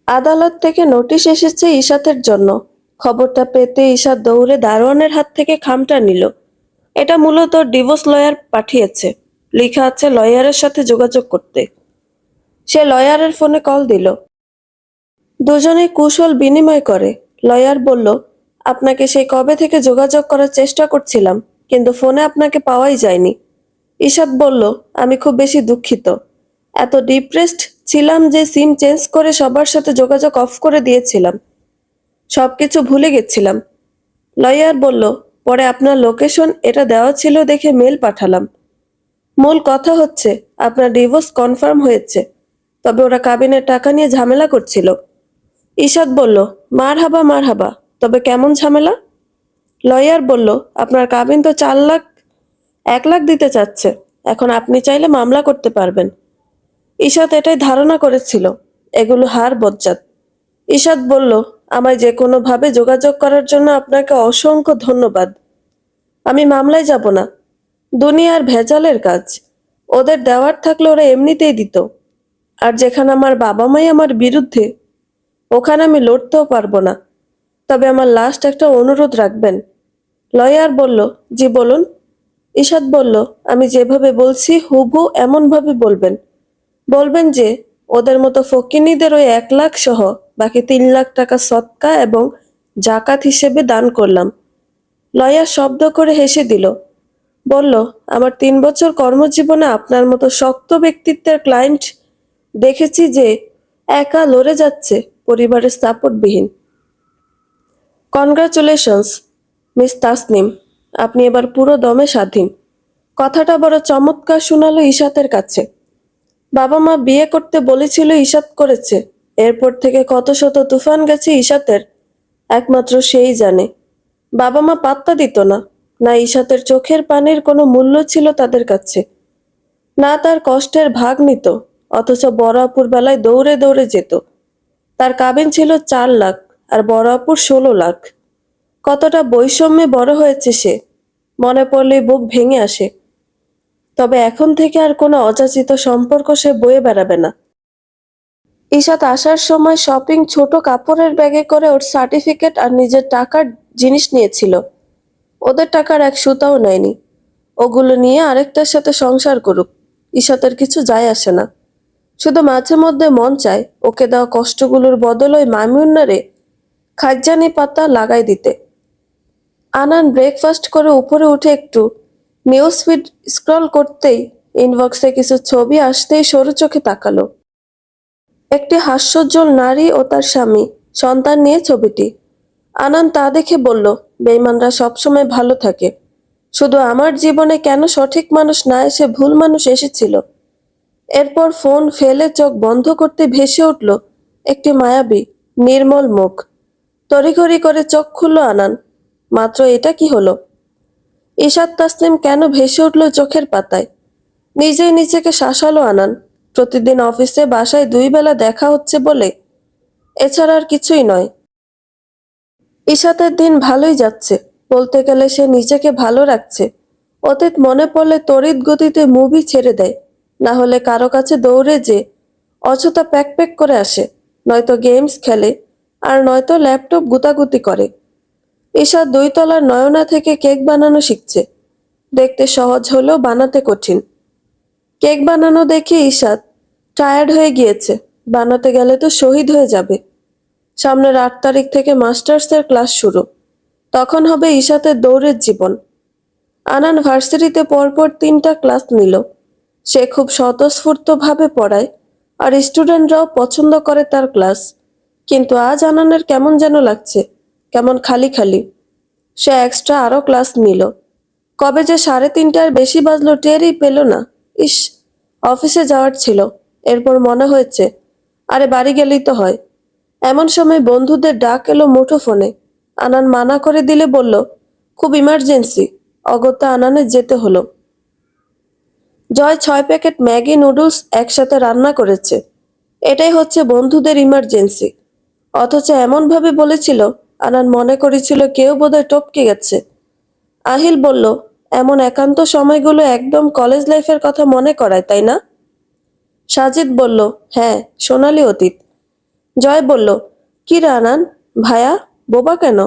আদালত থেকে নোটিশ এসেছে ইশাতের জন্য। খবরটা পেতে ইশাত দৌড়ে দারোয়ানের হাত থেকে খামটা নিল। এটা মূলত ডিভোর্স লয়ার পাঠিয়েছে। লেখা আছে লয়ারের সাথে যোগাযোগ করতে। সে লয়ারের ফোনে কল দিল। দুজনেই কুশল বিনিময় করে। লয়ার বলল, আপনাকে সেই কবে থেকে যোগাযোগ করার চেষ্টা করছিলাম, কিন্তু ফোনে আপনাকে পাওয়াই যায়নি। ইশাত বলল, আমি খুব বেশি দুঃখিত। এত ডিপ্রেসড ছিলাম যে সিম চেঞ্জ করে সবার সাথে যোগাযোগ অফ করে দিয়েছিলাম। সবকিছু ভুলে গেছিলাম। লয়ার বলল, পরে আপনার লোকেশন এটা দেওয়া ছিল দেখে মেল পাঠালাম। মূল কথা হচ্ছে আপনার ডিভোর্স কনফার্ম হয়েছে, তবে ওরা কাবিনের টাকা নিয়ে ঝামেলা করছিল। ইশাত বলল, মারহাবা মারহাবা, তবে কেমন ঝামেলা? লয়ার বলল, আপনার কাবিন তো 4 লাখ 1 লাখ দিতে চাচ্ছে। এখন আপনি চাইলে মামলা করতে পারবেন। ইশাত এটাই ধারণা করেছিল। এগুলো হার বজ্জাত। ইশাত বলল, আমায় যে কোনোভাবে যোগাযোগ করার জন্য আপনাকে অসংখ্য ধন্যবাদ। আমি মামলায় যাব না। দুনিয়ার ভেজালের কাজ। ওদের দেওয়ার থাকলে ওরা এমনিতেই দিত। আর যেখানে আমার বাবা মাই আমার বিরুদ্ধে, ওখানে আমি লড়তেও পারবো না। তবে আমার লাস্ট একটা অনুরোধ রাখবেন। লয়ার বলল, জি বলুন। ইশাত বলল, আমি যেভাবে বলছি হুবহু এমনভাবে বলবেন। বলবেন যে ওদের মতো ফকিনীদের ওই 1 লাখ সহ বাকি 3 লাখ টাকা সদকা এবং জাকাত হিসেবে দান করলাম। লয়ার শব্দ করে হেসে দিল। বলল, আমার 3 বছর কর্মজীবনে আপনার মতো শক্ত ব্যক্তিত্বের ক্লায়েন্ট দেখেছি যে একা লড়ে যাচ্ছে, পরিবারের সাপোর্টবিহীন। Congratulations, miss Tasnim. আপনি এবার পুরো দমে স্বাধীন। কথাটা বড় চমৎকার শোনালো ইশাতের কাছে। বাবা মা বিয়ে করতে বলেছিল, ইশাত করেছে। এরপর থেকে কত শত তুফান গেছে ইশাতের, একমাত্র সেই জানে। বাবা মা পাত্তা দিত না। না ইশাতের চোখের পানির কোনো মূল্য ছিল তাদের কাছে, না তার কষ্টের ভাগ নিত। অথচ বড় আপুর বেলায় দৌড়ে দৌড়ে যেত। তার কাবিন ছিল 4 লাখ, আর বড় আপুর 16 লাখ। কতটা বৈষম্যে বড় হয়েছে সে, মনে পড়লেই বুক ভেঙে আসে। তবে এখন থেকে আর কোনো অযাচিত সম্পর্ক সে বয়ে বেড়াবে না। ইশাত আসার সময় শপিং ছোট কাপড়ের ব্যাগে করে ওর সার্টিফিকেট আর নিজের টাকার জিনিস নিয়েছিল। ওদের টাকার এক সুতাও নেয়নি। ওগুলো নিয়ে আরেকটার সাথে সংসার করুক, ইশাতের কিছু যায় আসে না। শুধু মাঝে মধ্যে মন চায় ওকে দেওয়া কষ্টগুলোর বদলে ওই মামিউন্নারে খাজ্জানি পাতা লাগাই দিতে। আনান ব্রেকফাস্ট করে উপরে উঠে একটু নিউজ ফিড স্ক্রল করতেই ইনবক্সে কিছু ছবি আসতেই সরু চোখে তাকালো। একটি হাস্যোজ্জ্বল নারী ও তার স্বামী সন্তান নিয়ে ছবিটি। আনান তা দেখে বলল, বেঈমানরা সবসময় ভালো থাকে। শুধু আমার জীবনে কেন সঠিক মানুষ না এসে ভুল মানুষ এসেছিল। এরপর ফোন ফেলে চোখ বন্ধ করতে ভেসে উঠল একটি মায়াবী নির্মল মুখ। তড়িঘড়ি করে চোখ খুলল আনান। মাত্র এটা কি হলো? ইশাত তাসনিম কেন ভেসে উঠল চোখের পাতায়? নিজেই নিজেকে শাসালো আনান। প্রতিদিন অফিসে বাসায় 2 বেলা দেখা হচ্ছে বলে, এছাড়া আর কিছুই নয়। ইশাতের দিন ভালোই যাচ্ছে। বলতে গেলে সে নিজেকে ভালো রাখছে। অতীত মনে পড়লে তড়িৎ গতিতে মুভি ছেড়ে দেয়, না হলে কারো কাছে দৌড়ে যে অযথা প্যাক প্যাক করে আসে। নয়তো গেমস খেলে, আর নয়তো ল্যাপটপ গুতাগুতি করে। ঈশা 2 তলার নয়না থেকে কেক বানানো শিখছে। দেখতে সহজ হলেও বানাতে কঠিন। কেক বানানো দেখে ঈশাত টায়ার্ড হয়ে গিয়েছে। বানাতে গেলে তো শহীদ হয়ে যাবে। সামনের 8 তারিখ থেকে মাস্টার্সের ক্লাস শুরু। তখন হবে ঈশাতের দৌড়ের জীবন। আনান ভার্সিটিতে পরপর 3টা ক্লাস নিল। সে খুব স্বতঃস্ফূর্তভাবে পড়ায়, আর স্টুডেন্টরাও পছন্দ করে তার ক্লাস। কিন্তু আজ আনানের কেমন যেন লাগছে, কেমন খালি খালি। সে এক্সট্রা আরও ক্লাস নিল। কবে যে 3:30টার বেশি বাজলো টেরই পেল না। ইস, অফিসে যাওয়ার ছিল। এরপর মনে হয়েছে, আরে বাড়ি গেলেই তো হয়। এমন সময় বন্ধুদের ডাক এলো মুঠোফোনে। আনান মানা করে দিলে বলল, খুব ইমার্জেন্সি। অগত্যা আনানের যেতে হলো। জয় 6 প্যাকেট ম্যাগি নুডলস একসাথে রান্না করেছে। এটাই হচ্ছে বন্ধুদের ইমার্জেন্সি। অথচ এমনভাবে বলেছিল, আনান মনে করেছিল কেউ বোধহয় টপকে গেছে। আহিল বলল, এমন একান্ত সময়গুলো একদম কলেজ লাইফের কথা মনে করায়, তাই না? সাজিদ বলল, হ্যাঁ, সোনালি অতীত। জয় বলল, কি রে আনান, ভায়া বোবা কেন?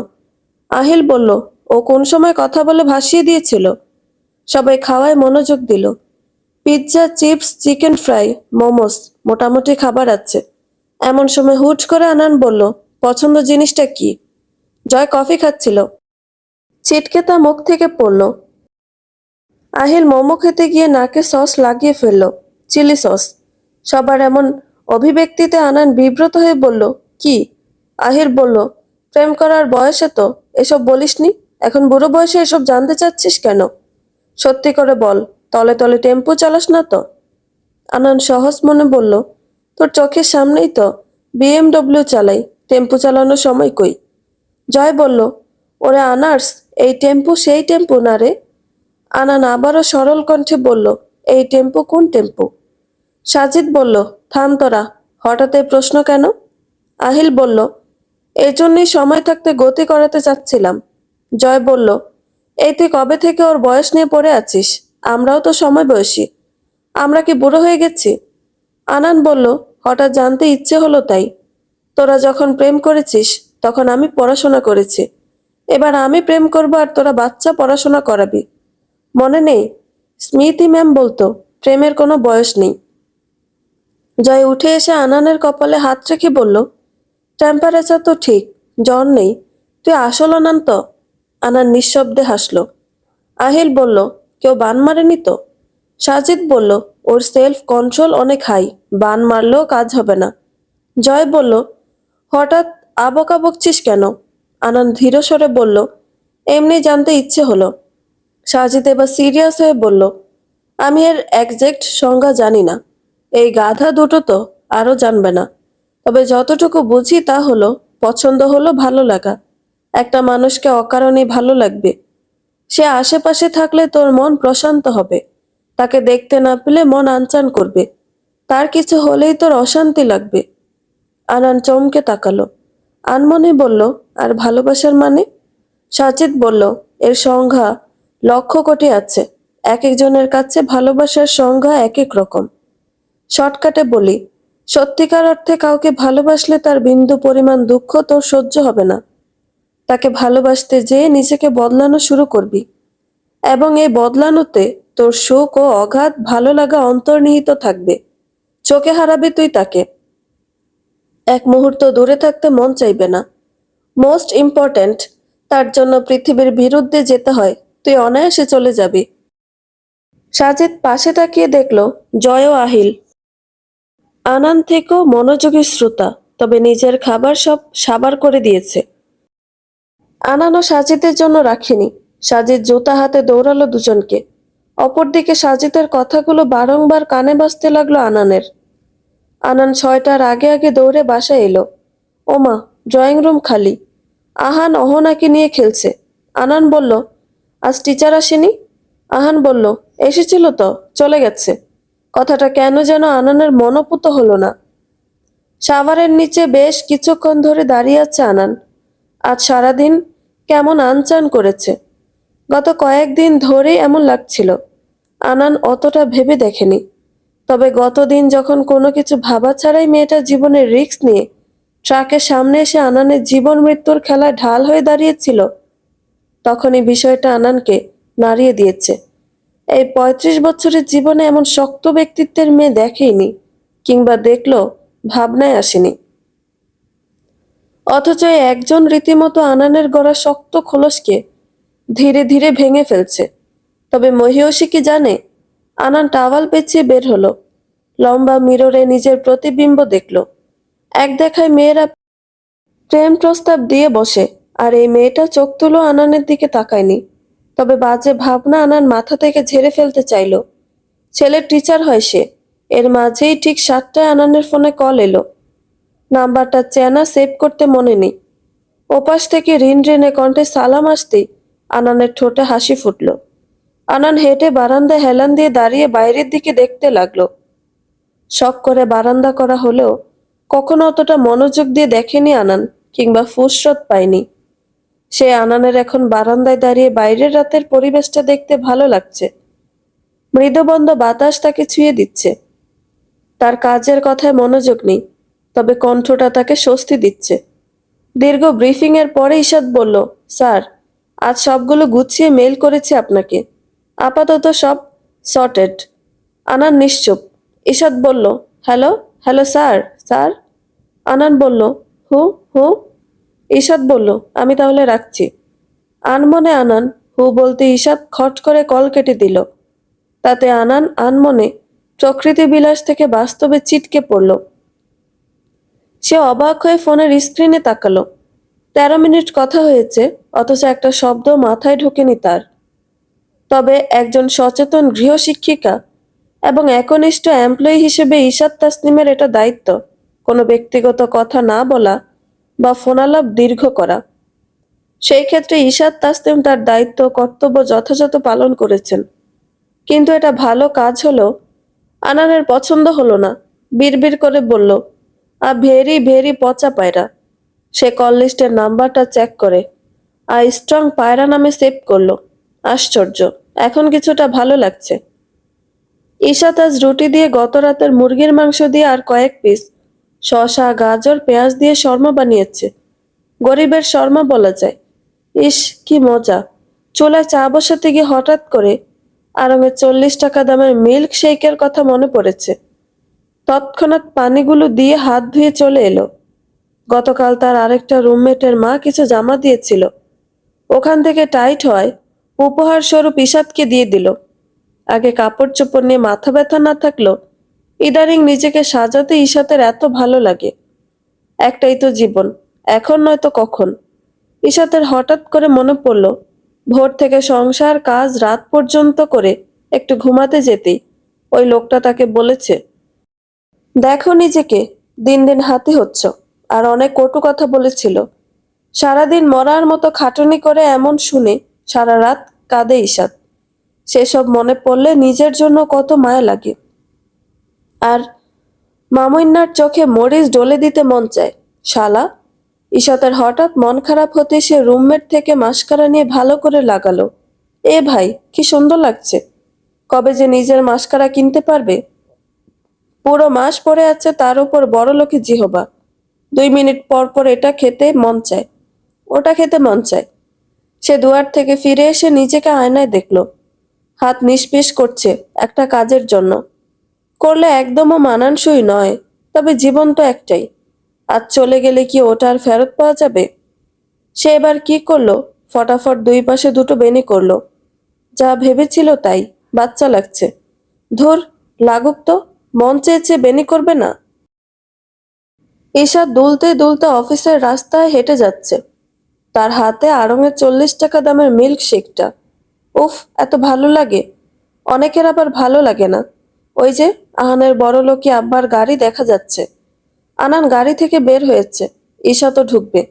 আহিল বলল, ও কোন সময় কথা বলে ভাসিয়ে দিয়েছিল। সবাই খাওয়ায় মনোযোগ দিল। Pizza, chips, chicken fry, momos, মোটামুটি খাবার আছে। এমন সময় হুট করে আনান বলল, পছন্দ জিনিসটা কি? জয় কফি খাচ্ছিল, ছিটকে তা মুখ থেকে পড়ল। আহিল মোমো খেতে গিয়ে নাকে সস লাগিয়ে ফেলল, চিলি সস। সবার এমন অভিব্যক্তিতে আনান বিব্রত হয়ে বলল, কি? আহিল বলল, প্রেম করার বয়সে তো এসব বলিসনি, এখন বুড়ো বয়সে এসব জানতে চাচ্ছিস কেন? সত্যি করে বল, তলে তলে টেম্পো চালাস না তো? আনান সহজ মনে বলল, তোর চোখের সামনেই তো বিএমডব্লিউ চালাই, টেম্পো চালানোর সময় কই? জয় বলল, ওরে আনার্স, এই টেম্পো সেই টেম্পো না রে। আনান আবারও সরল কণ্ঠে বলল, এই টেম্পো কোন টেম্পো? সাজিদ বলল, থাম তোরা, হঠাৎ এই প্রশ্ন কেন? আহিল বলল, এই জন্যই সময় থাকতে গতি করাতে চাচ্ছিলাম। জয় বলল, এই তুই কবে থেকে ওর বয়স নিয়ে পড়ে আছিস? আমরাও তো সময় বয়সী, আমরা কি বুড়ো হয়ে গেছি? আনান বলল, হঠাৎ জানতে ইচ্ছে হলো তাই। তোরা যখন প্রেম করেছিস তখন আমি পড়াশোনা করেছি, এবার আমি প্রেম করব আর তোরা বাচ্চা পড়াশোনা করাবি। মনে নেই, স্মৃতি ম্যাম বলতো প্রেমের কোনো বয়স নেই। জয় উঠে এসে আনানের কপালে হাত রেখে বলল, টেম্পারেচার তো ঠিক, জ্বর নেই, তুই আসল আনান তো? আনান নিঃশব্দে হাসল। আহিল বলল, কেউ বান মারেনি তো? সাজিদ বলল, ওর সেলফ কন্ট্রোল অনেক হাই, বান মারলেও কাজ হবে না। জয় বলল, হঠাৎ আবকা বকছিস কেন? আনান ধীর স্বরে বলল, এমনি জানতে ইচ্ছে হলো। সাজিদ এবার সিরিয়াস হয়ে বলল, আমি এর একজ্যাক্ট সংজ্ঞা জানি না, এই গাধা দুটো তো আরো জানবে না। তবে যতটুকু বুঝি তা হলো, পছন্দ হলো ভালো লাগা। একটা মানুষকে অকারণে ভালো লাগবে। সে আশেপাশে থাকলে তোর মন প্রশান্ত হবে, তাকে দেখতে না পেলে মন আনচান করবে, তার কিছু হলেই তোর অশান্তি লাগবে। আনান চমকে তাকালো। আনমনে বলল, আর ভালোবাসার মানে? সাজিদ বলল, এর সংজ্ঞা লক্ষ কোটি আছে, এক একজনের কাছে ভালোবাসার সংজ্ঞা এক এক রকম। শর্টকাটে বলি, সত্যিকার অর্থে কাউকে ভালোবাসলে তার বিন্দু পরিমাণ দুঃখ তোর সহ্য হবে না। তাকে ভালোবাসতে যেয়ে নিজেকে বদলানো শুরু করবি, এবং এই বদলানোতে তোর সুখ ও অগাধ ভালো লাগা অন্তর্নিহিত থাকবে। চোখে হারাবি তুই তাকে, এক মুহূর্ত দূরে থাকতে মন চাইবে না। মোস্ট ইম্পর্ট্যান্ট, তার জন্য পৃথিবীর বিরুদ্ধে যেতে হয়, তুই অনায়াসে চলে যাবি। সাজিদ পাশে তাকিয়ে দেখল জয় ও আহিল। আনান থেকেও মনোযোগী শ্রোতা, তবে নিজের খাবার সব সাবার করে দিয়েছে। আনানও সাজিদের জন্য রাখেনি। সাজিদ জুতা হাতে দৌড়ালো দুজনকে। অপরদিকে সাজিদের কথাগুলো বারংবার কানে বাজতে লাগলো আনানের। আনান 6টার আগে আগে দৌড়ে বাসায় এলো। ওমা, ড্রয়িং রুম খালি, আহান অহনাকে নিয়ে খেলছে। আনান বলল, আজ টিচার আসেনি? আহান বলল, এসেছিল তো, চলে গেছে। কথাটা কেন যেন আনানের মনোপুত হলো না। শাওয়ারের নিচে বেশ কিছুক্ষণ ধরে দাঁড়িয়ে আছে আনান। আজ সারাদিন কেমন আনচান করেছে। গত কয়েকদিন ধরেই এমন লাগছিল। আনান অতটা ভেবে দেখেনি। তবে গতদিন যখন কোনো কিছু ভাবা ছাড়াই মেয়েটা জীবনের রিস্ক নিয়ে ট্রাকের সামনে এসে আনানের জীবন মৃত্যুর খেলায় ঢাল হয়ে দাঁড়িয়েছিল, তখনই বিষয়টা আনানকে নাড়িয়ে দিয়েছে। এই 35 বছরের জীবনে এমন শক্ত ব্যক্তিত্বের মেয়ে দেখেইনি, কিংবা দেখলো ভাবনায় আসেনি। অথচ এই একজন রীতিমতো আনানের গড়া শক্ত খোলসকে ধীরে ধীরে ভেঙে ফেলছে। তবে মহিয়সী কি জানে? আনান টাওয়াল পেঁচিয়ে বের হলো। লম্বা মিররে নিজের প্রতিবিম্ব দেখল। এক দেখায় মেয়েরা প্রেম প্রস্তাব দিয়ে বসে, আর এই মেয়েটা চোখ তুলো আনানের দিকে তাকায়নি। তবে বাজে ভাবনা আনান মাথা থেকে ঝেড়ে ফেলতে চাইল। ছেলের টিচার হয় সে। এর মাঝেই ঠিক 7টায় আনানের ফোনে কল এলো। নাম্বারটা চেনা, সেভ করতে মনে নেই। ওপাশ থেকে রিন রিনে কণ্ঠে সালাম আসতেই আনানের ঠোঁটে হাসি ফুটল। আনান হেঁটে বারান্দায় হেলান দিয়ে দাঁড়িয়ে বাইরের দিকে দেখতে লাগলো। শখ করে বারান্দা করা হলেও কখনো অতটা মনোযোগ দিয়ে দেখেনি আনান, কিংবা ফুরসত পায়নি। সে আনানের এখন বারান্দায় দাঁড়িয়ে বাইরের রাতের পরিবেশটা দেখতে ভালো লাগছে। মৃদুবন্ধ বাতাস তাকে ছুঁয়ে দিচ্ছে। তার কাজের কথায় মনোযোগ নেই। তবে কণ্ঠটা তাকে স্বস্তি দিচ্ছে। দীর্ঘ ব্রিফিং এর পরে ঈশাত বলল, স্যার, আজ সবগুলো গুছিয়ে মেল করেছি আপনাকে। আপাতত সব সর্টেড। আনান নিশ্চুপ। ঈশাত বলল, হ্যালো, হ্যালো স্যার, স্যার। আনান বলল, হু, হু। ঈশাত বলল, আমি তাহলে রাখছি। আনমনে আনান হু বলতে ঈশাত খট করে কল কেটে দিল। তাতে আনান আনমনে প্রকৃতি বিলাস থেকে বাস্তবে চিটকে পড়ল। সে অবাক হয়ে ফোনের স্ক্রিনে তাকালো। 13 মিনিট কথা হয়েছে, অথচ একটা শব্দ মাথায় ঢোকেনি তার। তবে একজন সচেতন গৃহশিক্ষিকা এবং একনিষ্ঠ এমপ্লয়ি হিসেবে ঈশাত তাসনিমের এটা দায়িত্ব কোনো ব্যক্তিগত কথা না বলা বা ফোনালাপ দীর্ঘ করা। সেই ক্ষেত্রে ঈশাত তাসনিম তার দায়িত্ব কর্তব্য যথাযথ পালন করেছেন। কিন্তু এটা ভালো কাজ হলো আনানের পছন্দ হলো না। বিড়বিড় করে বলল, ভেরি ভেরি পচা পায়রা। সে কল লিস্টের নাম্বারটা চেক করে স্ট্রং পায়রা নামে সেভ করলো। আশ্চর্য, এখন কিছুটা ভালো লাগছে। ঈশাত আজ রুটি দিয়ে গত রাতের মুরগির মাংস দিয়ে আর কয়েক পিস শসা, গাজর, পেঁয়াজ দিয়ে শর্মা বানিয়েছে। গরিবের শর্মা বলা যায়। ইস, কি মজা! চুলায় চা বসাতে গিয়ে হঠাৎ করে আড়ঙে 40 টাকা দামের মিল্ক শেকের কথা মনে পড়েছে। তৎক্ষণাৎ পানিগুলো দিয়ে হাত ধুয়ে চলে এলো। গতকাল তার আরেকটা রুমমেটের মা কিছু জামা দিয়েছিল, ওখান থেকে টাইট হয় উপহার স্বরূপ ঈশাতকে দিয়ে দিল। আগে কাপড় চোপড় নিয়ে মাথা ব্যথা না থাকলো, ইদানিং নিজেকে সাজাতে ঈশাতের এত ভালো লাগে। একটাই তো জীবন, এখন নয়তো কখন। ঈশাতের হঠাৎ করে মনে পড়ল, ভোর থেকে সংসার কাজ রাত পর্যন্ত করে একটু ঘুমাতে যেতেই ওই লোকটা তাকে বলেছে, দেখো নিজেকে, দিন দিন হাতি হচ্ছ। আর অনেক কটু কথা বলেছিল। সারাদিন মরার মতো খাটুনি করে এমন শুনে সারা রাত কাঁদে ঈশাত। সেসব মনে পড়লে নিজের জন্য কত মায়া লাগে। আর মামুন্নার চোখে মরিচ ডলে দিতে মন চায়। শালা! ঈশাতের হঠাৎ মন খারাপ হতে সে রুমমেট থেকে মাস্কারা নিয়ে ভালো করে লাগালো। এ ভাই, কি সুন্দর লাগছে! কবে যে নিজের মাস্কারা কিনতে পারবে? পুরো মাস পড়ে আছে, তার উপর বড়লোকি জিহবা। 2 মিনিট পর পর এটা খেতে মন চায়, ওটা খেতে মন চায়। সে দুয়ার থেকে ফিরে এসে নিজেকে আয়নায় দেখল। হাত নিষ্পিস করছে একটা কাজের জন্য। করলে একদমও মানানসই নয়, তবে জীবন তো একটাই। আজ চলে গেলে কি ওটা আর ফেরত পাওয়া যাবে? সে এবার কি করলো, ফটাফট 2 পাশে 2টো বেনি করলো। যা ভেবেছিল তাই, বাচ্চা লাগছে। ধুর, লাগুক তো, মন চেয়েছে বেনি করবে না। ঈশা দুলতে দুলতে অফিসের রাস্তায় হেঁটে যাচ্ছে। তার হাতে আড়ঙে 40 টাকা দামের মিল্ক শেকটা। উফ, এত ভালো লাগে! অনেকের আবার ভালো লাগে না। ওই যে আহানের বড়লোকি আব্বার গাড়ি দেখা যাচ্ছে। আনান গাড়ি থেকে বের হয়েছে, ঈশা তো ঢুকবে।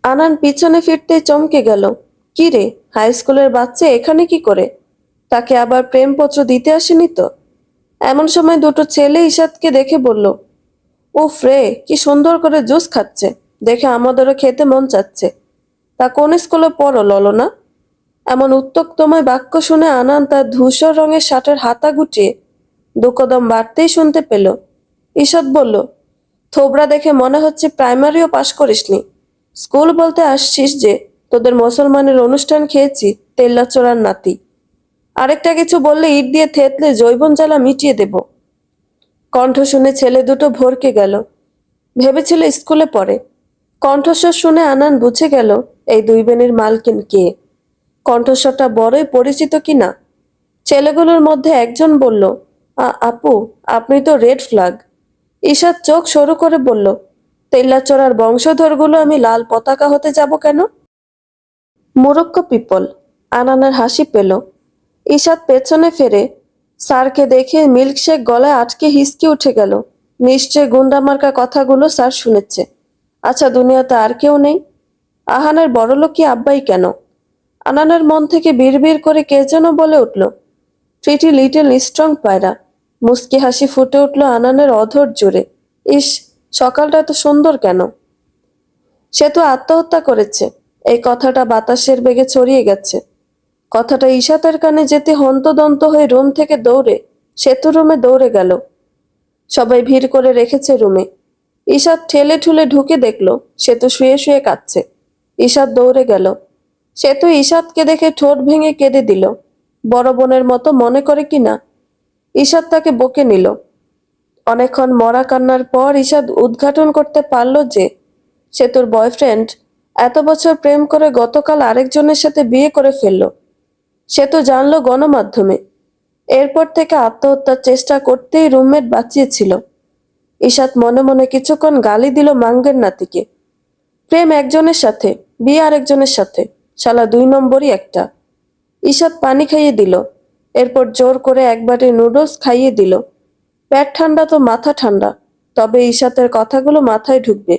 আনান পিছনে ফিরতেই চমকে গেল। কি রে, হাই স্কুলের বাচ্চা এখানে কি করে? তাকে আবার প্রেমপত্র দিতে আসেনি তো? এমন সময় 2টো ছেলে ঈশাতকে দেখে বলল, উফ রে, কি সুন্দর করে জুস খাচ্ছে, দেখে আমাদেরও খেতে মন চাচ্ছে। তা কোন স্কুলে পড়ো ললনা? এমন উত্তেজনাময় বাক্য শুনে আনান তার ধূসর রঙের শার্টের হাতা গুটিয়ে 2 কদম বাড়তেই শুনতে পেল। ঈশাত বলল, থোবরা দেখে মনে হচ্ছে প্রাইমারিও পাশ করিসনি। স্কুল বলতে আসছিস যে? তোদের মুসলমানের অনুষ্ঠান খেয়েছি, তেল্লাচোরার নাতি। আরেকটা কিছু বললে ইট দিয়ে থেতলে জৈবন জ্বালা মিটিয়ে দেব। কণ্ঠ শুনে ছেলে দুটো ভরকে গেল। ভেবেছিল স্কুলে পড়ে। কণ্ঠস্বর শুনে আনান বুঝে গেল এই 2 বেনির মালকিন কে। কণ্ঠস্বরটা বড়ই পরিচিত কিনা। ছেলেগুলোর মধ্যে একজন বলল, আপু, আপনি তো রেড ফ্ল্যাগ। ঈশাত চোখ সরু করে বলল, তেল্লাচোরার বংশধরগুলো আমি লাল পতাকা হতে যাব কেন? মুরক্ক পিপল। আনানের হাসি পেল। ঈশাত পেছনে ফেরে স্যারকে দেখে মিল্কশেক গলায় আটকে হিসকি উঠে গেল। নিশ্চয় গুন্ডামার্কা কথাগুলো স্যার শুনেছে। আচ্ছা, দুনিয়াতে আর কেউ নেই? আহানের বড়লোকি আব্বাই কেন? আনানের মন থেকে বিড়বিড় করে কে যেন বলে উঠল, প্রিটি লিটল স্ট্রং পায়রা। মুস্কি হাসি ফুটে উঠল আনানের অধর জুড়ে। ইস, সকালটা এত সুন্দর কেন! সে তো আত্মহত্যা করেছে, এই কথাটা বাতাসের বেগে ছড়িয়ে গেছে। কথাটা ঈশাতের কানে যেতে হন্তদন্ত হয়ে রুম থেকে দৌড়ে সেতু রুমে দৌড়ে গেল। সবাই ভিড় করে রেখেছে রুমে। ঈশাদ ঠেলে ঠুলে ঢুকে দেখলো সে তো শুয়ে শুয়ে কাঁদছে। ঈশাদ দৌড়ে গেল। সে তো ঈশাদকে দেখে ঠোঁট ভেঙে কেঁদে দিল, বড় বোনের মতো মনে করে কিনা। ঈশাদ তাকে বকে নিল। অনেকক্ষণ মরা কান্নার পর ঈশাদ উদ্ঘাটন করতে পারল যে সে তোর বয়ফ্রেন্ড এত বছর প্রেম করে গতকাল আরেকজনের সাথে বিয়ে করে ফেলল। সে তো জানলো গণমাধ্যমে। এরপর থেকে আত্মহত্যার চেষ্টা করতেই রুমমেট বাঁচিয়েছিল। ঈশাদ মনে মনে কিছুক্ষণ গালি দিল মাঙ্গের নাতিকে। প্রেম একজনের সাথে, বিয়ে আরেকজনের সাথে, শালা 2 নম্বরই একটা। ঈশাদ পানি খাইয়ে দিল। এরপর জোর করে এক বাটি নুডলস খাইয়ে দিল। পেট ঠান্ডা তো মাথা ঠান্ডা, তবে ঈশাদের কথাগুলো মাথায় ঢুকবে।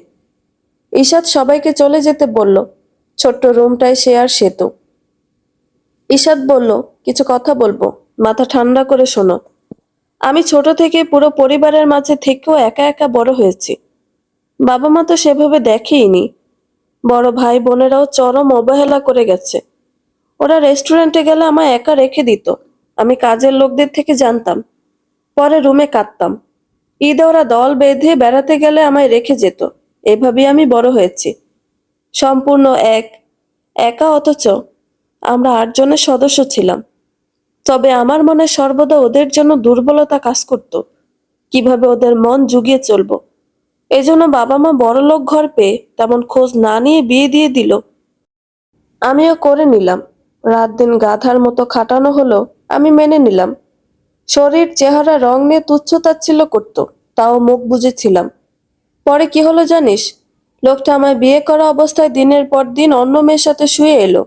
ঈশাদ সবাইকে চলে যেতে বলল। ছোট্ট রুমটায় সে আর সেতু। ঈশাদ বলল, কিছু কথা বলবো, মাথা ঠান্ডা করে শোনো। আমি ছোট থেকে পুরো পরিবারের মাঝে থেকেও একা একা বড় হয়েছি। বাবা মা তো সেভাবে দেখেইনি। বড় ভাই বোনেরাও চরম অবহেলা করে গেছে। ওরা রেস্টুরেন্টে গেলে আমায় একা রেখে দিত। আমি কাজের লোকদের থেকে জানতাম। পরে রুমে কাঁদতাম। ঈদে ওরা দল বেঁধে বেড়াতে গেলে আমায় রেখে যেত। এভাবেই আমি বড় হয়েছি। সম্পূর্ণ একা, অথচ আমরা 8 জনের সদস্য ছিলাম। তবে আমার মনে সর্বদা ওদের জন্য দুর্বলতা কাজ করত। কিভাবে ওদের মন জুগিয়ে চলবো। এজন্য বাবা মা বড়লোক ঘর পেয়ে তেমন খোঁজ না নিয়ে বিয়ে দিয়ে দিল। আমিও করে নিলাম। রাত দিন গাধার মতো খাটানো হলো, আমি মেনে নিলাম। শরীর চেহারা রং নিয়ে তুচ্ছ-তাচ্ছিল্য করতো, তাও মুখ বুজেছিলাম। পরে কি হলো জানিস? লোকটা আমায় বিয়ে করা অবস্থায় দিনের পর দিন অন্য মেয়ের সাথে শুয়ে এলো।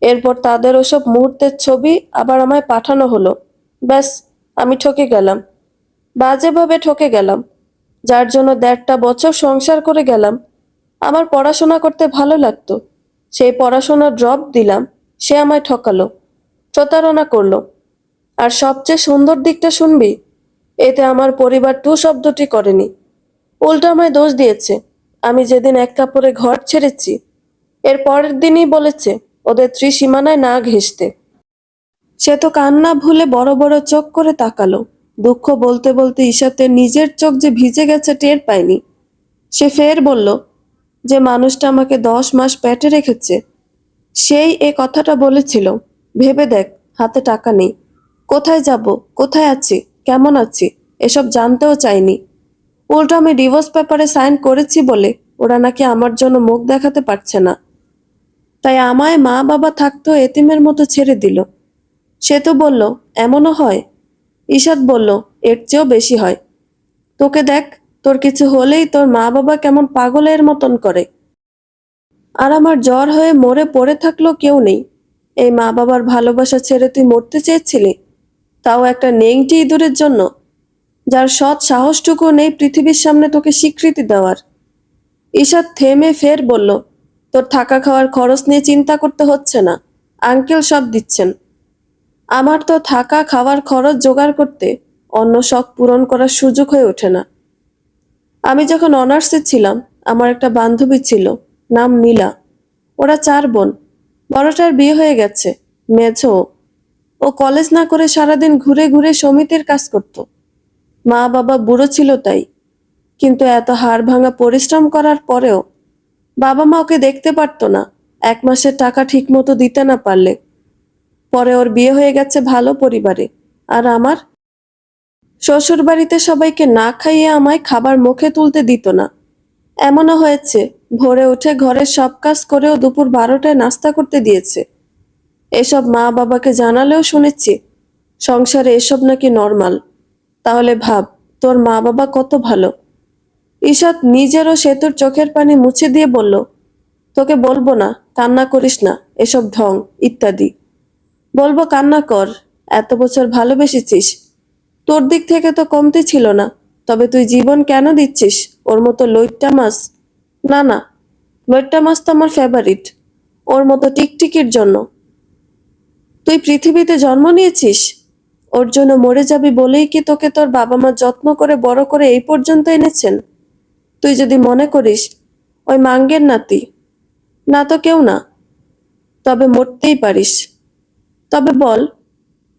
এরপর তাদের ওসব মুহূর্তের ছবি আবার আমায় পাঠানো হলো। ব্যাস, আমি ঠকে গেলাম। বাজেভাবে ঠকে গেলাম। যার জন্য 1.5টা বছর সংসার করে গেলাম। আমার পড়াশোনা করতে ভালো লাগতো। সেই পড়াশোনা ড্রপ দিলাম। সে আমায় ঠকালো, প্রতারণা করলো। আর সবচেয়ে সুন্দর দিকটা শুনবি? এতে আমার পরিবার টু শব্দটি করেনি। উল্টো আমায় দোষ দিয়েছে। আমি যেদিন এক কাপড়ে ঘর ছেড়েছি, এর পরের দিনই বলেছে ওদের ত্রিসীমানায় না ঘেঁষতে। সে তো কান্না ভুলে বড় বড় চোখ করে তাকালো। দুঃখ বলতে বলতে ঈশাতের নিজের চোখ যে ভিজে গেছে টের পায়নি। সে ফের বলল, যে মানুষটা আমাকে 10 মাস পেটে রেখেছে, সেই এ কথাটা বলেছিল। ভেবে দেখ, হাতে টাকা নেই। কোথায় যাব, কোথায় আছি, কেমন আছি, এসব জানতেও চাইনি। উল্টো আমি ডিভোর্স পেপারে সাইন করেছি বলে ওরা নাকি আমার জন্য মুখ দেখাতে পারছে না। তাই আমায় মা বাবা থাকতো এতিমের মতো ছেড়ে দিল। সে তো বলল, এমনও হয়। ঈশাদ বলল, এর চেয়েও বেশি হয়। তোকে দেখ, তোর কিছু হলেই তোর মা বাবা কেমন পাগলের মতন করে। আর আমার জ্বর হয়ে মরে পড়ে থাকলো কেউ নেই। এই মা বাবার ভালোবাসা ছেড়ে তুই মরতে চেয়েছিলি, তাও একটা নেংটি ইঁদুরের জন্য, যার সৎ সাহসটুকু নেই পৃথিবীর সামনে তোকে স্বীকৃতি দেওয়ার। ঈশাদ থেমে ফের বলল, তোর থাকা খাওয়ার খরচ নিয়ে চিন্তা করতে হচ্ছে না, আঙ্কেল সব দিচ্ছেন। আমার তো থাকা খাওয়ার খরচ জোগাড় করতে অন্য শখ পূরণ করার সুযোগ হয়ে ওঠে না। আমি যখন অনার্সে ছিলাম, আমার একটা বান্ধবী ছিল, নাম নীলা। ওরা 4 বোন। বড়টার বিয়ে হয়ে গেছে, মেঝো। ও কলেজ না করে সারাদিন ঘুরে ঘুরে সমিতির কাজ করত। মা বাবা বুড়ো ছিল তাই। কিন্তু এত হাড় ভাঙা পরিশ্রম করার পরেও বাবা মা ওকে দেখতে পারতো না, 1 মাসের টাকা ঠিক মতো দিতে না পারলে। পরে ওর বিয়ে হয়ে গেছে ভালো পরিবারে। আর আমার শ্বশুর বাড়িতে সবাইকে না খাইয়ে আমায় খাবার মুখে তুলতে দিত না। এমনও হয়েছে ভোরে উঠে ঘরের সব কাজ করেও দুপুর 12টায় নাস্তা করতে দিয়েছে। এসব মা বাবাকে জানালেও শুনেছি সংসারে এসব নাকি নর্মাল। তাহলে ভাব, তোর মা বাবা কত ভালো। ঈশাদ নিজেরও সেতুর চোখের পানি মুছে দিয়ে বলল, তোকে বলবো না কান্না করিস না, এসব ঢং ইত্যাদি। বলবো কান্না কর, এত বছর ভালোবেসেছিস, তোর দিক থেকে তো কমতি ছিল না। তবে তুই জীবন কেন দিচ্ছিস ওর মতো লইট্টা মাছ? না না, লইট্টা মাছ তো আমার ফেভারিট, ওর মতো টিকটিকির জন্য। তুই পৃথিবীতে জন্ম নিয়েছিস, ওর জন্য মরে যাবি বলেই কি তোকে তোর বাবা মা যত্ন করে বড় করে এই পর্যন্ত এনেছেন? তুই যদি মনে করিস ওই মাঙ্গের নাতি, না তো কেউ না, তবে মরতেই পারিস। তবে বল,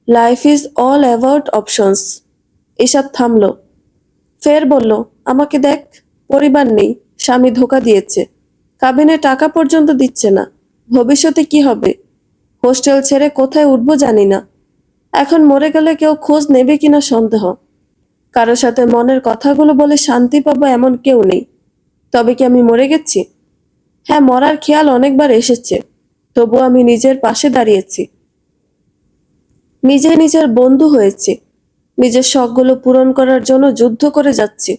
life is all about options. এসব থামলো। ফের বলল, আমাকে দেখ, পরিবার নেই, স্বামী ধোঁকা দিয়েছে, কাবিনে টাকা পর্যন্ত দিচ্ছে না। ভবিষ্যতে কি হবে? হোস্টেল ছেড়ে কোথায় উঠবো জানি না। এখন মরে গেলে কেউ খোঁজ নেবে কিনা সন্দেহ। কারো সাথে মনের কথাগুলো বলে শান্তি পাবো এমন কেউ নেই। তবে কি আমি মরে গেছি? হ্যাঁ, মরার খেয়াল অনেকবার এসেছে, তবু আমি নিজের পাশে দাঁড়িয়েছি। নিজের বন্ধু হয়েছি, নিজের শখগুলো পূরণ করার জন্য যুদ্ধ করে যাচ্ছি।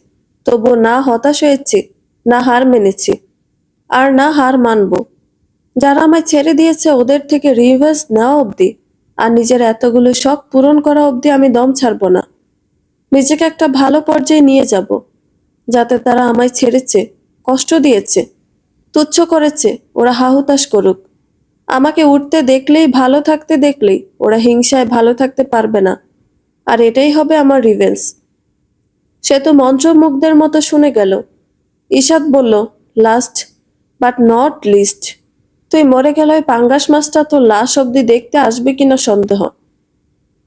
তবু না হতাশ হয়েছি, না হার মেনেছি, আর না হার মানব। যারা আমায় ছেড়ে দিয়েছে ওদের থেকে রিভেঞ্জ নেওয়া অবধি আর নিজের এতগুলো শখ পূরণ করা অবধি আমি দম ছাড়ব না। নিজেকে একটা ভালো পর্যায়ে নিয়ে যাব, যাতে তারা আমায় ছেড়েছে, কষ্ট দিয়েছে, তুচ্ছ করেছে, ওরা হাহুতাশ করুক। আমাকে উঠতে দেখলেই, ভালো থাকতে দেখলেই ওরা হিংসায় ভালো থাকতে পারবে না। আর এটাই হবে আমার রিভেঞ্জ। সে তো মন্ত্রমুগ্ধের মতো শুনে গেল। ঈশাদ বলল, লাস্ট বাট নট লিস্ট, তুই মরে গেলে ওই পাঙ্গাস মাছটা তোর লাশ অব্দি দেখতে আসবে কিনা সন্দেহ।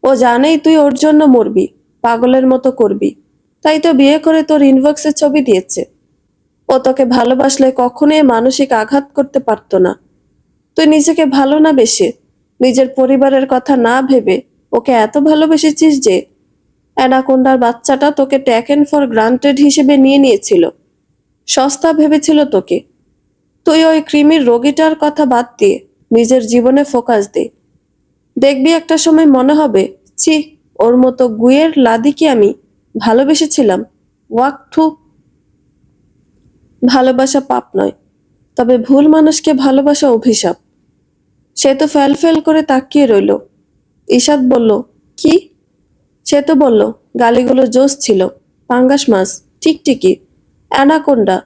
ও জানেই তুই ওর জন্য মরবি, পাগলের মতো করবি, তাই তো বিয়ে করে তোর ইনবক্সে ছবি দিয়েছে। ও তোকে ভালোবাসলে কখনোই মানসিক আঘাত করতে পারতো না। তুই নিজেকে ভালো না বেশে, নিজের পরিবারের কথা না ভেবে ওকে এত ভালোবেসেছিস যে অ্যানাকোন্ডার বাচ্চাটা তোকে টেকেন ফর গ্রান্টেড হিসেবে নিয়ে নিয়েছিল, সস্তা ভেবেছিল তোকে। তুই ওই কৃমির রোগীটার কথা বাদ দিয়ে নিজের জীবনে ফোকাস দে। দেখবি একটা সময় মনে হবে, ছি, ওর মতো গুয়ের লাদিকে আমি ভালোবেসেছিলাম। ওয়াক থু। ভালোবাসা পাপ নয়, তবে ভুল মানুষকে ভালোবাসা অভিশাপ। সে তো ফেল ফেল করে তাকিয়ে রইল। ঈশাদ বলল, কি? সে তো বলল, গালিগুলো জোশ ছিল, পাঙ্গাস মাছ, টিকটিকি, অ্যানাকোন্ডা,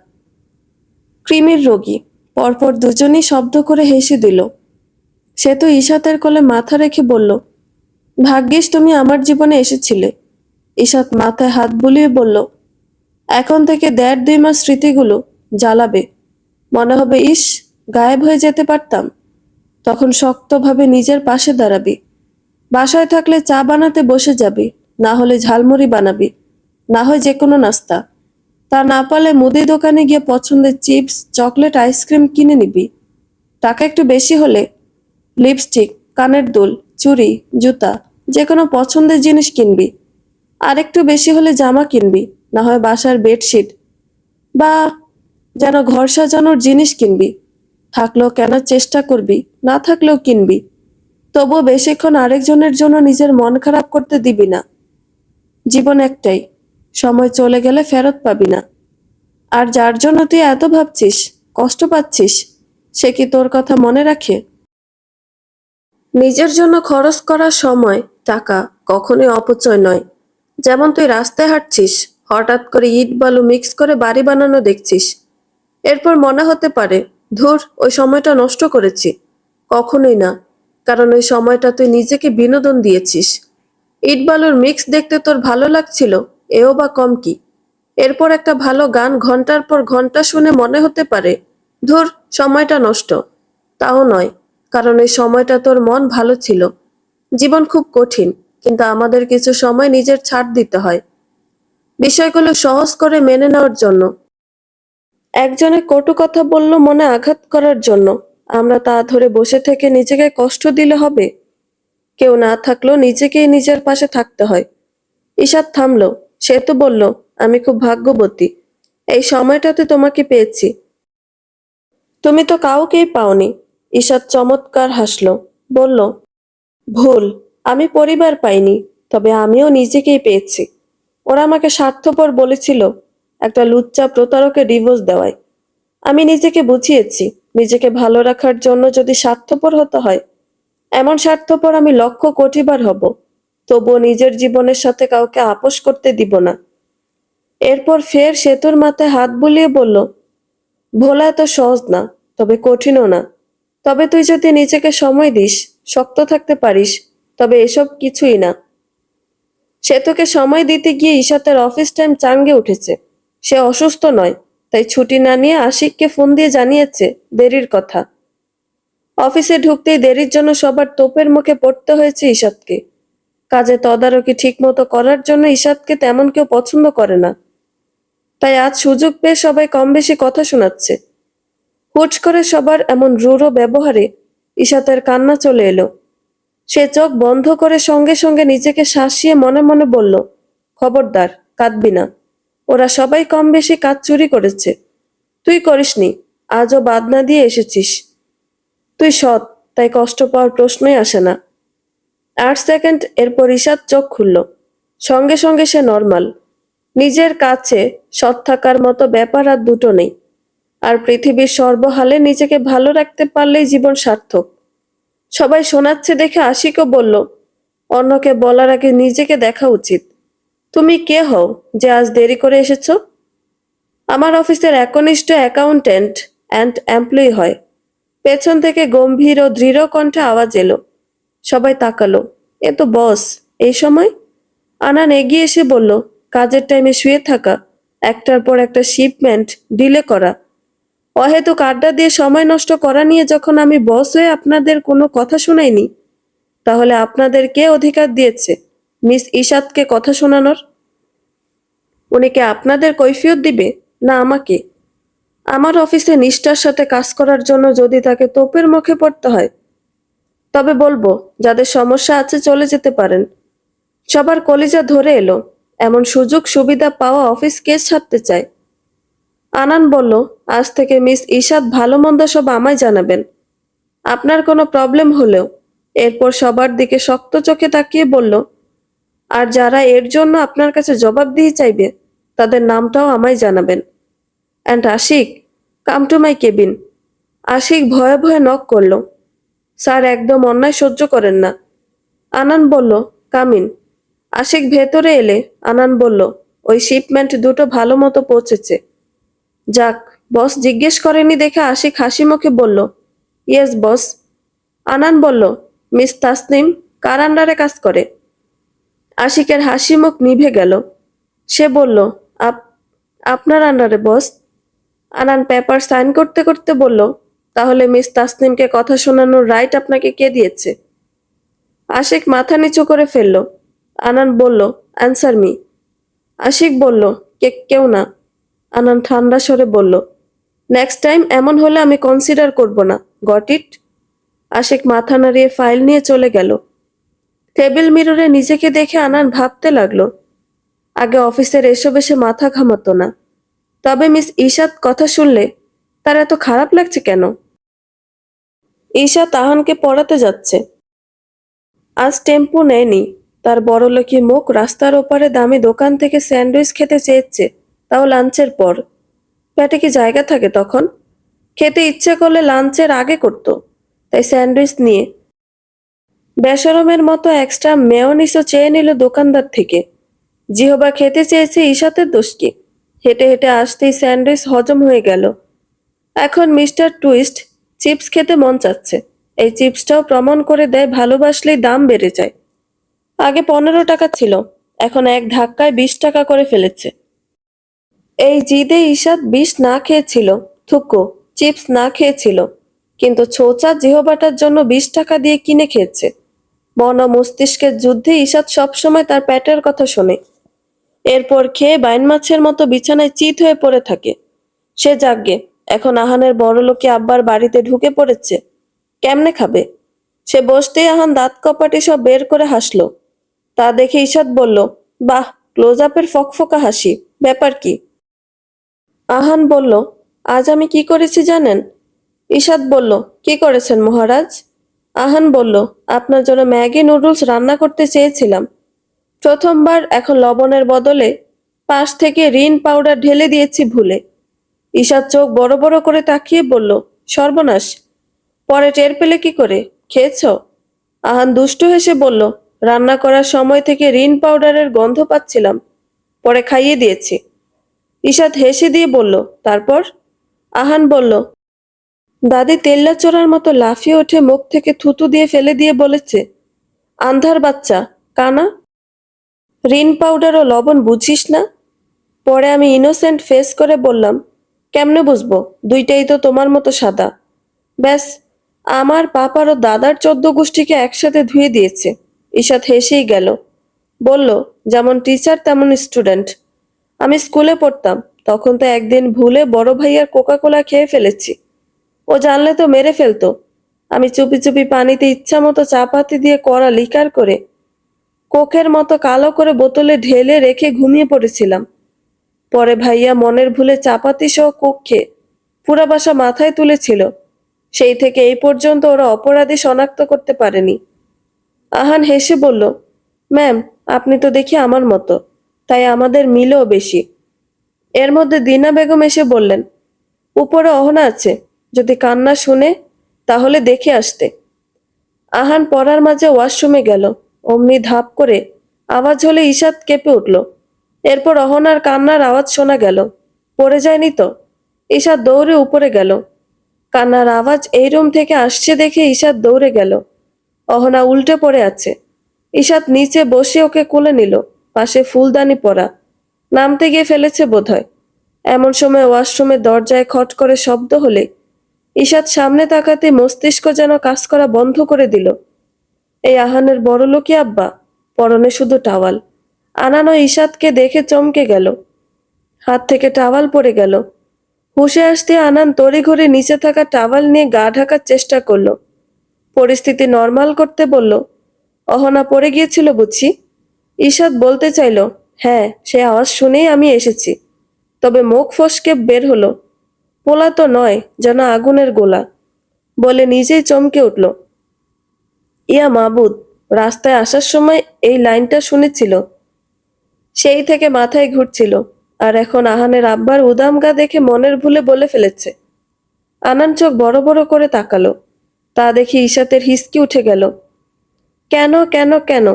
কৃমির রোগী। পরপর দুজনই শব্দ করে হেসে দিল। সে তো ঈশাতের কোলে মাথা রেখে বলল, ভাগ্যিস তুমি আমার জীবনে এসেছিলে। ঈশাত মাথায় হাত বুলিয়ে বলল, এখন থেকে 1.5-2 মাস স্মৃতিগুলো জ্বালাবে। মনে হবে, ইস, গায়েব হয়ে যেতে পারতাম। তখন শক্তভাবে নিজের পাশে দাঁড়াবি। বাসায় থাকলে চা বানাতে বসে যাবি, না হলে ঝালমুড়ি বানাবি, না হয় যে কোনো নাস্তা। তা না পারলে মুদি দোকানে গিয়ে পছন্দের চিপস, চকলেট, আইসক্রিম কিনে নিবি। টাকা একটু বেশি হলে লিপস্টিক, কানের দুল, চুড়ি, জুতা, যে কোনো পছন্দের জিনিস কিনবি। আর একটু বেশি হলে জামা কিনবি, না হয় বাসার বেডশিট বা যেন ঘর সাজানোর জিনিস কিনবি। থাকলেও কেনার চেষ্টা করবি, না থাকলেও কিনবি। তবুও বেশিক্ষণ আরেকজনের জন্য নিজের মন খারাপ করতে দিবি না। জীবন একটাই, সময় চলে গেলে ফেরত পাবি না। আর যার জন্য তুই এত ভাবছিস, কষ্ট পাচ্ছিস, সে কি তোর কথা মনে রাখে? নিজের জন্য খরচ করা সময়, টাকা কখনোই অপচয় নয়। যেমন তুই রাস্তায় হাঁটছিস, হঠাৎ করে ইট বালু মিক্স করে বাড়ি বানানো দেখছিস, এরপর মনে হতে পারে, ধুর, ওই সময়টা নষ্ট করেছি। কখনোই না, কারণ ওই সময়টা তুই নিজেকে বিনোদন দিয়েছিস। ইট বালুর মিক্স দেখতে তোর ভালো লাগছিল, এও বা কম কি। এরপর একটা ভালো গান ঘন্টার পর ঘন্টা শুনে মনে হতে পারে, ধুর, সময়টা নষ্ট। তাও নয়, কারণ এই সময়টা তোর মন ভালো ছিল। জীবন খুব কঠিন, কিন্তু আমাদের কিছু সময় নিজের ছাড় দিতে হয়, বিষয়গুলো সহজ করে মেনে নেওয়ার জন্য। একজনের কটু কথা বলল মনে আঘাত করার জন্য আমরা তা ধরে বসে থেকে নিজেকে কষ্ট দিলে হবে? কেউ না থাকলেও নিজেকেই নিজের পাশে থাকতে হয়। ঈশাদ থামলো। সে তো বলল, আমি খুব ভাগ্যবতী, এই সময়টাতে তোমাকে পেয়েছি। তুমি তো কাউকেই পাওনি। ঈশাদ চমৎকার হাসলো, বলল, ভুল, আমি পরিবার পাইনি, তবে আমিও নিজেকেই পেয়েছি। ওরা আমাকে স্বার্থপর বলেছিল একটা লুচ্চা প্রতারকে ডিভোর্স দেওয়ায়। আমি নিজেকে বুঝিয়েছি, নিজেকে ভালো রাখার জন্য যদি স্বার্থপর হতে হয়, এমন স্বার্থপর আমি 1,00,000,000 বার হব, তবুও নিজের জীবনের সাথে কাউকে আপোস করতে দিব না। এরপর ফের সেতুর মাথায় হাত বুলিয়ে বলল, ভোলা এত সহজ না, তবে কঠিনও না। তবে তুই যদি নিজেকে সময় দিস, শক্ত থাকতে পারিস, তবে এসব কিছুই না। সেতুকে সময় দিতে গিয়ে ঈশাতের অফিস টাইম চাঙ্গে উঠেছে। সে অসুস্থ নয়, তাই ছুটি না নিয়ে আশিককে ফোন দিয়ে জানিয়েছে দেরির কথা। অফিসে ঢুকতেই দেরির জন্য সবার তোপের মুখে পড়তে হয়েছে ঈশাতকে। কাজে তদারকি ঠিকমতো করার জন্য ঈশাতকে তেমন কেউ পছন্দ করে না। তাই আজ সুযোগ পেয়ে সবাই কম বেশি কথা শোনাচ্ছে। হুট করে সবার এমন রূঢ় ব্যবহারে ইশাতের কান্না চলে এলো। সে চোখ বন্ধ করে সঙ্গে সঙ্গে নিজেকে শাসিয়ে মনে মনে বলল, খবরদার, কাঁদবি না। ওরা সবাই কম বেশি কাজ চুরি করেছে, তুই করিসনি। আজও বাদ না দিয়ে এসেছিস। তুই সৎ, তাই কষ্ট পাওয়ার প্রশ্নই আসে না। 8 সেকেন্ড এরপর ইশাত চোখ খুলল। সঙ্গে সঙ্গে সে নর্মাল। নিজের কাছে সৎ থাকার মতো ব্যাপার আর দুটো নেই। আর পৃথিবীর সর্বহালে নিজেকে ভালো রাখতে পারলেই জীবন সার্থক। সবাই শোনাচ্ছে দেখে আশিকও বলল, অন্যকে বলার আগে নিজেকে দেখা উচিত। তুমি কে হও যে আজ দেরি করে এসেছো? আমার অফিসের একনিষ্ঠ অ্যাকাউন্ট্যান্ট অ্যান্ড এমপ্লয়ি হয়। পেছন থেকে গম্ভীর ও দৃঢ় কণ্ঠে আওয়াজ এলো। সবাই তাকালো। এ তো বস। এই সময়? আনান এগিয়ে এসে বলল, কাজের টাইমে শুয়ে থাকা, একটার পর একটা শিপমেন্ট ডিলে করা, অহেতুক আড্ডা দিয়ে সময় নষ্ট করা নিয়ে যখন আমি বস হয়ে আপনাদের কোনো কথা শোনাইনি, তাহলে আপনাদের কে অধিকার দিয়েছে মিস ইশাতকে কথা শোনানোর? উনি কি আপনাদের কৈফিয়ত দিবে, না আমাকে? আমার অফিসে নিষ্ঠার সাথে কাজ করার জন্য যদি তাকে তোপের মুখে পড়তে হয়, তবে বলবো যাদের সমস্যা আছে চলে যেতে পারেন। সবার কলিজা ধরে এলো। এমন সুযোগ সুবিধা পাওয়া অফিস কে ছাড়তে চায়? আনান বলল, আজ থেকে মিস ইশাত ভালো মন্দ সব আমায় জানাবেন। আপনার কোনো প্রবলেম হলেও। এরপর সবার দিকে শক্ত চোখে তাকিয়ে বলল, আর যারা এর জন্য আপনার কাছে জবাবদিহি চাইবে, তাদের নামটাও আমায় জানাবেন। And Ashik, come to my cabin. Ashik ভয়ে ভয়ে নক করল। স্যার একদম অন্যায় সহ্য করেন না। আনান বলল, কামিন। আশিক ভেতরে এলে আনান বলল, ওই শিপমেন্ট দুটো ভালো মতো পৌঁছেছে। যাক, বস জিজ্ঞেস করেনি দেখে আশিক হাসি মুখে বলল, ইয়েস বস। আনান বলল, মিস তাসনিম কার আন্ডারে কাজ করে? আশিকের হাসি মুখ নিভে গেল। সে বলল, আপ আপনার আন্ডারে বস। আনান পেপার সাইন করতে করতে বলল, তাহলে মিস তাসনিমকে কথা শোনানোর রাইট আপনাকে কে দিয়েছে? আশিক মাথা নিচু করে ফেলল। আনান বলল, অ্যান্সার মি। আশিক বলল, কেউ না। আনান ঠান্ডা স্বরে বলল, নেক্সট টাইম এমন হলে আমি কনসিডার করব না, গট ইট? আশিক মাথা নাড়িয়ে ফাইল নিয়ে চলে গেল। টেবিল মিররে নিজেকে দেখে আনান ভাবতে লাগলো, আগে অফিসের এসব এসে মাথা ঘামাতো না, তবে মিস ঈশাত কথা শুনলে তার এত খারাপ লাগছে কেন? ঈশা তাহানকে পড়াতে যাচ্ছে। আজ টেম্পো নেয়নি। তার বড়লোকি মুখ রাস্তার ওপারে দামি দোকান থেকে স্যান্ডউইচ খেতে চেয়েছে, তাও লাঞ্চের পর। পেটে কি জায়গা থাকে তখন? খেতে ইচ্ছে করলে লাঞ্চের আগে করত। তাই স্যান্ডউইচ নিয়ে বেশরমের মতো এক্সট্রা মেয়োনিজও চেয়ে নিল দোকানদার থেকে। জিহবা খেতে চেয়েছে, ঈশাতের দোষ কি? হেঁটে হেঁটে আসতেই স্যান্ডউইচ হজম হয়ে গেল। এখন মিস্টার টুইস্ট চিপস খেতে মন চাচ্ছে। এই চিপসটাও প্রমাণ করে দেয় ভালোবাসলেই দাম বেড়ে যায়। আগে 15 টাকা ছিল, এখন এক ধাক্কায় 20 টাকা করে ফেলেছে। এই জিদে ঈশাত বিষ না খেয়েছিল, থুকো, চিপস না খেয়েছিল, কিন্তু ছোচা জিহবাটার জন্য 20 টাকা দিয়ে কিনে খেয়েছে। মন ও মস্তিষ্কের যুদ্ধে ঈশাত সবসময় তার পেটের কথা শোনে। এরপর খেয়ে বাইন মাছের মতো বিছানায় চিত হয়ে পড়ে থাকে। সে যাগ্গে, এখন আহানের বড়লোকি আব্বার বাড়িতে ঢুকে পড়েছে। কেমনে খাবে? সে বসতেই আহান দাঁত কপাটি সব বের করে হাসল। তা দেখে ঈশাত বলল, বাহ, ক্লোজ আপের ফকফকা হাসি, ব্যাপার কি? আহান বলল, আজ আমি কি করেছি জানেন? ঈশাত বলল, কি করেছেন মহারাজ? আহান বলল, আপনার জন্য ম্যাগি নুডলস রান্না করতে চেয়েছিলাম প্রথমবার, এখন লবণের বদলে পাশ থেকে রিন পাউডার ঢেলে দিয়েছি ভুলে। ঈশাত চোখ বড় বড় করে তাকিয়ে বলল, সর্বনাশ, পরে টের পেলে কি করে? খেয়েছ? আহান দুষ্টু হেসে বলল, রান্না করার সময় থেকে রিন পাউডারের গন্ধ পাচ্ছিলাম, পরে খাইয়ে দিয়েছি। ঈশাত হেসে দিয়ে বলল, তারপর? আহান বলল, দাদি তেল্লা চোরার মতো লাফিয়ে ওঠে মুখ থেকে থুতু দিয়ে ফেলে দিয়ে বলেছে, আন্ধার বাচ্চা, কানা, রিন পাউডার ও লবণ বুঝিস না? পরে আমি ইনোসেন্ট ফেস করে বললাম, কেমনে বুঝবো, দুইটাই তো তোমার মতো সাদা। ব্যাস, আমার পাপার ও দাদার 14 গোষ্ঠীকে একসাথে ধুয়ে দিয়েছে। ঈশাত হেসেই গেল। বলল, যেমন টিচার তেমন স্টুডেন্ট। আমি স্কুলে পড়তাম, তখন তো একদিন ভুলে বড় ভাইয়ার কোকা কোলা খেয়ে ফেলেছি। ও জানলে তো মেরে ফেলতো। আমি চুপি চুপি পানিতে ইচ্ছা মতো চা পাতি দিয়ে কড়া লিকার করে কোকের মতো কালো করে বোতলে ঢেলে রেখে ঘুমিয়ে পড়েছিলাম। পরে ভাইয়া মনের ভুলে চাপাতি সহ কোক খেয়ে পুরা বাসা মাথায় তুলেছিল। সেই থেকে এই পর্যন্ত ওরা অপরাধী শনাক্ত করতে পারেনি। আহান হেসে বলল, ম্যাম, আপনি তো দেখি আমার মতো, তাই আমাদের মিলও বেশি। এর মধ্যে দিনা বেগম এসে বললেন, উপরে অহনা আছে, যদি কান্না শুনে তাহলে দেখে আসতে। আহান পড়ার মাঝে ওয়াশরুমে গেল। অমনি ধাপ করে আওয়াজ হলে ঈশাদ কেঁপে উঠল। এরপর অহনার কান্নার আওয়াজ শোনা গেল। পড়ে যায়নি তো? ঈশাদ দৌড়ে উপরে গেল। কান্নার আওয়াজ এই রুম থেকে আসছে দেখে ঈশাদ দৌড়ে গেল। অহনা উল্টে পড়ে আছে। ঈশাদ নিচে বসে ওকে কোলে নিল। পাশে ফুলদানি পরা। নামতে গিয়ে ফেলেছে বোধহয়। এমন সময় ওয়াশরুমের দরজায় খট করে শব্দ হলে ঈশাদ সামনে তাকাতে মস্তিষ্ক যেন কাজ করা বন্ধ করে দিল। এই আহানের বড়লোকি আব্বা, পরনে শুধু টাওয়াল। আনানো ঈশাদকে দেখে চমকে গেল। হাত থেকে টাওয়াল পড়ে গেল। হুঁশে আসতে আনান তড়িঘড়ি নিচে থাকা টাওয়াল নিয়ে গা ঢাকার চেষ্টা করলো। পরিস্থিতি নর্মাল করতে বলল, অহনা পড়ে গিয়েছিল বুঝি? ঈশাদ বলতে চাইল, হ্যাঁ, সে আওয়াজ শুনেই আমি এসেছি। তবে মুখ ফসকে বের হলো, পোলা তো নয়, যেন আগুনের গোলা। বলে নিজেই চমকে উঠল। ইয়া মাবুদ, রাস্তায় আসার সময় এই লাইনটা শুনেছিল। সেই থেকে মাথায় ঘুরছিল। আর এখন আহানের আব্বার উদাম গা দেখে মনের ভুলে বলে ফেলেছে। আনান চোখ বড় বড় করে তাকালো। তা দেখে ঈশাতের হিসকি উঠে গেল। কেন কেন কেন?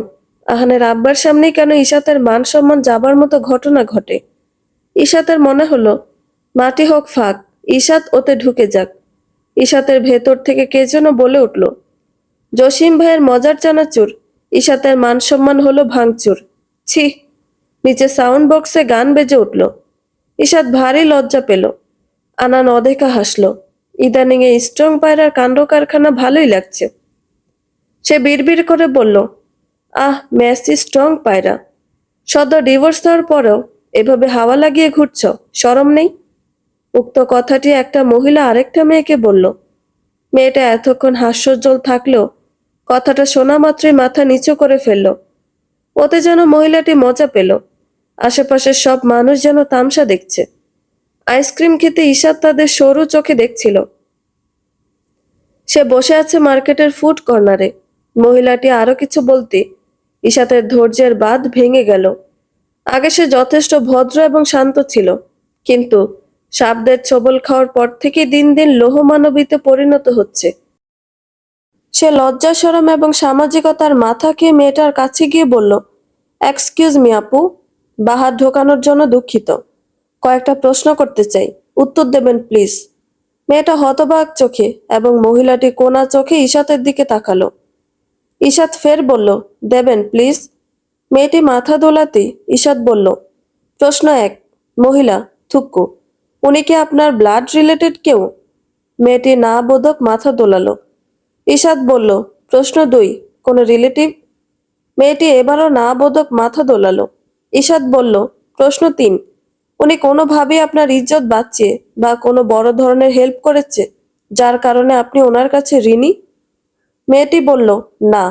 আহানের আব্বার সামনেই কেন ঈশাতের মান সম্মান যাবার মতো ঘটনা ঘটে? ঈশাতের মনে হলো মাটি হোক ফাঁক, ঈশাত ওতে ঢুকে যাক। ঈশাতের ভেতর থেকে কে যেন বলে উঠল, জসিম ভাইয়ের মজার চানাচুর, ঈশাতের মান সম্মান হলো ভাঙচুর। ছি! নিচে সাউন্ড বক্সে গান বেজে উঠল। ঈশাত ভারী লজ্জা পেল। আনান অদেখা হাসল। ইদানিং এ স্ট্রং পায়রার কাণ্ড কারখানা ভালোই লাগছে। সে বিড়বিড় করে বলল, আহ মেসি স্ট্রং পায়রা, সদ্য ডিভোর্স দেওয়ার পরেও এভাবে হাওয়া লাগিয়ে ঘুরছ, শরম নেই? উক্ত কথাটি একটা মহিলা আরেকটা মেয়েকে বলল। মেয়েটা এতক্ষণ হাস্যোজ্জ্বল থাকলেও কথাটা শোনা মাত্রই মাথা নিচু করে ফেলল। ওতে যেন মহিলাটি মজা পেল। আশেপাশের সব মানুষ যেন তামসা দেখছে। আইসক্রিম খেতে ঈশাদ তাদের সরু চোখে দেখছিল। সে বসে আছে মার্কেটের ফুড কর্নারে। মহিলাটি আরো কিছু বলতে ঈশাতের ধৈর্যের বাঁধ ভেঙে গেল। আগে সে যথেষ্ট ভদ্র এবং শান্ত ছিল, কিন্তু শাব্দের ছোবল খাওয়ার পর থেকে দিন দিন লৌহমানবীতে পরিণত হচ্ছে। সে লজ্জা শরম এবং সামাজিকতার মাথা খেয়ে মেয়েটার কাছে গিয়ে বলল, এক্সকিউজ মি আপু, বাহার ঢোকানোর জন্য দুঃখিত। কয়েকটা প্রশ্ন করতে চাই, উত্তর দেবেন প্লিজ। মেয়েটা হতবাক চোখে এবং মহিলাটি কোনা চোখে ঈশাতের দিকে তাকালো। ঈশাত ফের বলল, দেবেন প্লিজ। মেয়েটি মাথা দোলাতে ঈশাত বলল, প্রশ্ন 1, মহিলা, থুক্কু, উনি কি আপনার ব্লাড রিলেটেড কেউ? মেয়েটি না বোধক মাথা দোলালো। ঈশাত বলল, প্রশ্ন 2, কোনো রিলেটিভ? মেয়েটি এবারও না বোধক মাথা দোলালো। ঈশাত বলল, প্রশ্ন 3, উনি কোনোভাবেই আপনার ইজ্জত বাঁচিয়ে বা কোনো বড় ধরনের হেল্প করেছে যার কারণে আপনি ওনার কাছে ঋণী? মেয়েটি বলল, না,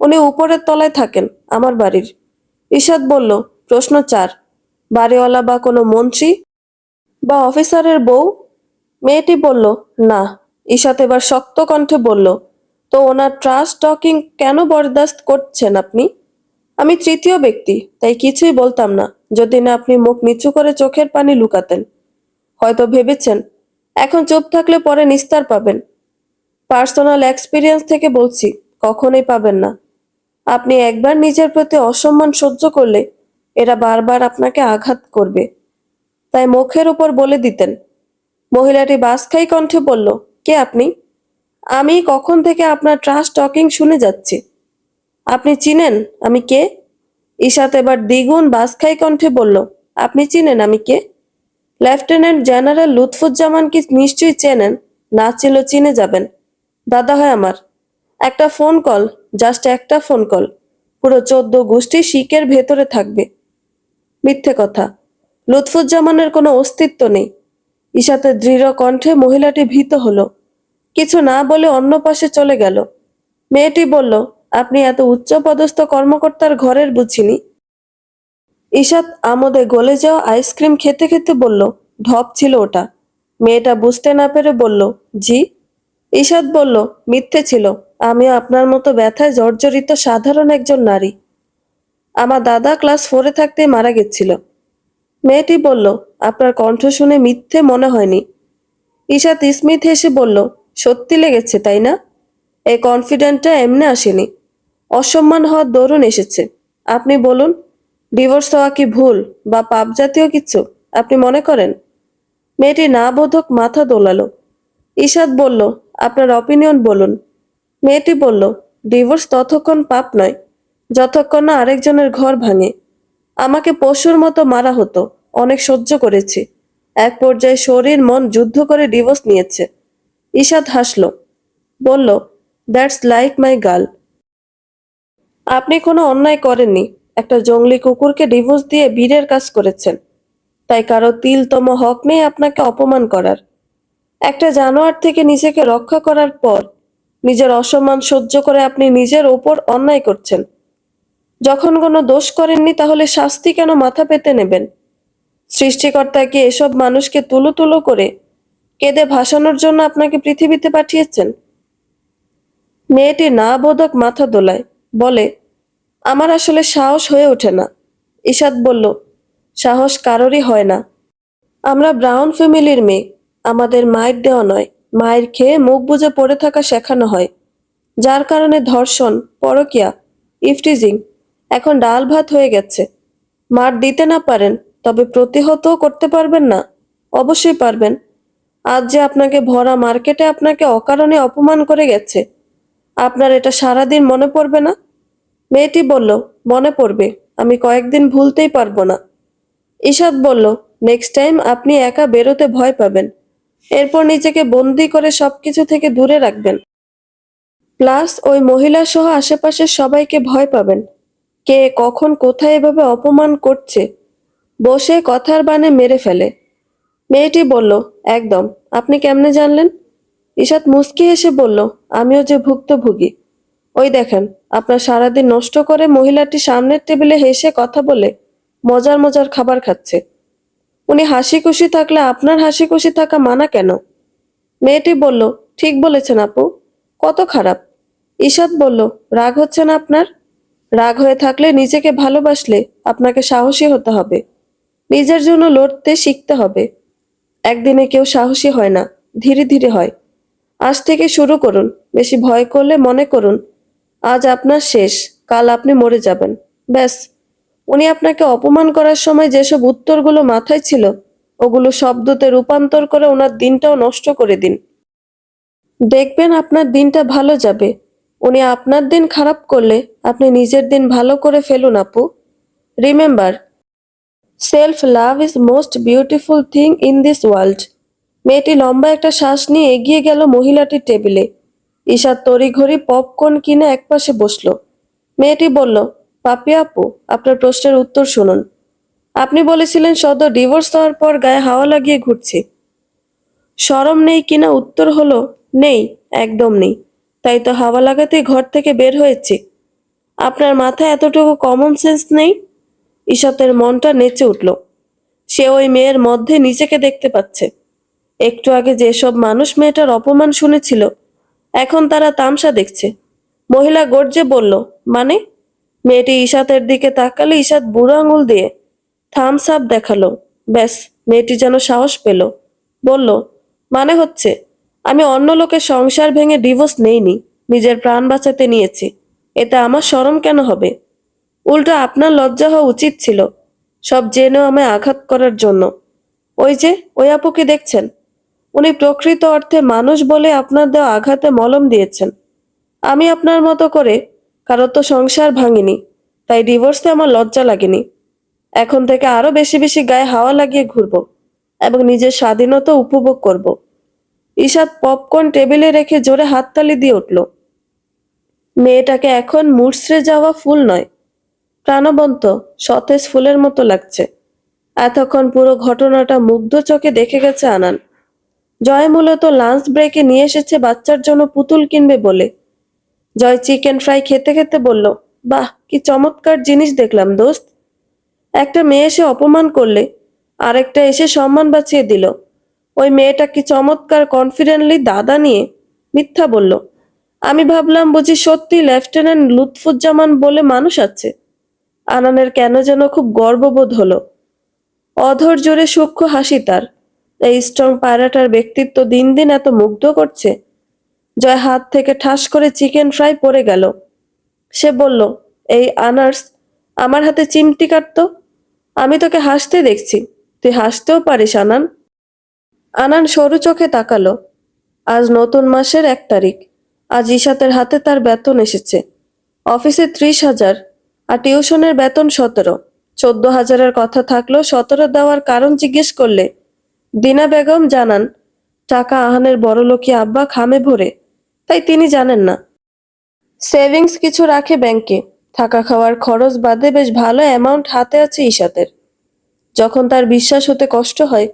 উনি উপরের তলায় থাকেন, আমার বাড়ির। ঈশাত বলল, প্রশ্ন 4, বাড়িওয়ালা বা কোনো মন্ত্রী বা অফিসারের বউ? মেয়েটি বলল, না। ঈশাত এবার শক্ত কণ্ঠে বলল, তো ওনার ট্রাস্ট টকিং কেন বরদাস্ত করছেন আপনি? আমি তৃতীয় ব্যক্তি, তাই কিছুই বলতাম না যদি না আপনি মুখ নিচু করে চোখের পানি লুকাতেন। হয়তো ভেবেছেন এখন চুপ থাকলে পরে নিস্তার পাবেন। পার্সোনাল এক্সপিরিয়েন্স থেকে বলছি, কখনোই পাবেন না। আপনি একবার নিজের প্রতি অসম্মান সহ্য করলে এরা বারবার আপনাকে আঘাত করবে, তাই মুখের উপর বলে দিতেন। মহিলাটি বাসখাই কণ্ঠে বলল, কে আপনি? আমি কখন থেকে আপনার ট্রাস্ট টকিং শুনে যাচ্ছি। আপনি চিনেন আমি কে? ঈশাত এবার দ্বিগুণ বাসখাই কণ্ঠে বলল, আপনি চিনেন আমি কে? লেফটেন্যান্ট জেনারেল লুৎফুজ্জামানকে নিশ্চয়ই চেনেন, না চিনলেও চিনে যাবেন। দাদা হয় আমার। একটা ফোন কল, জাস্ট একটা ফোন কল, পুরো 14 গোষ্ঠী শিকের ভেতরে থাকবে। মিথ্যে কথা। লুৎফুজ্জামানের কোনো অস্তিত্ব নেই। ইশাতের দৃঢ় কণ্ঠে মহিলাটি ভীত হলো। কিছু না বলে অন্য পাশে চলে গেল। মেয়েটি বলল, আপনি এত উচ্চপদস্থ কর্মকর্তার ঘরের বুঝিনি। ইশাত আমোদে গলে যাওয়া আইসক্রিম খেতে খেতে বলল, ঢপ ছিল ওটা। মেয়েটা বুঝতে না পেরে বলল, জি। ইশাত বলল, মিথ্যে ছিল। আমিও আপনার মতো ব্যথায় জর্জরিত সাধারণ একজন নারী। আমার দাদা ক্লাস 4-এ থাকতেই মারা গেছিল। মেয়েটি বলল, আপনার কণ্ঠ শুনে মিথ্যে মনে হয়নি। ইশাত স্মিত হেসে বলল, সত্যি লেগেছে তাই না? এই কনফিডেন্টটা এমনি আসেনি, অসম্মান হওয়ার দরুন এসেছে। আপনি বলুন, ডিভোর্স হওয়া কি ভুল বা পাপ জাতীয় কিছু আপনি মনে করেন? মেয়েটি না বোধক মাথা দোলালো। ইশাত বলল, আপনার অপিনিয়ন বলুন। মেয়েটি বলল, ডিভোর্স ততক্ষণ পাপ নয় যতক্ষণ না আরেকজনের ঘর ভাঙে। আমাকে পশুর মতো মারা হতো, অনেক সহ্য করেছি। এক পর্যায়ে শরীর মন যুদ্ধ করে ডিভোর্স নিয়েছে। ইশাত হাসল, বলল, দ্যাটস লাইক মাই গার্ল। আপনি কোনো অন্যায় করেননি, একটা জংলি কুকুরকে ডিভোর্স দিয়ে বীরের কাজ করেছেন। তাই কারো তিলতম হক নেই আপনাকে অপমান করার। একটা জানোয়ার থেকে নিজেকে রক্ষা করার পর নিজের অসম্মান সহ্য করে আপনি নিজের ওপর অন্যায় করছেন। যখন কোনো দোষ করেননি তাহলে শাস্তি কেন মাথা পেতে নেবেন? সৃষ্টিকর্তা কি এসব মানুষকে তুলো তুলো করে কেঁদে ভাসানোর জন্য আপনাকে পৃথিবীতে পাঠিয়েছেন? মেয়েটি না বোধক মাথা দোলায়, বলে, আমার আসলে সাহস হয়ে ওঠে না। ইশাত বলল, সাহস কারোরই হয় না। আমরা ব্রাউন ফ্যামিলির মেয়ে, আমাদের মায়ের দেওয়া নয়, মায়ের খেয়ে মুখ বুজে পড়ে থাকা শেখানো হয়। যার কারণে ধর্ষণ, পরকীয়া, ইফটিজিং এখন ডাল ভাত হয়ে গেছে। মার দিতে না পারেন, তবে প্রতিহতও করতে পারবেন না? অবশ্যই পারবেন। আজ যে আপনাকে ভরা মার্কেটে আপনাকে অকারণে অপমান করে গেছে, আপনার এটা সারাদিন মনে পড়বে না? মেয়েটি বলল, মনে পড়বে, আমি কয়েকদিন ভুলতেই পারবো না। ইশাত বলল, নেক্সট টাইম আপনি একা বেরোতে ভয় পাবেন, এরপর নিজেকে বন্দি করে সবকিছু থেকে দূরে রাখবেন। প্লাস ওই মহিলা সহ আশেপাশের সবাইকে ভয় পাবেন। কে কখন কোথায় এভাবে অপমান করছে বসে কথার বানে মেরে ফেলে। মেয়েটি বলল, একদম। আপনি কেমনে জানলেন? ইশাত মুচকি হেসে বলল, আমিও যে ভুক্তভোগী। ওই দেখেন, আপনার সারাদিন নষ্ট করে মহিলাটি সামনের টেবিলে হেসে কথা বলে মজার মজার খাবার খাচ্ছে। উনি হাসি খুশি থাকলে আপনার হাসি খুশি থাকা মানা কেন? মেয়েটি বলল, ঠিক বলেছেন আপু, কত খারাপ। ইশাত বলল, রাগ হচ্ছে না আপনার? রাগ হয়ে থাকলে নিজেকে ভালোবাসলে আপনাকে সাহসী হতে হবে, নিজের জন্য লড়তে শিখতে হবে। একদিনে কেউ সাহসী হয় না, ধীরে ধীরে হয়। আজ থেকে শুরু করুন। বেশি ভয় করলে মনে করুন আজ আপনার শেষ, কাল আপনি মরে যাবেন। ব্যাস। উনি আপনাকে অপমান করার সময় যেসব উত্তরগুলো মাথায় ছিল ওগুলো শব্দতে রূপান্তর করে ওনার দিনটাও নষ্ট করে দিন। দেখবেন আপনার দিনটা ভালো যাবে। উনি আপনার দিন খারাপ করলে আপনি নিজের দিন ভালো করে ফেলুন আপু। Remember, self love is most beautiful thing in this world. মেয়েটি লম্বা একটা শ্বাস নিয়ে এগিয়ে গেল মহিলাটির টেবিলে। ঈশার তড়িঘড়ি পপকর্ন কিনে একপাশে বসলো। মেয়েটি বলল, পাপি আপু, আপনার প্রশ্নের উত্তর শুনুন। আপনি বলেছিলেন সদ্য ডিভোর্স হওয়ার পর গায়ে হাওয়া লাগিয়ে ঘুরছি। শরম নেই কিনা উত্তর হলো, নেই, একদম নেই। তাই তো হাওয়া লাগাতেই ঘর থেকে বের হয়েছি। আপনার মাথায় এতটুকু কমন সেন্স নেই? ঈশাতের মনটা নেচে উঠল। সে ওই মেয়ের মধ্যে নিজেকে দেখতে পাচ্ছে। একটু আগে যেসব মানুষ মেয়েটার অপমান শুনেছিল এখন তারা তামসা দেখছে। মহিলা গর্জে বলল, মানে? মেয়েটি ঈশাতের দিকে তাকালে ঈশাত বুড়ো আঙুল দিয়ে থামস আপ দেখালো। ব্যাস, মেয়েটি যেন সাহস পেল। বলল, মানে হচ্ছে আমি অন্য লোকের সংসার ভেঙে ডিভোর্স নেইনি, নিজের প্রাণ বাঁচাতে নিয়েছি। এতে আমার শরম কেন হবে? উল্টো আপনার লজ্জা হওয়া উচিত ছিল, সব জেনেও আমায় আঘাত করার জন্য। ওই যে ওই আপুকে দেখছেন, উনি প্রকৃত অর্থে মানুষ বলে আপনার দেওয়া আঘাতে মলম দিয়েছেন। আমি আপনার মতো করে কারো তো সংসার ভাঙিনি, তাই ডিভোর্সে আমার লজ্জা লাগেনি। এখন থেকে আরো বেশি বেশি গায়ে হাওয়া লাগিয়ে ঘুরবো এবং নিজের স্বাধীনতা উপভোগ করব। ঈশাত পপকর্ন টেবিলে রেখে জোরে হাততালি দিয়ে উঠল। মেয়েটাকে এখন মুচড়ে যাওয়া ফুল নয়, প্রাণবন্ত সতেজ ফুলের মতো লাগছে। এতক্ষণ পুরো ঘটনাটা মুগ্ধ চোখে দেখে গেছে আনান। জয় মূলত লাঞ্চ ব্রেকে নিয়ে এসেছে বাচ্চার জন্য পুতুল কিনবে বলে। জয় চিকেন ফ্রাই খেতে খেতে বলল, বাহ কি চমৎকার জিনিস দেখলাম দোস্ত। একটা মেয়ে এসে অপমান করলে আরেকটা এসে সম্মান বাঁচিয়ে দিল। ওই মেয়েটা কি চমৎকার কনফিডেন্টলি দাদা নিয়ে মিথ্যা বলল। আমি ভাবলাম বুঝি সত্যি লেফটেন্যান্ট লুৎফুজ্জামান বলে মানুষ আছে। আনানের কেন যেন খুব গর্ববোধ হলো। অধর জোরে সূক্ষ্ম হাসি তার। এই স্ট্রং পায়রাটার ব্যক্তিত্ব দিন দিন এত মুগ্ধ করছে। জয় হাত থেকে ঠাস করে চিকেন ফ্রাই পড়ে গেল। সে বলল, এই আনার্স, আমার হাতে চিমটি কাটতো। আমি তোকে হাসতে দেখছি, তুই হাসতেও পারিস আনান। আনান সরু চোখে তাকালো। আজ নতুন মাসের 1 তারিখ। আজ ইশাতের হাতে তার বেতন এসেছে। অফিসে 30,000 আর টিউশনের বেতন 17। 14,000-এর কথা থাকলেও 17 দেওয়ার কারণ জিজ্ঞেস করলে দিনা বেগম জানান টাকা আহানের বড়লোকি আব্বা খামে ভরে, তাই তিনি জানেন না। সেভিংস কিছু রাখে ব্যাংকে, থাকা খাওয়ার খরচ বাদে বেশ ভালো অ্যামাউন্ট হাতে আছে ইশাতের। যখন তার বিশ্বাস হতে কষ্ট হয়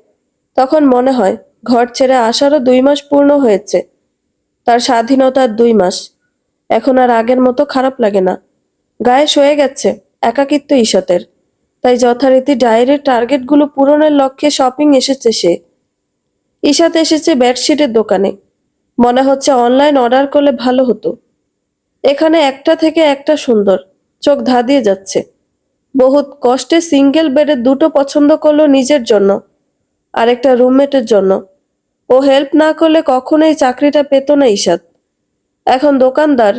তখন মনে হয় ঘর ছেড়ে আসারও 2 মাস পূর্ণ হয়েছে। তার স্বাধীনতার 2 মাস। এখন আর আগের মতো খারাপ লাগে না। গায়ে সয়ে গেছে একাকিত্ব ইশাতের। তাই যথারীতি ডায়েরির টার্গেটগুলো পূরণের লক্ষ্যে শপিং এসেছে সে। ইশাত এসেছে বেডশিটের দোকানে। মনে হচ্ছে অনলাইন অর্ডার করলে ভালো হতো। এখানে একটা থেকে একটা সুন্দর, চোখ ধাঁধিয়ে যাচ্ছে। বহুত কষ্টে সিঙ্গেল বেডের 2টো পছন্দ করলো নিজের জন্য, আরেকটা রুমমেটের জন্য। ও হেল্প না করলে কখনোই চাকরিটা পেত না ইশাত। এখন দোকানদার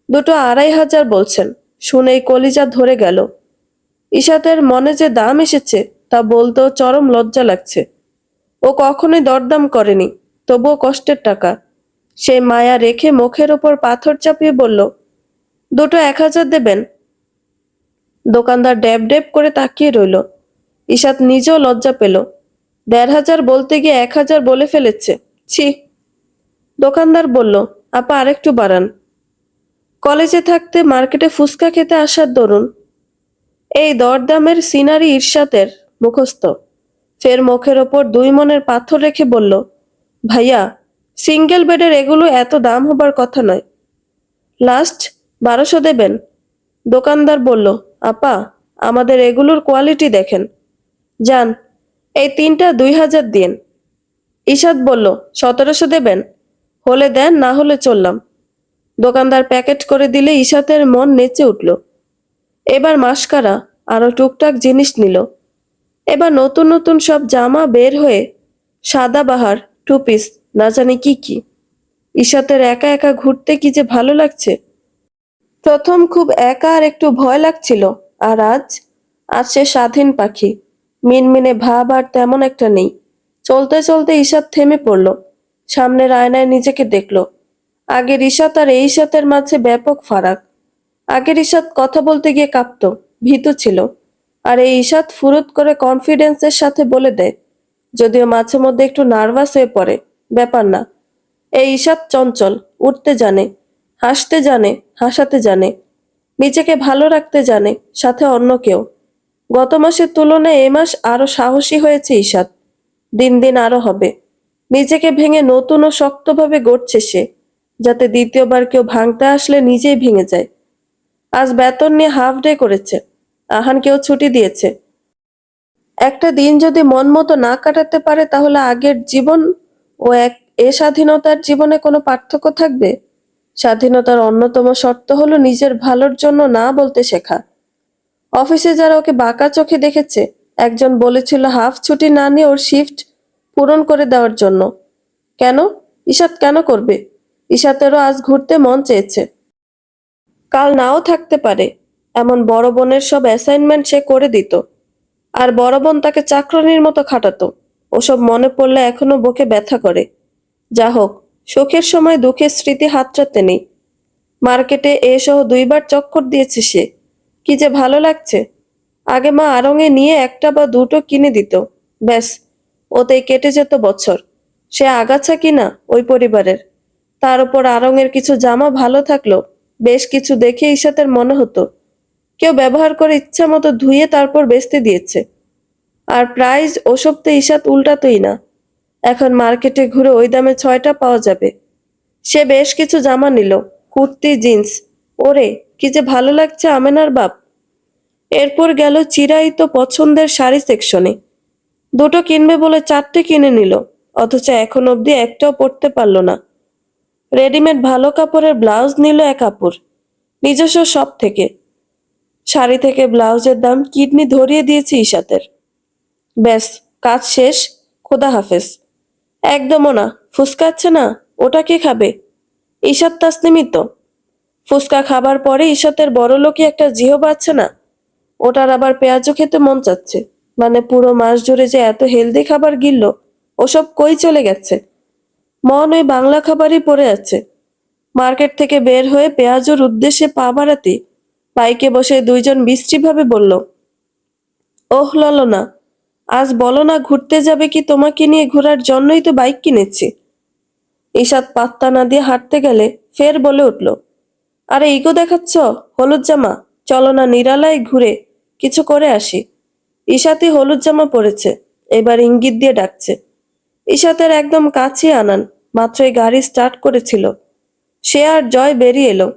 2টো 2,500 বলছেন, শুনেই কলিজা ধরে গেল। ইশাতের মনে যে দাম এসেছে তা বলতেও চরম লজ্জা লাগছে। ও কখনোই দরদাম করেনি, তবুও কষ্টের টাকা। সে মায়া রেখে মুখের ওপর পাথর চাপিয়ে বলল, 2টো 1,000 দেবেন? দোকানদার ড্যাব ড্যাব করে তাকিয়ে রইল। ইশাত নিজেও লজ্জা পেল। 1,500 বলতে গিয়ে 1,000 বলে ফেলেছে। ছি। দোকানদার বলল, আপা আরেকটু বাড়ান। কলেজে থাকতে মার্কেটে ফুচকা খেতে আসার দরুন এই দরদামের সিনারি ইরশাদের মুখস্থ। ফের মুখের ওপর 2 মনের পাথর রেখে বলল, ভাইয়া সিঙ্গেল বেডের এগুলো এত দাম হবার কথা নয়। লাস্ট 1,200 দেবেন? দোকানদার বলল, আপা আমাদের এগুলোর কোয়ালিটি দেখেন। যান, এই 3টা 2,000 দিন। ইশাত বলল, 1,700 দেবেন? হলে দেন, না হলে চললাম। দোকানদার প্যাকেট করে দিলে ইশাতের মন নেচে উঠল। এবার মাসকারা আরো টুকটাক জিনিস নিল। এবার নতুন নতুন সব জামা বের হয়ে সাদাবাহার, 2 পিস, না জানি কি কি। ইশাতের একা একা ঘুরতে কি যে ভালো লাগছে। প্রথম খুব একা আর একটু ভয় লাগছিল। আর আজ আজ সে স্বাধীন পাখি। মিনমিনে ভাব আর তেমন একটা নেই। চলতে চলতে ইশাত থেমে পড়ল। সামনের আয়নায় নিজেকে দেখল। আগের ইশাত আর এই ইশাতের মাঝে ব্যাপক ফারাক। আগের ইশাত কথা বলতে গিয়ে কাঁপতো, ভীতু ছিল। আর এই ইশাত ফুরুত করে কনফিডেন্সের সাথে বলে দেয়, যদিও মাঝে মধ্যে একটু নার্ভাস হয়ে পড়ে, ব্যাপার না। এই ইশাত চঞ্চল, উঠতে জানে, হাসতে জানে, হাসাতে জানে, নিজেকে ভালো রাখতে জানে, সাথে অন্য কেউ। গত মাসের তুলনায় এ মাস আরো সাহসী হয়েছে ইশাত। দিন দিন আরো হবে। নিজেকে ভেঙে নতুন ও শক্তভাবে গড়ছে সে, যাতে দ্বিতীয়বার কেউ ভাঙতে আসলে নিজেই ভেঙে যায়। আজ বেতন নিয়ে হাফ ডে করেছে। আহানকেও ছুটি দিয়েছে। একটা দিন যদি মন মতো না কাটাতে পারে তাহলে আগের জীবন ও এ স্বাধীনতার জীবনে কোনো পার্থক্য থাকবে? স্বাধীনতার অন্যতম শর্ত হলো নিজের ভালোর জন্য না বলতে শেখা। অফিসে যারা ওকে বাঁকা চোখে দেখেছে, একজন বলেছিল হাফ ছুটি না নিয়ে ওর শিফট পূরণ করে দেওয়ার জন্য। কেন? ইশাত কেন করবে? ইশাতেরও আজ ঘুরতে মন চেয়েছে। কাল নাও থাকতে পারে। এমন বড় বোনের সব অ্যাসাইনমেন্ট সে করে দিত। আর বড় বোন তাকে চাকরানির মতো খাটাতো। ওসব মনে পড়লে এখনো বুকে ব্যথা করে। যা হোক, সুখের সময় দুঃখের স্মৃতি হাতড়াতে নেই। মার্কেটে সহ 2বার চক্কর দিয়েছে সে। কি যে ভালো লাগছে। আগে মা আড়ং-এ নিয়ে একটা বা 2টো কিনে দিত। ব্যাস, ওতেই কেটে যেত বছর। সে আগাছা কিনা ওই পরিবারের। তার উপর আড়ং-এর কিছু জামা ভালো থাকলো, বেশ কিছু দেখে ইশাতের মনে হতো কেউ ব্যবহার করে ইচ্ছা মতো ধুয়ে তারপর বেচতে দিয়েছে। আর প্রাইস ওসব তো ঈশাত উল্টাতোই না। এখন মার্কেটে ঘুরে ওই দামে 6টা পাওয়া যাবে। সে বেশ কিছু জামা নিল, কুর্তি, জিন্স। ওরে, কি যে ভালো লাগছে আমেনার বাপ। এরপর গেল চিরায়ত পছন্দের শাড়ি সেকশনে। দুটো কিনবে বলে 4টে কিনে নিল, অথচ এখন অবধি একটাও পরতে পারল না। রেডিমেড ভালো কাপড়ের ব্লাউজ নিল এক কাপড়, নিজস্ব শপ থেকে। শাড়ি থেকে ব্লাউজের দাম কিডনি ধরিয়ে দিয়েছে ঈশাতের। ব্যাস, কাজ শেষ। খোদা হাফেজ। একদমও না, ফুসকাচ্ছে না। ওটা কে খাবে? ঈশাত তাসনিমই তো। ফুসকা খাবার পরে ঈশাতের বড়লোকই একটা জিহবা আছে না, ওটার আবার পেঁয়াজও খেতে মন চাচ্ছে। মানে পুরো মাস জুড়ে যে এত হেলদি খাবার গিলল, ওসব কই চলে গেছে? মন ওই বাংলা খাবারই পড়ে আছে। মার্কেট থেকে বের হয়ে পেঁয়াজুর উদ্দেশ্যে পা বাড়াতে বাইকে বসে দুইজন বিশ্রীভাবে বলল, ওহ ললনা, আজ বলো না ঘুরতে যাবে, কি তোমাকে নিয়ে ঘোরার জন্যই তো বাইক কিনেছি। ঈশাত পাত্তা না দিয়ে হাঁটতে গেলে ফের বলে উঠল, আরে ইগো দেখাচ্ছ? হলুদ জামা, চলো না নিরালায় ঘুরে কিছু করে আসি। ঈশাতই হলুদ জামা পরেছে, এবার ইঙ্গিত দিয়ে ডাকছে। ঈশাতের একদম কাছে আনান মাত্রই গাড়ি স্টার্ট করেছিল। সে আর জয় বেরিয়ে এলো,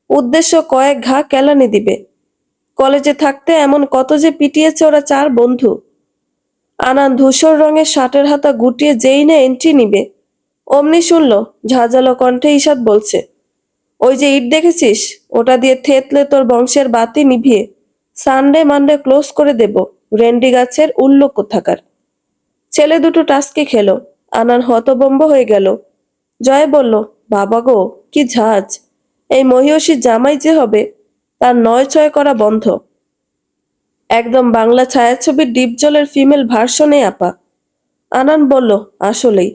উদ্দেশ্য কয়েক ঘা কেলানি দিবে। কলেজে থাকতে এমন কত যে পিটিয়েছে ওরা 4 বন্ধু। আনান ধূসর রঙের শার্টের হাতা গুটিয়ে যেই না এন্ট্রি নিবে, অমনি শুনল ঝাঁঝালো কণ্ঠে ঈশাত বলছে, ওই যে ইট দেখেছিস, ওটা দিয়ে থেতলে তোর বংশের বাতি নিভিয়ে সানডে মানডে ক্লোজ করে দেব, রেন্ডি গাছের উল্লো কোথাকার। ছেলে দুটো টাস্কি খেলো। আনান হতবম্ব হয়ে গেল। জয় বলল, বাবা গো, কি ঝাঁজ! এই মহিষী জামাই যে হবে, তার 9-6 করা বন্ধ। একদম বাংলা ছায়াছবির ডিপ জলের ফিমেল ভার্সনে আপা। আনান বলল, আসলেই।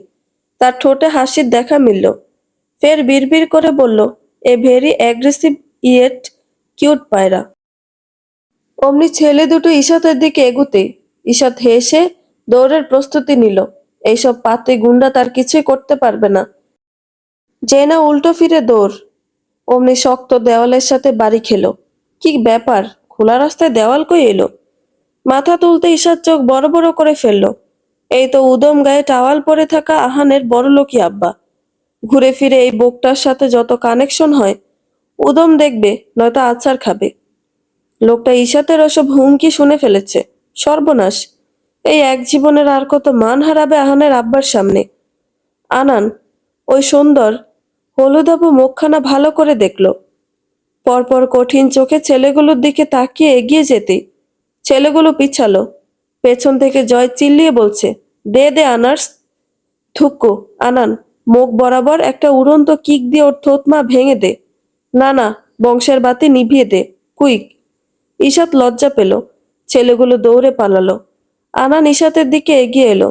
তার ঠোঁটে হাসির দেখা মিলল। ফের বিড়বিড় করে বলল, a very aggressive yet cute পায়রা। অমনি ছেলে দুটো ঈশাতের দিকে এগুতে ঈশাত হেসে দৌড়ের প্রস্তুতি নিল। এইসব পাতে গুন্ডা তার কিছুই করতে পারবে না। যে না উল্টো ফিরে দৌড়। অমনি শক্ত দেওয়ালের সাথে বাড়ি খেলো। কি ব্যাপার, খোলা রাস্তায় দেওয়াল কই এলো? মাথা তুলতে ঈশার চোখ বড় বড় করে ফেললো। এই তো উদম গায়ে টাওয়াল পরে থাকা আহানের বড়লোকি আব্বা। ঘুরে ফিরে এই বোকটার সাথে যত কানেকশন হয়, উদম দেখবে নয়তো আছাড় খাবে। লোকটা ঈশাতের ওসব হুমকি শুনে ফেলেছে। সর্বনাশ! এই এক জীবনের আর কত মান হারাবে আহানের আব্বার সামনে। আনান ওই সুন্দর হলুদাবু মুখখানা ভালো করে দেখল। পরপর কঠিন চোখে ছেলেগুলোর দিকে তাকিয়ে এগিয়ে যেতে ছেলেগুলো পিছালো। পেছন থেকে জয় চিল্লিয়ে বলছে, দে দে আনার্স। থুক্কু! আনান মুখ বরাবর একটা উড়ন্ত কিক দিয়ে ওর থোতমা ভেঙে দে। না না, বংশের বাতি নিভিয়ে দে, কুইক! ঈশাত লজ্জা পেল। ছেলেগুলো দৌড়ে পালালো। আনান ঈশাতের দিকে এগিয়ে এলো।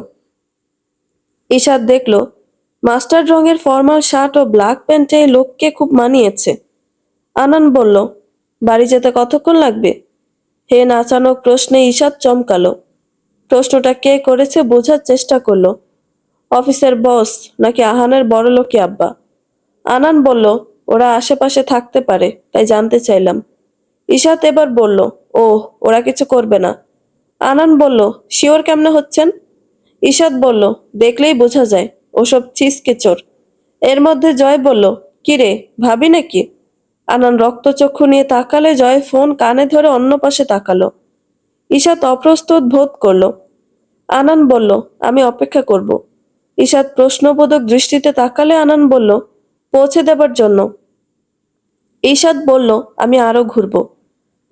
ঈশাত দেখল মাস্টার্ড রঙের ফর্মাল শার্ট ও ব্ল্যাক প্যান্টে এই লোককে খুব মানিয়েছে। আনান বলল, বাড়ি যেতে কতক্ষণ লাগবে? হে নাচানক প্রশ্নে ঈশাত চমকালো। প্রশ্নটা কে করেছে বোঝার চেষ্টা করলো। অফিসের বস নাকি আহানের বড়লোকি আব্বা? আনান বলল, ওরা আশেপাশে থাকতে পারে, তাই জানতে চাইলাম। ঈশাত এবার বলল, ওহ, ওরা কিছু করবে না। আনান বলল, শিওর কেমনে হচ্ছেন? ঈশাত বলল, দেখলেই বোঝা যায়, ওসব ছিসকে চোর। এর মধ্যে জয় বলল, কিরে, ভাবি নাকি? আনান রক্তচক্ষু নিয়ে তাকালে জয় ফোন কানে ধরে অন্য পাশে তাকালো। ঈশাত অপ্রস্তুত বোধ করলো। আনান বলল, আমি অপেক্ষা করব। ঈশাত প্রশ্নবোধক দৃষ্টিতে তাকালে আনান বলল, পৌঁছে দেবার জন্য। ঈশাত বলল, আমি আরো ঘুরবো।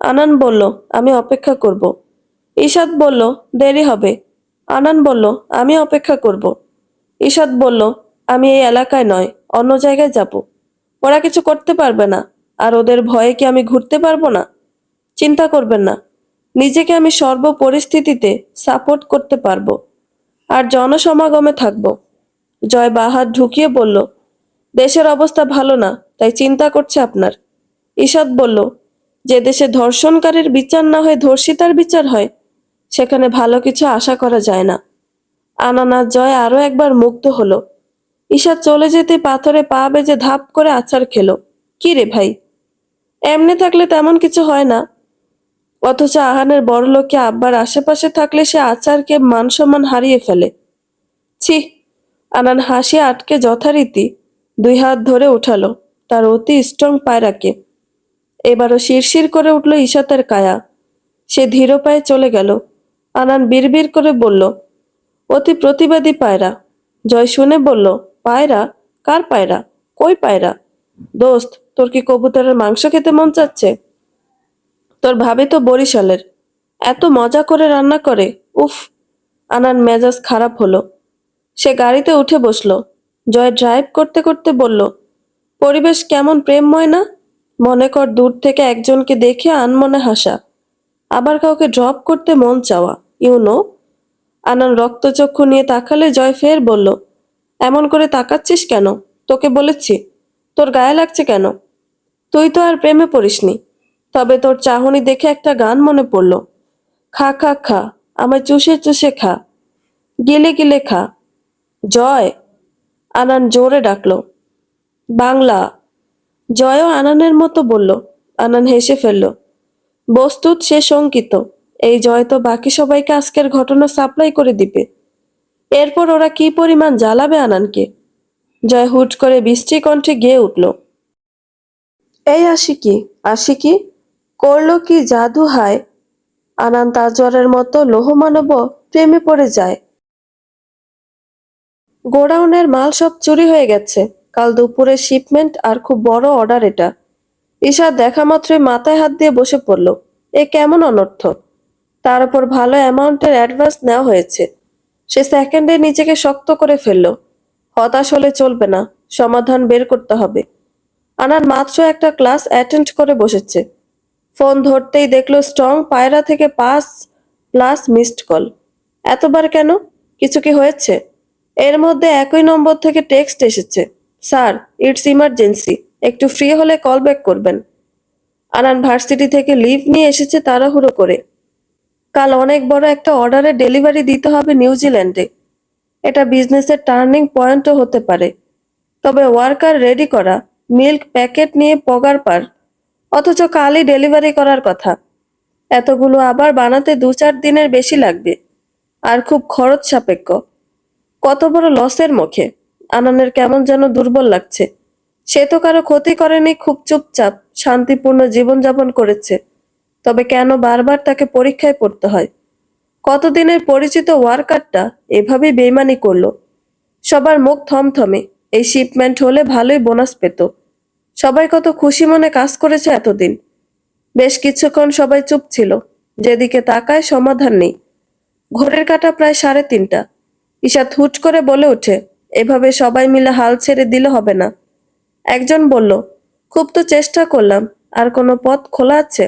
আনান বলল, আমি অপেক্ষা করব। ঈশাত বলল, দেরি হবে। আনান বলল, আমি অপেক্ষা করব। ঈশাত বলল, আমি এই এলাকায় নয়, অন্য জায়গায় যাব। ওরা কিছু করতে পারবে না, আর ওদের ভয়ে কি আমি ঘুরতে পারবো না? চিন্তা করবেন না, নিজেকে আমি সর্ব পরিস্থিতিতে সাপোর্ট করতে পারবো। আর জনসমাগমে থাকবো। জয় বাহাত ঢুকিয়ে বলল, দেশের অবস্থা ভালো না, তাই চিন্তা করছে আপনার। ঈশাত বলল, যে দেশে ধর্ষণকারীর বিচার না হয় ধর্ষিতার বিচার হয়, সেখানে ভালো কিছু আশা করা যায় না। আনানার জয় আরো একবার মুগ্ধ হলো। ঈশাত চলে যেতে পাথরে পা বেজে ধাপ করে আছাড় খেলো। কি রে ভাই, এমনি থাকলে তেমন কিছু হয় না। অথচ আহানের বড়লোকি আব্বার আশেপাশে থাকলে সে আচারকে মান সম্মান হারিয়ে ফেলে। ছি! আনান হাসি আটকে যথারীতি 2 হাত ধরে উঠালো তার অতি স্ট্রং পায়রাকে। এবারও শিরশির করে উঠল ইশাতের কায়া। সে ধীর পায়ে চলে গেল। আনান বিড়বিড় করে বলল, অতি প্রতিবাদী পায়রা। জয় শুনে বলল, পায়রা? কার পায়রা? কই পায়রা? দোস্ত, তোর কি কবুতরের মাংস খেতে মন চাচ্ছে? তোর ভাবি তো বরিশালের, এত মজা করে রান্না করে, উফ! আনান মেজাজ খারাপ হলো। সে গাড়িতে উঠে বসলো। জয় ড্রাইভ করতে করতে বলল, পরিবেশ কেমন প্রেমময় না? মনে কর দূর থেকে একজনকে দেখে আনমনে হাসা, আবার কাউকে ড্রপ করতে মন চাওয়া, ইউনো। আনান রক্তচক্ষু নিয়ে তাকালে জয় ফের বলল, এমন করে তাকাচ্ছিস কেন? তোকে বলেছি। তোর গায়ে লাগছে কেন? তুই তো আর প্রেমে পড়িসনি। তবে তোর চাহনি দেখে একটা গান মনে পড়ল। খা খা খা, আমায় চুষে চুষে খা, গিলে গিলে খা। জয়! আনান জোরে ডাকলো। বাংলা। জয়ও আনানের মতো বলল। আনান হেসে ফেলল। বস্তুত সে শঙ্কিত। এই জয় তো বাকি সবাইকে আজকের ঘটনা সাপ্লাই করে দিবে। এরপর ওরা কি পরিমাণ জ্বালাবে আনানকে। জয় হুট করে বৃষ্টি কণ্ঠে গেয়ে উঠল, এই আশিকি, আশিকি করলো কি জাদু হায়! আনান তাজওয়ারের মতো লোহমানব প্রেমে পড়ে যায়। গোডাউনের মাল সব চুরি হয়ে গেছে। কাল দুপুরে শিপমেন্ট আর খুব বড় অর্ডার এটা। ঈশা দেখা মাত্রই মাথায় হাত দিয়ে বসে পড়ল। এ কেমন অনর্থ! তার উপর ভালো অ্যামাউন্টের অ্যাডভান্স নেওয়া হয়েছে। সে সেকেন্ডে নিজেকে শক্ত করে ফেলল। হতাশ হলে চলবে না, সমাধান বের করতে হবে। আনার মাত্র একটা ক্লাস অ্যাটেন্ড করে বসেছে। ফোন ধরতেই দেখলো স্ট্রং পায়রা থেকে 5+ মিসড কল। এতবার কেন? কিছু কি হয়েছে? এর মধ্যে একই নম্বর থেকে টেক্সট এসেছে, স্যার, ইটস ইমার্জেন্সি, একটু ফ্রি হলে কল ব্যাক করবেন। আনান ভার্সিটি থেকে লিভ নিয়ে এসেছে তাড়াহুড়ো করে। কাল অনেক বড় একটা অর্ডারের ডেলিভারি দিতে হবে নিউজিল্যান্ডে। এটা বিজনেসের টার্নিং পয়েন্টও হতে পারে। তবে ওয়ার্কার রেডি করা, মিল্ক প্যাকেট নিয়ে পগার পার, অথচ কালই ডেলিভারি করার কথা। এতগুলো আবার বানাতে 2-4 দিনের বেশি লাগবে, আর খুব খরচ সাপেক্ষ। কত বড় লসের মুখে! আনানের কেমন যেন দুর্বল লাগছে। সে তো কারো ক্ষতি করেনি, খুব চুপচাপ শান্তিপূর্ণ জীবনযাপন করেছে। তবে কেন বারবার তাকে পরীক্ষায় পড়তে হয়? কতদিনের পরিচিত ওয়ার্কারটা এভাবেই বেইমানি করলো। সবার মুখ থমথমে। এই শিপমেন্ট হলে ভালোই বোনাস পেত। সবাই কত খুশি মনে কাজ করেছে এতদিন। বেশ কিছুক্ষণ সবাই চুপ ছিল। যেদিকে তাকায় সমাধান নেই। ঘড়ির কাঁটা প্রায় 3:30। ঈশাত হুট করে বলে ওঠে, এভাবে সবাই মিলে হাল ছেড়ে দিলে হবে না। একজন বলল, খুব তো চেষ্টা করলাম, আর কোনো পথ খোলা আছে?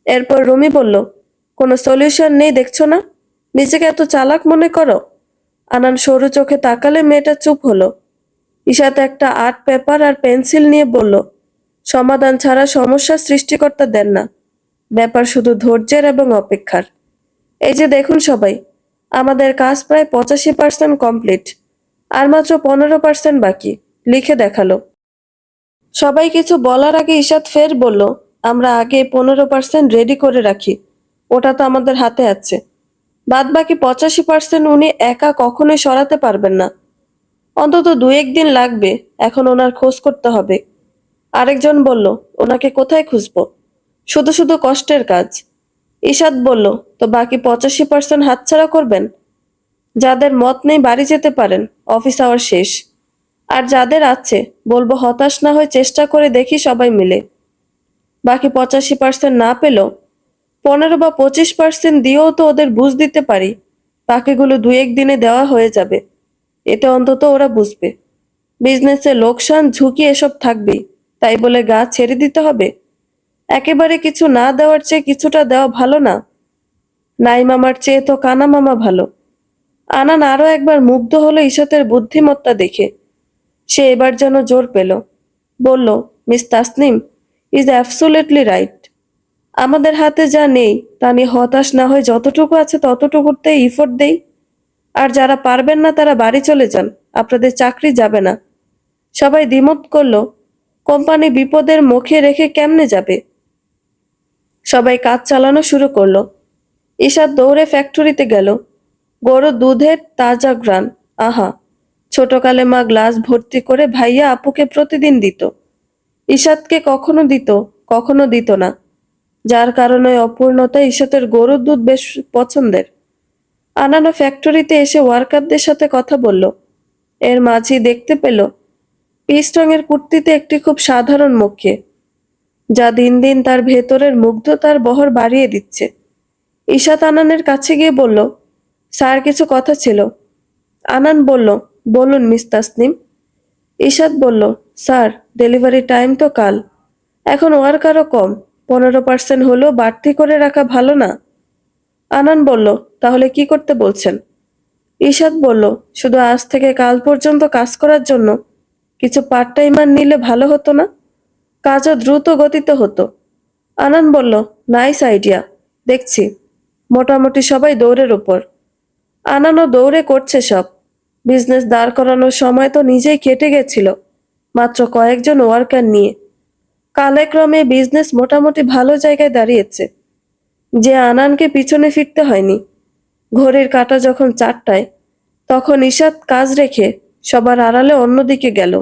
এরপর রুমি বলল, কোনো সলিউশন নেই দেখছো না? নিজেকে এত চালাক মনে করো? আনান সরু চোখে তাকালে মেয়েটা চুপ হলো। ঈশাত একটা আর্ট পেপার আর পেন্সিল নিয়ে বলল, সমাধান ছাড়া সমস্যা সৃষ্টিকর্তা দেন না। ব্যাপার শুধু ধৈর্যের এবং অপেক্ষার। এই যে দেখুন সবাই, আমাদের কাজ প্রায় 85% কমপ্লিট, আর মাত্র 15% বাকি। লিখে দেখালো। সবাই কিছু বলার আগে ঈশাত ফের বলল, আমরা আগে 15% রেডি করে রাখি, ওটা তো আমাদের হাতে আছে। বাদ বাকি 85% উনি একা কখনোই সরাতে পারবেন না। অন্তত 2-1 দিন লাগবে, এখন ওনার খোঁজ করতে হবে। আরেকজন বলল, ওনাকে কোথায় খুঁজবো? শুধু শুধু কষ্টের কাজ। ঈশাত বলল, তো বাকি 85% হাতছাড়া করবেন? যাদের মত নেই বাড়ি যেতে পারেন, অফিস আওয়ার শেষ। আর যাদের আছে বলবো হতাশ না হয়ে চেষ্টা করে দেখি সবাই মিলে। বাকি 85% না পেলেও 15 বা 25% দিয়েও তো ওদের বুঝ দিতে পারি। বাকিগুলো 2-1 দিনে দেওয়া হয়ে যাবে। এতে অন্তত ওরা বুঝবে বিজনেসে লোকসান ঝুঁকি এসব থাকবেই। তাই বলে গা ছেড়ে দিতে হবে? একেবারে কিছু না দেওয়ার চেয়ে কিছুটা দেওয়া ভালো না? নাই মামার চেয়ে তো কানা মামা ভালো। আনান আরো একবার মুগ্ধ হলো ঈশাতের বুদ্ধিমত্তা দেখে। সে এবার যেন জোর পেল। বলল, miss Tasnim is absolutely right. আমাদের হাতে যা নেই তা নিয়ে হতাশ না হয়ে যতটুকু আছে ততটুকুতে ইফোর্ট দেই। আর যারা পারবেন না তারা বাড়ি চলে যান, আপনাদের চাকরি যাবে না। সবাই দ্বিমত করলো, কোম্পানি বিপদের মুখে রেখে কেমনে যাবে? সবাই কাজ চালানো শুরু করলো। ঈশাদ দৌড়ে ফ্যাক্টরিতে গেল। গরুর দুধের তাজা ঘ্রাণ, আহা! ছোটকালে মা গ্লাস ভর্তি করে ভাইয়া আপুকে প্রতিদিন দিত। ঈশাদকে কখনো দিত, কখনো দিত না, যার কারণে অপূর্ণতা ঈশাদের গরুর দুধ বেশ পছন্দের। আনানো ফ্যাক্টরিতে এসে ওয়ার্কারদের সাথে কথা বলল। এর মাঝেই দেখতে পেল পিচ রঙের কুর্তিতে একটি খুব সাধারণ মুখে, যা দিন দিন তার ভেতরের মুগ্ধতার বহর বাড়িয়ে দিচ্ছে। ঈশাদ আনানের কাছে গিয়ে বলল, স্যার কিছু কথা ছিল। আনান বলল, বলুন মিস তাসনিম। ঈশাদ বলল, স্যার ডেলিভারি টাইম তো কাল, এখন ওয়ার্কারও কম, 15% হলেও বাড়তি করে রাখা ভালো না? আনান বলল, তাহলে কি করতে বলছেন? ঈশাদ বলল, শুধু আজ থেকে কাল পর্যন্ত কাজ করার জন্য কিছু পার্ট টাইমার নিলে ভালো হতো না? কাজও দ্রুত গতিতে হতো। আনান বলল, নাইস আইডিয়া, দেখছি। মোটামুটি সবাই দৌড়ের উপর। আনানও দৌড়ে করছে সব। বিজনেস দাঁড় করানোর সময় তো নিজেই কেটে গেছিল, মাত্র কয়েকজন ওয়ার্কার নিয়ে। কালক্রমে বিজনেস মোটামুটি ভালো জায়গায় দাঁড়িয়েছে, যে আনানকে পিছনে ফিরতে হয়নি। ঘড়ির কাঁটা যখন 4টায়, তখন ঈশাদ কাজ রেখে সবার আড়ালে অন্যদিকে গেল।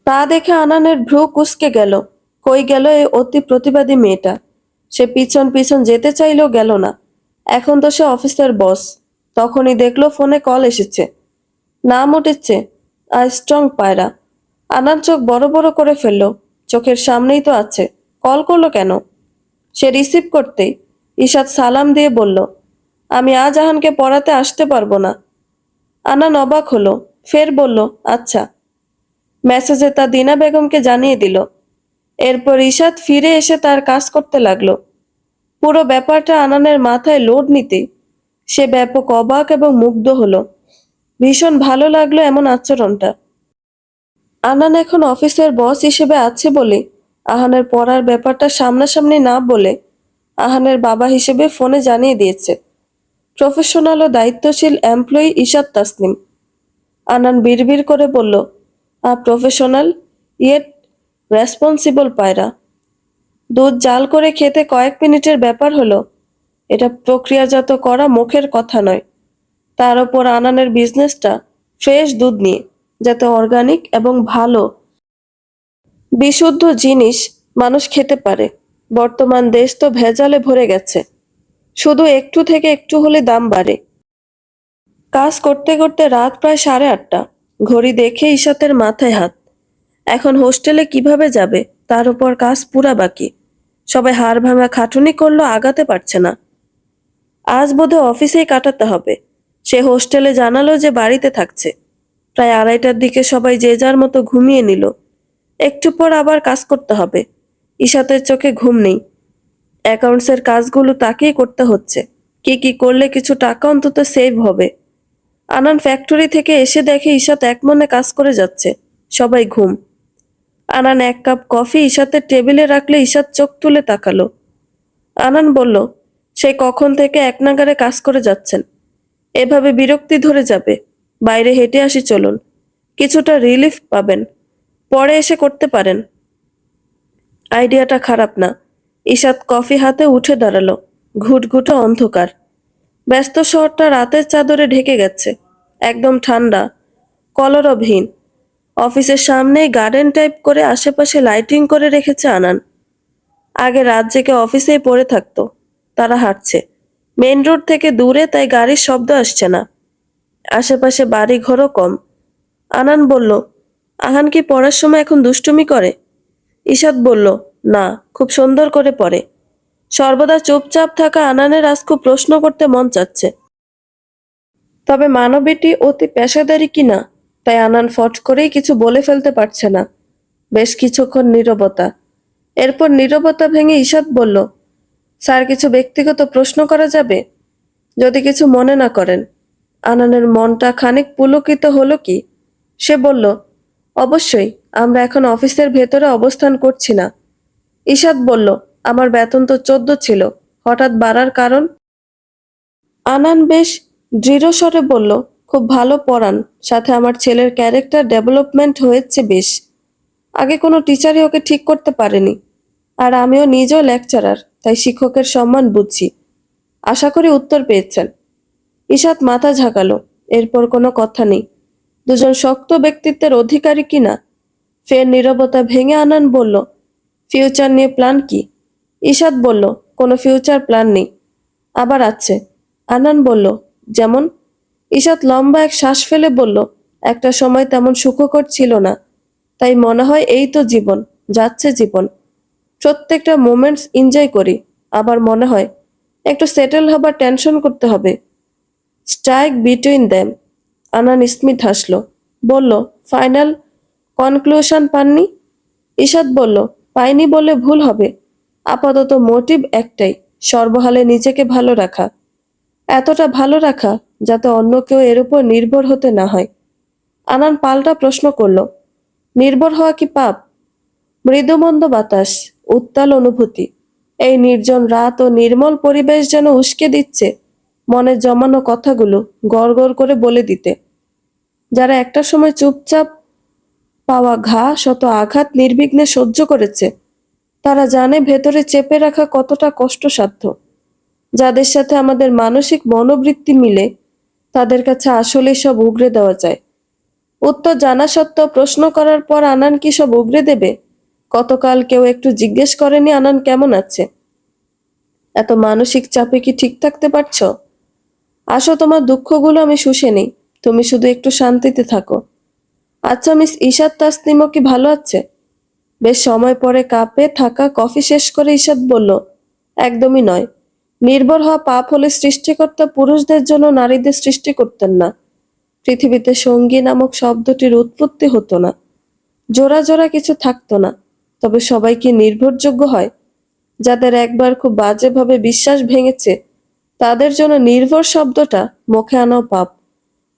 তা দেখে আনানের ভ্রু কুঁচকে গেল। কই গেল এই অতি প্রতিবাদী মেয়েটা? সে পিছন পিছন যেতে চাইলেও গেল না। এখন তো সে অফিসের বস। তখনই দেখলো ফোনে কল এসেছে। নাম উঠেছে স্ট্রং পায়রা। আনার চোখ বড় বড় করে ফেললো। চোখের সামনেই তো আছে, কল করলো কেন? সে রিসিভ করতেই ঈশাদ সালাম দিয়ে বলল, আমি আজ আহানকে পড়াতে আসতে পারবো না। আনান অবাক হলো, ফের বলল, আচ্ছা। মেসেজে তা দিনা বেগমকে জানিয়ে দিল। এরপর ঈশাদ ফিরে এসে তার কাজ করতে লাগলো। পুরো ব্যাপারটা আনানের মাথায় লোড নিতে সে ব্যাপক অবাক এবং মুগ্ধ হলো। ভীষণ ভালো লাগলো এমন আচরণটা। আনান এখন অফিসের বস হিসেবে আছে বলে আহানের পড়ার ব্যাপারটা সামনাসামনি না বলে আহানের বাবা হিসেবে ফোনে জানিয়ে দিয়েছে। প্রফেশনাল ও দায়িত্বশীল এমপ্লয়ি ঈশাদ তাসনিম। আনান বিড়বিড় করে বলল, প্রফেশনাল ইয়েট রেসপন্সিবল পায়রা। দুধ জাল করে খেতে কয়েক মিনিটের ব্যাপার হলো। এটা প্রক্রিয়াজাত করা মুখের কথা নয়। তার ওপর আনানের বিজনেসটা ফ্রেশ দুধ নিয়ে, যাতে অর্গানিক এবং ভালো বিশুদ্ধ জিনিস মানুষ খেতে পারে। বর্তমান দেশ তো ভেজালে ভরে গেছে, শুধু একটু থেকে একটু হলে দাম বাড়ে। কাজ করতে করতে রাত প্রায় 8:30। ঘড়ি দেখে ঈশাতের মাথায় হাত। এখন হোস্টেলে কিভাবে যাবে, তার উপর কাজ পুরা বাকি। সবাই হাড় ভাঙা খাটুনি করলো, আগাতে পারছে না। আজ বোধহয় অফিসেই কাটাতে হবে। সে হোস্টেলে জানালো যে বাড়িতে থাকছে। প্রায় 2:30টার দিকে সবাই যে যার মতো ঘুমিয়ে নিল। একটু পর আবার কাজ করতে হবে। ঈশাতের চোখে ঘুম নেই। অ্যাকাউন্টসের কাজগুলো তাকেই করতে হচ্ছে। কি কি করলে কিছু টাকা অন্তত সেভ হবে। আনান ফ্যাক্টরি থেকে এসে দেখে ঈশাত একমনে কাজ করে যাচ্ছে। সবাই ঘুম। আনান 1 কাপ কফি ঈশাতের টেবিলে রাখলে ঈশাত চোখ তুলে তাকালো। আনান বলল, সে কখন থেকে এক নাগাড়ে কাজ করে যাচ্ছেন। এভাবে বিরক্তি ধরে যাবে। বাইরে হেঁটে আসি চলুন, কিছুটা রিলিফ পাবেন, পরে এসে করতে পারেন। আইডিয়াটা খারাপ না। ঈশাত কফি হাতে উঠে দাঁড়ালো। ঘুটঘুটে অন্ধকার। ব্যস্ত শহরটা রাতের চাদরে ঢেকে গেছে। একদম ঠান্ডা, কলরবহীন। অফিসের সামনেই গার্ডেন টাইপ করে আশেপাশে লাইটিং করে রেখেছে আনান। আগে রাত জেগে অফিসেই পড়ে থাকতো। তারা হাঁটছে মেইন রোড থেকে দূরে, তাই গাড়ির শব্দ আসছে না। আশেপাশে বাড়ি ঘরও কম। আনান বলল, আহান কি পড়ার সময় এখন দুষ্টুমি করে? ঈশাদ বলল, না, খুব সুন্দর করে পড়ে। সর্বদা চুপচাপ থাকা আনানের আজ খুব প্রশ্ন করতে মন চাচ্ছে। তবে মানবীটি অতি পেশাদারি কিনা, তাই আনান ফট করেই কিছু বলে ফেলতে পারছে না। বেশ কিছুক্ষণ নীরবতা। এরপর নীরবতা ভেঙে ঈশাদ বলল, স্যার কিছু ব্যক্তিগত প্রশ্ন করা যাবে? যদি কিছু মনে না করেন। আনানের মনটা খানিক পুলকিত হলো কি। সে বলল, অবশ্যই, আমরা এখন অফিসের ভেতরে অবস্থান করছি না। ঈশাদ বলল, আমার বেতন তো 14 ছিল, হঠাৎ বাড়ার কারণ? আনান বেশ দৃঢ় স্বরে বলল, খুব ভালো পড়ান, সাথে আমার ছেলের ক্যারেক্টার ডেভেলপমেন্ট হয়েছে বেশ। আগে কোনো টিচারই ওকে ঠিক করতে পারেনি। আর আমিও নিজেও লেকচারার, তাই শিক্ষকের সম্মান বুঝছি। আশা করি উত্তর পেয়েছেন। ঈশাত মাথা ঝাঁকালো। এরপর কোনো কথা নেই। দুজন শক্ত ব্যক্তিত্বের অধিকারী কিনা। ফের নীরবতা ভেঙে আনান বলল, ফিউচার নিয়ে প্ল্যান কি? ঈশাত বলল, কোনো ফিউচার প্ল্যান নেই। আবার আছে। আনান বলল, যেমন? ঈশাত লম্বা এক শ্বাস ফেলে বলল, একটা সময় তেমন সুখকর ছিল না, তাই মনে হয় এই তো জীবন, যাচ্ছে জীবন, প্রত্যেকটা মোমেন্টস এনজয় করি। আবার মনে হয় একটু সেটেল হবার টেনশন করতে হবে। Strike between them. আনান স্মিথ হাসল, বলল, ফাইনাল কনক্লুশন পাননি? ঈশাত বলল, পাইনি বলে ভুল হবে। আপাতত মোটিভ একটাই, সর্বহালে নিজেকে ভালো রাখা। এতটা ভালো রাখা যাতে অন্য কেউ এর উপর নির্ভর হতে না হয়। আনান পাল্টা প্রশ্ন করল, নির্ভর হওয়া কি পাপ? মৃদুমন্দ বাতাস, উত্তাল অনুভূতি, এই নির্জন রাত ও নির্মল পরিবেশ যেন উস্কে দিচ্ছে মনে জমানো কথাগুলো গড় গড় করে বলে দিতে। যারা একটা সময় চুপচাপ পাওয়া ঘা শত আঘাত নির্বিঘ্নে সহ্য করেছে, তারা জানে ভেতরে চেপে রাখা কতটা কষ্টসাধ্য। যাদের সাথে আমাদের মানসিক মনোবৃত্তি মিলে, তাদের কাছে আসলেই সব উগরে দেওয়া যায়। উত্তর জানা সত্ত্বেও প্রশ্ন করার পর আনান কি সব উগরে দেবে? গতকাল কেউ একটু জিজ্ঞেস করেনি আনান কেমন আছে? এত মানসিক চাপে কি ঠিক থাকতে পারছো? আসো, তোমার দুঃখগুলো আমি শুষে নেই, তুমি শুধু একটু শান্তিতে থাকো। আচ্ছা, মিস ঈশাত তাসনিমও কি ভালো আছে? বেশ সময় পরে কাপে থাকা কফি শেষ করে ঈশাত বলল, একদমই নয়। নির্ভর হওয়া পাপ হলে সৃষ্টিকর্তা পুরুষদের জন্য নারীদের সৃষ্টি করতেন না। পৃথিবীতে সঙ্গী নামক শব্দটির উৎপত্তি হতো না। জোড়া জোড়া কিছু থাকতো না। তবে সবাই কি নির্ভরযোগ্য হয়? যাদের একবার খুব বাজেভাবে বিশ্বাস ভেঙেছে, তাদের জন্য নির্ভর শব্দটা মুখে আনাও পাপ।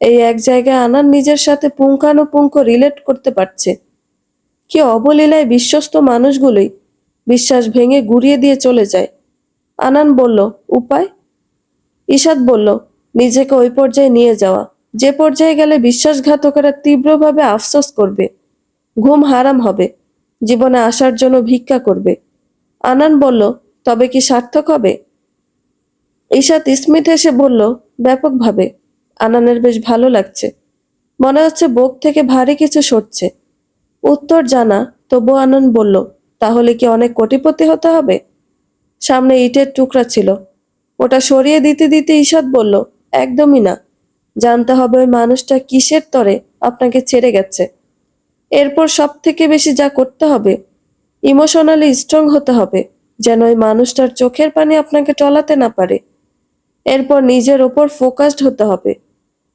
এই এক জায়গায় আনার নিজের সাথে পুঙ্খানুপুঙ্খ রিলেট করতে পারছে। কি অবলীলায় বিশ্বস্ত মানুষগুলোই বিশ্বাস ভেঙে গুড়িয়ে দিয়ে চলে যায়। আনান বলল, উপায়? ঈশাত বলল, নিজেকে ওই পর্যায়ে নিয়ে যাওয়া, যে পর্যায়ে গেলে বিশ্বাসঘাতকেরা তীব্রভাবে আফসোস করবে, ঘুম হারাম হবে, জীবনে আসার জন্য ভিক্ষা করবে। আনান বলল, তবে কি সার্থক হবে? ঈশাত স্মিত হেসে বলল, ব্যাপকভাবে। আনানের বেশ ভালো লাগছে। মনে হচ্ছে বুক থেকে ভারী কিছু সরছে। উত্তর জানা, তবু আনন্দ বলল, তাহলে কি অনেক কোটিপতি হতে হবে? সামনে ইটের টুকরা ছিল, ওটা সরিয়ে দিতে দিতে ঈশাত বলল, একদমই না। জানতে হবে ওই মানুষটা কিসের তরে আপনাকে ছেড়ে গেছে। এরপর সব থেকে বেশি যা করতে হবে, ইমোশনালি স্ট্রং হতে হবে, যেন ওই মানুষটার চোখের পানি আপনাকে টলাতে না পারে। এরপর নিজের ওপর ফোকাসড হতে হবে,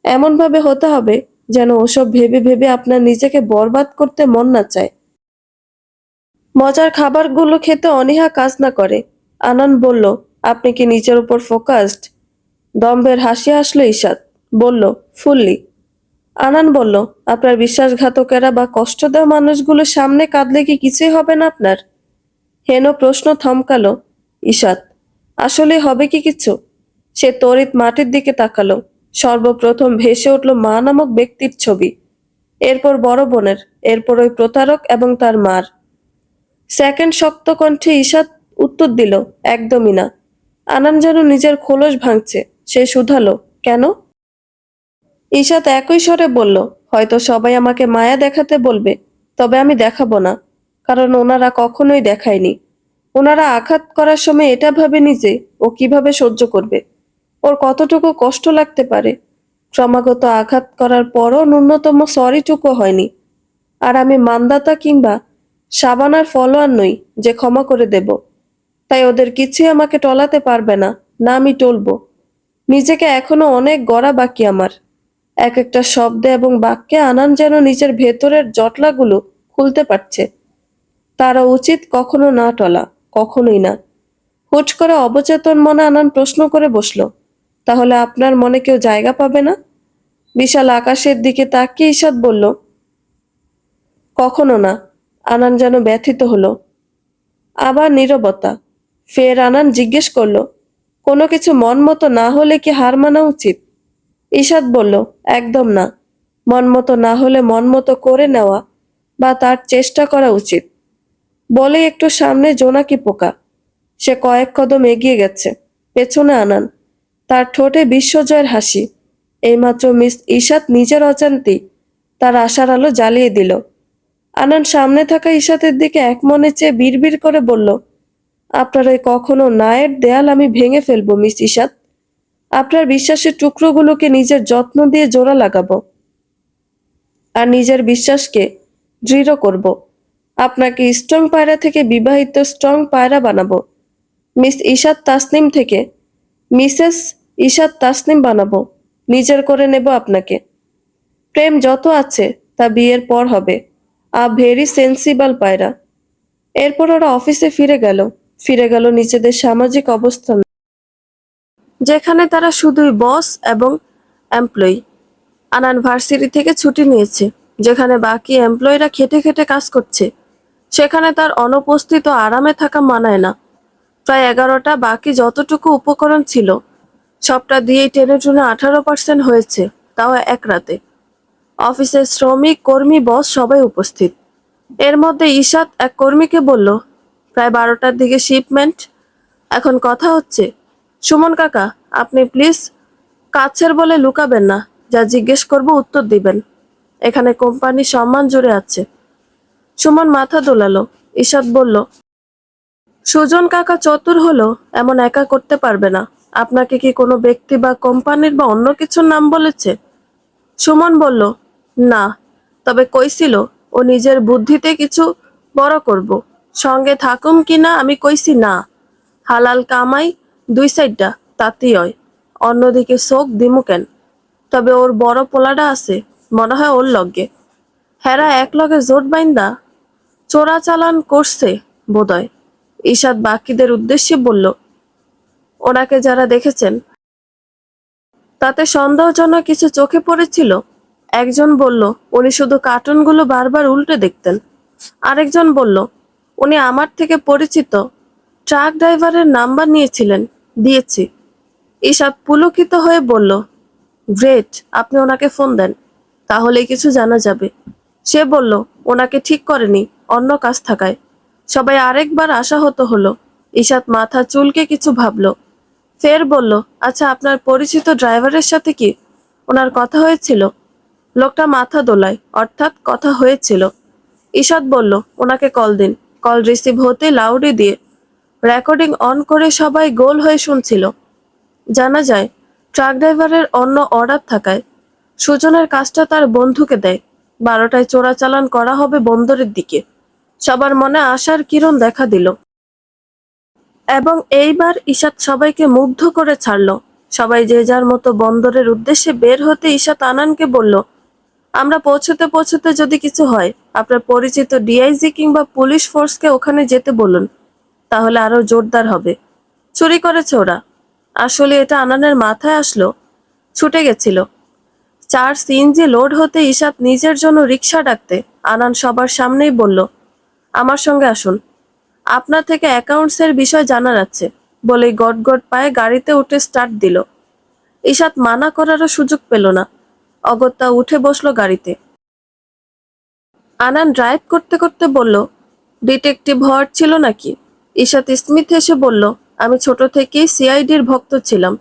এমনভাবে হতে হবে যেন ওসব ভেবে ভেবে আপনার নিজেকে বরবাদ করতে মন না চায়। মজার খাবারগুলো খেতে অনীহা কাজ না করে। আনন্দ বলল, আপনি কি নিজের উপর ফোকাসড? দম্ভের হাসি হাসলো ঈশাত, বলল, ফুললি। আনান বলল, আপনার বিশ্বাসঘাতকেরা বা কষ্ট দেওয়া মানুষগুলোর সামনে কাঁদলে কি কিছুই হবে না আপনার? হেন প্রশ্ন থমকালো ঈশাত। আসলে হবে কি কিছু? সে তড়িৎ মাটির দিকে তাকালো। সর্বপ্রথম ভেসে উঠল মা নামক ব্যক্তির ছবি, এরপর বড় বোনের, এরপর ওই প্রতারক এবং তার মার। সেকেন্ড শক্ত কণ্ঠে ঈশাত উত্তর দিল, একদমই না। আনান যেন নিজের খোলস ভাঙছে। সে শুধালো, কেন? ঈশাত একই স্বরে বলল, হয়তো সবাই আমাকে মায়া দেখাতে বলবে, তবে আমি দেখাবো না। কারণ ওনারা কখনোই দেখায়নি। ওনারা আঘাত করার সময় এটা ভাবেনি যে ও কিভাবে সহ্য করবে, ওর কতটুকু কষ্ট লাগতে পারে। ক্রমাগত আঘাত করার পরও ন্যূনতম সরিটুকু হয়নি। আর আমি মান্দাতা কিংবা সাবানার ফলোয়ার নই যে ক্ষমা করে দেব। তাই ওদের কিছুই আমাকে টলাতে পারবে না, না আমি টলবো। নিজেকে এখনো অনেক গড়া বাকি আমার। এক একটা শব্দে এবং বাক্যে আনান যেন নিজের ভেতরের জটলাগুলো খুলতে পারছে। তারা উচিত কখনো না টলা, কখনোই না। হুট করে অবচেতন মনে আনান প্রশ্ন করে বসলো, তাহলে আপনার মনে কেউ জায়গা পাবে না? বিশাল আকাশের দিকে তাকিয়ে ঈশাত বলল, কখনো না। আনান যেন ব্যথিত হলো। আবার নীরবতা। ফের আনান জিজ্ঞেস করলো, কোনো কিছু মন মতো না হলে কি হার মানা উচিত? ঈশাত বলল, একদম না। মন মতো না হলে মন মতো করে নেওয়া বা তার চেষ্টা করা উচিত। বলে একটু সামনে জোনাকি পোকা। সে কয়েক কদম এগিয়ে গেছে। পেছনে আনান, তার ঠোঁটে বিশ্বজয়ের হাসি। এইমাত্র মিস ইশাত নিজের অজান্তেই তার আশার আলো জ্বালিয়ে দিল। আনান সামনে থাকা ইশাতের দিকে একমনে চেয়ে বিড়বিড় করে বলল, আপনার ওই কখনো নায়ের দেয়াল আমি ভেঙে ফেলবো মিস ইশাত। আপনার বিশ্বাসের টুকরোগুলোকে নিজের যত্ন দিয়ে জোড়া লাগাবো, আর নিজের বিশ্বাসকে দৃঢ় করব। আপনাকে স্ট্রং পায়রা থেকে বিবাহিত স্ট্রং পায়রা বানাবো। মিস ইশাত তাসনিম থেকে মিসেস ইশাত তাসনিম বানাবো। নিজের করে নেব আপনাকে। প্রেম যত আছে তা বিয়ের পর হবে। আ ভেরি সেন্সিবল পায়রা। এরপর ওরা অফিসে ফিরে গেল নিজেদের সামাজিক অবস্থান, যেখানে তারা শুধুই বস এবং এমপ্লয়ি। আনান ভার্সিটি থেকে ছুটি নিয়েছে, যেখানে বাকি এমপ্লয়িরা খেটে খেটে কাজ করছে। সেখানে তার অনুপস্থিত আরামে থাকা মানায় না। প্রায় 11টা, বাকি যতটুকু উপকরণ ছিল সবটা দিয়েই টেনে টুনে 18% হয়েছে, তাও এক রাতে। অফিসের শ্রমিক, কর্মী, বস সবাই উপস্থিত। এর মধ্যে ইশাত এক কর্মীকে বলল, প্রায় 12টার দিকে শিপমেন্ট। এখন কথা হচ্ছে, সুমন কাকা, আপনি প্লিজ কাছের বলে লুকাবেন না। যা জিজ্ঞেস করব উত্তর দিবেন। এখানে কোম্পানি সম্মান জুড়ে আছে। সুমন মাথা দোলালো। ইশাত বলল, সুজন কাকা চতুর হলো এমন একা করতে পারবে না। আপনাকে কি কোনো ব্যক্তি বা কোম্পানির বা অন্য কিছুর নাম বলেছে? সুমন বলল, না, তবে কইছিল ও নিজের বুদ্ধিতে কিছু বড় করব। সঙ্গে থাকুম কি না আমি কইছি না। হালাল কামাই দুই সাইডটা, তাতেই হয়। অন্যদিকে চোখ দিমু কেন? তবে ওর বড় পোলাটা আছে, মনে হয় ওর লগে। হেরা এক লগে জোট বাইন্দা চোরাচালান করছে বোধহয়। ঈশাদ বাকিদের উদ্দেশ্যে বলল, ওনাকে যারা দেখেছেন তাতে সন্দেহজনক কিছু চোখে পড়েছিল? একজন বলল, উনি শুধু কার্টুনগুলো বারবার উল্টে দেখতেন। আরেকজন বলল, উনি আমার থেকে পরিচিত ট্রাক ড্রাইভারের নাম্বার নিয়েছিলেন, দিয়েছি। ঈশাদ পুলকিত হয়ে বলল, গ্রেট, আপনি ওনাকে ফোন দেন, তাহলেই কিছু জানা যাবে। সে বলল, ওনাকে ঠিক করেনি, অন্য কাজ থাকায়। সবাই আরেকবার আশাহত হলো। ঈশাদ মাথা চুলকে কিছু ভাবলো, ফের বলল, আচ্ছা, আপনার পরিচিত ড্রাইভারের সাথে কি ওনার কথা হয়েছিল? লোকটা মাথা দোলায়, অর্থাৎ কথা হয়েছিল। ঈশাদ বলল, ওনাকে কল দিন। কল রিসিভ হতে লাউডে দিয়ে রেকর্ডিং অন করে সবাই গোল হয়ে শুনছিল। জানা যায়, ট্রাক ড্রাইভারের অন্য অর্ডার থাকায় সুজনের কাজটা তার বন্ধুকে দেয়। 12টায় চোরাচালান করা হবে বন্দরের দিকে। সবার মনে আশার কিরণ দেখা দিল। এবং এইবার ঈশাত সবাইকে মুগ্ধ করে ছাড়লো। সবাই যে যার মতো বন্দরের উদ্দেশ্যে বের হতে ঈশাত আনানকে বলল, আমরা পৌঁছতে পৌঁছতে যদি কিছু হয়, আপনার পরিচিত ডিআইজি কিংবা পুলিশ ফোর্সকে ওখানে যেতে বলুন, তাহলে আরো জোরদার হবে। চুরি করেছে ওরা। আসলে এটা আনানের মাথায় আসলো, ছুটে গেছিল। 4 সিএনজি লোড হতে ঈশাত নিজের জন্য রিক্সা ডাকতে আনান সবার সামনেই বলল, আমার সঙ্গে আসুন, আপনার থেকে অ্যাকাউন্টসের বিষয় জানার আছে। বলেই গট গট পায়ে গাড়িতে উঠে স্টার্ট দিল। ঈশাত মানা করারও সুযোগ পেল না, অগত্যা উঠে বসলো গাড়িতে। আনান ড্রাইভ করতে করতে বলল, ডিটেকটিভ হওয়ার ছিল নাকি? ঈশাত স্মিথ হেসে বলল, আমি ছোট থেকেই সিআইডির ভক্ত ছিলাম,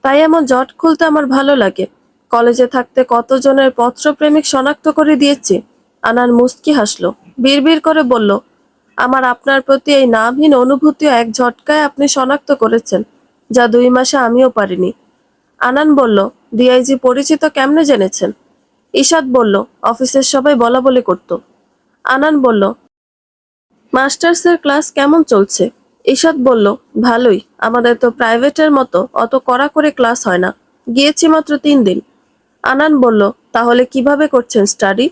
তাই এমন জট খুলতে আমার ভালো লাগে। কলেজে থাকতে কতজনের পত্রপ্রেমিক শনাক্ত করে দিয়েছি। আনান মুস্কি হাসলো, বিড়বিড় করে বলল, আমার আপনার প্রতি এই নামহীন অনুভূতিও এক ঝটকায় আপনি শনাক্ত করেছেন, যা 2 মাসে আমিও পারিনি। আনান বলল, ডিআইজি পরিচিত কেমনে জেনেছেন? ঈশাদ বলল, অফিসের সবাই বলা বলি করত। আনান বলল, মাস্টার্সের ক্লাস কেমন চলছে? ঈশাদ বলল, ভালোই, আমাদের তো প্রাইভেটের মতো অত কড়া করে ক্লাস হয় না, গিয়েছি মাত্র 3 দিন। আনান বলল, তাহলে কিভাবে করছেন স্টাডি?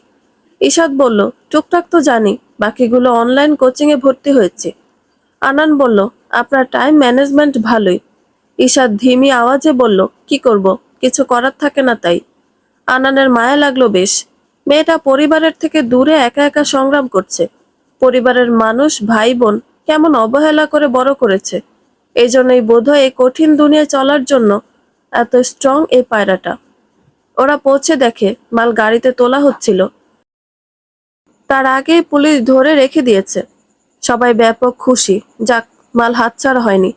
ঈশাদ বলল, টুকটাক তো জানি, বাকিগুলো অনলাইন কোচিংয়ে ভর্তি হয়েছে। আনান বলল, আপনার টাইম ম্যানেজমেন্ট ভালোই। ঈশাদ ধিমি আওয়াজে বলল, কি করব, কিছু করার থাকে না তাই। আনানের মায়া লাগলো বেশ। মেয়েটা পরিবারের থেকে দূরে একা একা সংগ্রাম করছে। পরিবারের মানুষ, ভাই বোন কেমন অবহেলা করে বড় করেছে। এই জন্যই বোধহয় এই কঠিন দুনিয়ায় চলার জন্য এত স্ট্রং এই পায়রাটা। ওরা পৌঁছে দেখে মাল গাড়িতে তোলা হচ্ছিল। তার আগেই পুলিশ ধরে রেখে দিয়েছে। সবাই ব্যাপক খুশি। যাক, মাল হাতছাড়া হয়নি।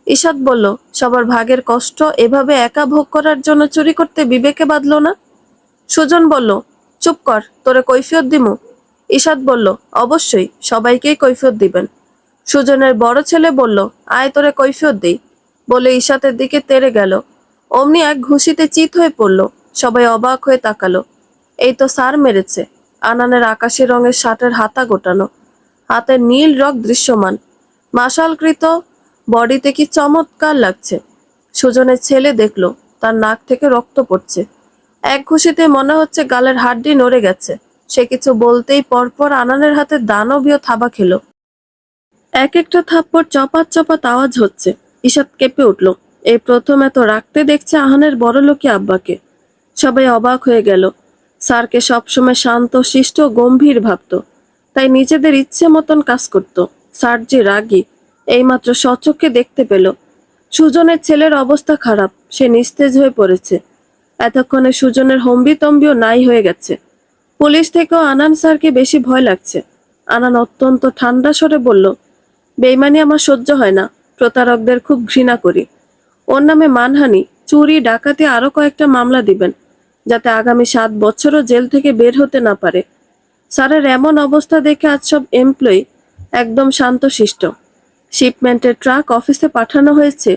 ঈশাদ বলল, সবার ভাগের কষ্ট এভাবে একা ভোগ করার জন্য চুরি করতে বিবেকে বাঁধলো না? সুজন বলল, চুপ কর, তোরে কৈফিয়ত দিমু। ঈশাদ বলল, অবশ্যই, সবাইকেই কৈফিয়ত দিবেন। সুজনের বড় ছেলে বলল, আয় তোরে কৈফিয়ত দেই, বলে ঈশাতের দিকে তেড়ে গেল। অমনি এক ঘুষিতে চিত হয়ে পড়ল। সবাই অবাক হয়ে তাকালো। এই তো স্যার মেরেছে। আনানের আকাশি রঙের শার্টের হাতা গোটানো, হাতের নীল রগ দৃশ্যমান, মাশালকৃত বডিতে কি চমৎকার লাগছে। সুজনের ছেলে দেখলো তার নাক থেকে রক্ত পড়ছে। এক ঘুষিতে মনে হচ্ছে গালের হাড্ডি নড়ে গেছে। সে কিছু বলতেই পরপর আনানের হাতে দানবীয় থাবা খেলো। এক একটা থাপ্পড় চপাত চপাত আওয়াজ হচ্ছে। ঈশাদ কেঁপে উঠল। এই প্রথম এত রাগতে দেখছে আহানের বড়লোকি আব্বাকে। সবাই অবাক হয়ে গেল। স্যারকে সবসময় শান্ত শিষ্ট গম্ভীর ভাবত, তাই নিজেদের ইচ্ছে মতন কাজ করত। স্যার যে রাগী এইমাত্র স্বচক্ষে দেখতে পেল। সুজনের ছেলের অবস্থা খারাপ, সে নিস্তেজ হয়ে পড়েছে। এতক্ষণে সুজনের হম্বিতম্বিও নাই হয়ে গেছে। পুলিশ থেকেও আনান স্যারকে বেশি ভয় লাগছে। আনান অত্যন্ত ঠান্ডা স্বরে বলল, বেইমানি আমার সহ্য হয় না, প্রতারকদের খুব ঘৃণা করি। ওর নামে মানহানি, চুরি, ডাকাতি আরো কয়েকটা মামলা দিবেন, যাতে আগামী 7 বছরও জেল থেকে বের হতে না পারে। স্যারের এমন অবস্থা দেখে আজ সব এমপ্লয়ি একদম শান্তশিষ্ট। শিপমেন্টের ট্রাক অফিসে পাঠানো হয়েছে,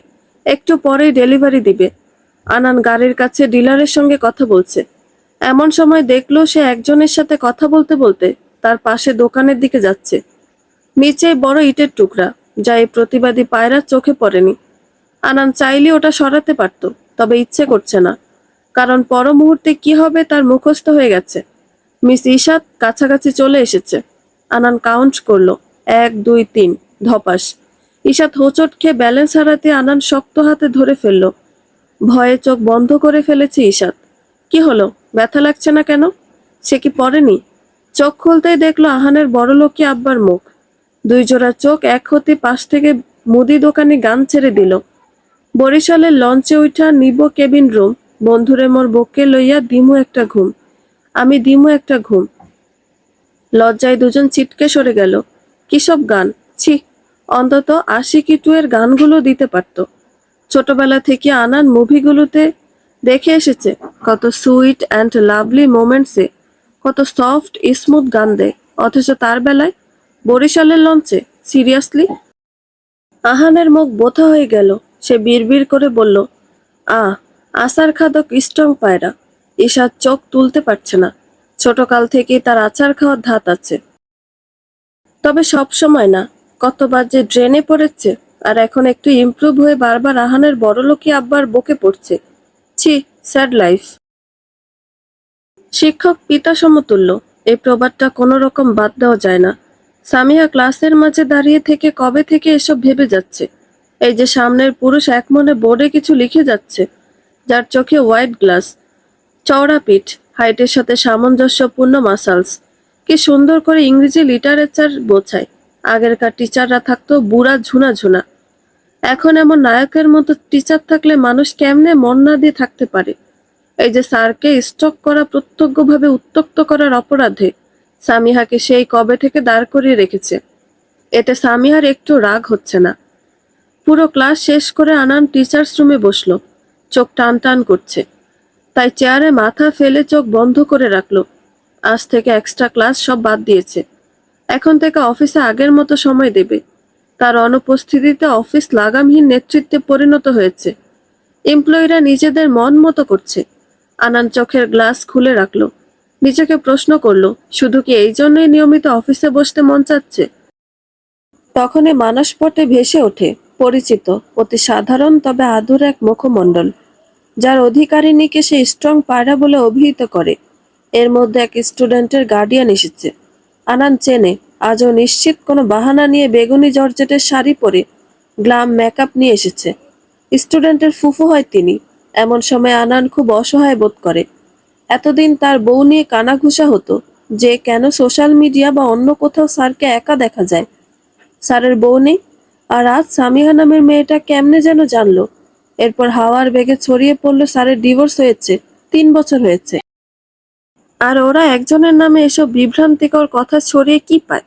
একটু পরেই ডেলিভারি দিবে। আনান গাড়ির কাছে ডিলারের সঙ্গে কথা বলছে। এমন সময় দেখলো সে একজনের সাথে কথা বলতে বলতে তার পাশে দোকানের দিকে যাচ্ছে। নিচে বড় ইটের টুকরা, যা এই প্রতিবাদী পায়রার চোখে পড়েনি। আনান চাইলে ওটা সরাতে পারত, তবে ইচ্ছে করছে না, কারণ পর মুহূর্তে কি হবে তার মুখস্থ হয়ে গেছে। মিস ঈশাদ কাছাকাছি চলে এসেছে। আনান কাউন্ট করলো, 1 2 3, ধপাস। ঈশাদ হোঁচট খেয়ে ব্যালেন্স হারাতে আনান শক্ত হাতে ধরে ফেলল। ভয়ে চোখ বন্ধ করে ফেলেছে ঈশাদ। কি হলো, ব্যথা লাগছে না কেন? সে কি পড়েনি? চোখ খুলতেই দেখলো আহানের বড়লোকি আব্বার মুখ। 2 জোড়া চোখ এক হতে পাশ থেকে মুদি দোকানে গান ছেড়ে দিল। বরিশালের লঞ্চে উঠা নিব কেবিন রুম, বন্ধুরে মোর বউকে লইয়া দিমু একটা ঘুম, আমি দিমু একটা ঘুম। লজ্জায় দুজন চিটকে সরে গেল। কিসব গান, ছি! অন্তত আশিকি 2 এর গানগুলো দিতে পারত। ছোটবেলা থেকে আনান মুভিগুলোতে দেখে এসেছে কত সুইট অ্যান্ড লাভলি মোমেন্টসে কত সফট স্মুথ গান দেয়, অথচ তার বেলায় বরিশালের লঞ্চে, সিরিয়াসলি? আহানের মুখ বোথা হয়ে গেল। সে বিড়বিড় করে বলল, আসার খাদক স্ট্রং পায়রা। ঈশাদ চোখ তুলতে পারছে না। ছোটকাল থেকেই তার আচার খাওয়ার ধাত আছে, তবে সব সময় না। কতবার যে ড্রেনে পড়েছে, আর এখন একটু ইমপ্রুভ হয়ে বারবার আহানের বড়লোকি আব্বার বকে পড়ছে। ছি, স্যাড লাইফ। শিক্ষক পিতা সমতুল্য, এই প্রবাদটা কোনো রকম বাদ দেওয়া যায় না। সামিয়া ক্লাসের মাঝে দাঁড়িয়ে থেকে কবে থেকে এসব ভেবে যাচ্ছে। এই যে সামনের পুরুষ এক মনে বোর্ডে কিছু লিখে যাচ্ছে, যার চোখে হোয়াইট গ্লাস, চওড়া পিঠ, হাইটের সাথে সামঞ্জস্যপূর্ণ মাসালস। কি সুন্দর করে ইংরেজি লিটারেচার বোঝায়। আগেরকার টিচাররা থাকতো বুড়া ঝুনা ঝুনা। এখন এমন নায়কের মতো টিচার থাকলে মানুষ কেমনে মন না দিয়ে থাকতে পারে। এই যে স্যারকে স্টক করা প্রত্যক্ষভাবে উত্ত্যক্ত করার অপরাধে সামিহাকে সেই কবে থেকে দাঁড় করিয়ে রেখেছে। এতে সামিহার একটু রাগ হচ্ছে না। পুরো ক্লাস শেষ করে আনান টিচার্স রুমে বসলো। চোখ টান টান করছে, তাই চেয়ারে মাথা ফেলে চোখ বন্ধ করে রাখলো। আজ থেকে এক্সট্রা ক্লাস সব বাদ দিয়েছে। এখন থেকে অফিসে আগের মতো সময় দেবে। তার অনুপস্থিতিতে অফিস লাগামহীন নেতৃত্বে পরিণত হয়েছে। এমপ্লয়িরা নিজেদের মন মতো করছে। আনান চোখের গ্লাস খুলে রাখলো। নিজেকে প্রশ্ন করলো, শুধু কি এই জন্যই নিয়মিত অফিসে বসতে মন চাচ্ছে? তখনই মানসপটে ভেসে ওঠে পরিচিত, অতি সাধারণ তবে আধুর এক মুখমণ্ডল, যার অধিকারিণীকে সে স্ট্রং পায়রা বলে অভিহিত করে। এর মধ্যে এক স্টুডেন্টের গার্ডিয়ান এসেছে। আনান চেনে। আজও নিশ্চিত কোনো বাহানা নিয়ে বেগুনি জর্জেটের শাড়ি পরে গ্লাম মেকআপ নিয়ে এসেছে। স্টুডেন্টের ফুফু হয় তিনি। এমন সময় আনান খুব অসহায় বোধ করে। এতদিন তার বউ নিয়ে কানাঘুষা হতো যে কেন সোশ্যাল মিডিয়া বা অন্য কোথাও স্যারকে একা দেখা যায়, স্যারের বউ নেই। আর আজ সামিহা নামের মেয়েটা কেমনে যেন জানলো। এরপর হাওয়ার বেগে ছড়িয়ে পড়লো স্যারের ডিভোর্স হয়েছে, 3 বছর হয়েছে। আর ওরা একজনের নামে এসব বিভ্রান্তিকর কথা ছড়িয়ে কি পায়?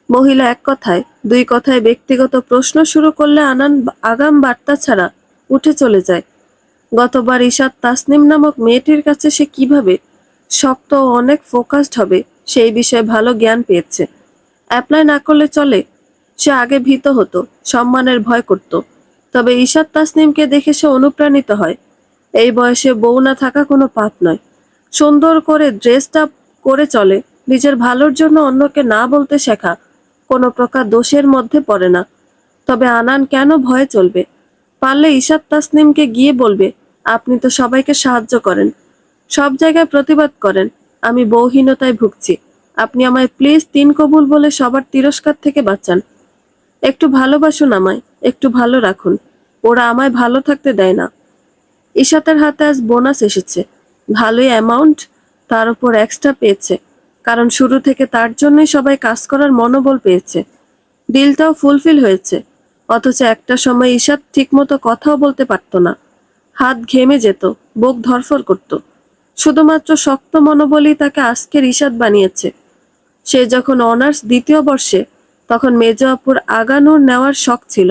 মহিলা এক কথায় দুই কথায় ব্যক্তিগত প্রশ্ন শুরু করলে আনান আগাম বার্তা ছাড়া উঠে চলে যায়। গতবার ঈশাত তাসনিম নামক মেয়েটির কাছে সে কিভাবে শক্ত ও অনেক ফোকাসড হবে সেই বিষয়ে ভালো জ্ঞান পেয়েছে। অ্যাপ্লাই না করলে চলে, সে আগে ভীত হতো, সম্মানের ভয় করত। তবে ঈশাত তাসনিমকে দেখে সে অনুপ্রাণিত হয়। এই বয়সে বউ না থাকা কোনো পাপ নয়। সুন্দর করে ড্রেসড আপ করে চলে, নিজের ভালোর জন্য অন্যকে না বলতে শেখা কোনো প্রকার দোষের মধ্যে পড়ে না। তবে আনান কেন ভয়ে চলবে? পারলে ঈশাত তাসনিমকে গিয়ে বলবে, আপনি তো সবাইকে সাহায্য করেন, সব জায়গায় প্রতিবাদ করেন, আমি বউহীনতায় ভুগছি, আপনি আমায় প্লিজ তিন কবুল বলে সবার তিরস্কার থেকে বাঁচান। একটু ভালোবাসুন আমায়, একটু ভালো রাখুন, ওরা আমায় ভালো থাকতে দেয় না। ঈশাতের হাতে আজ বোনাস এসেছে, ভালোই অ্যামাউন্ট, তার উপর এক্সট্রা পেয়েছে, কারণ শুরু থেকে তার জন্যই সবাই কাজ করার মনোবল পেয়েছে। ডিলটাও ফুলফিল হয়েছে। অথচ একটা সময় ঈশাত ঠিকমতো কথাও বলতে পারত না, হাত ঘেমে যেত, বুক ধড়ফড় করত। শুধুমাত্র শক্ত মনোবলই তাকে আজকের ঈশাত বানিয়েছে। সে যখন অনার্স দ্বিতীয় বর্ষে, তখন মেজ আপুর আগানোর নেওয়ার শখ ছিল।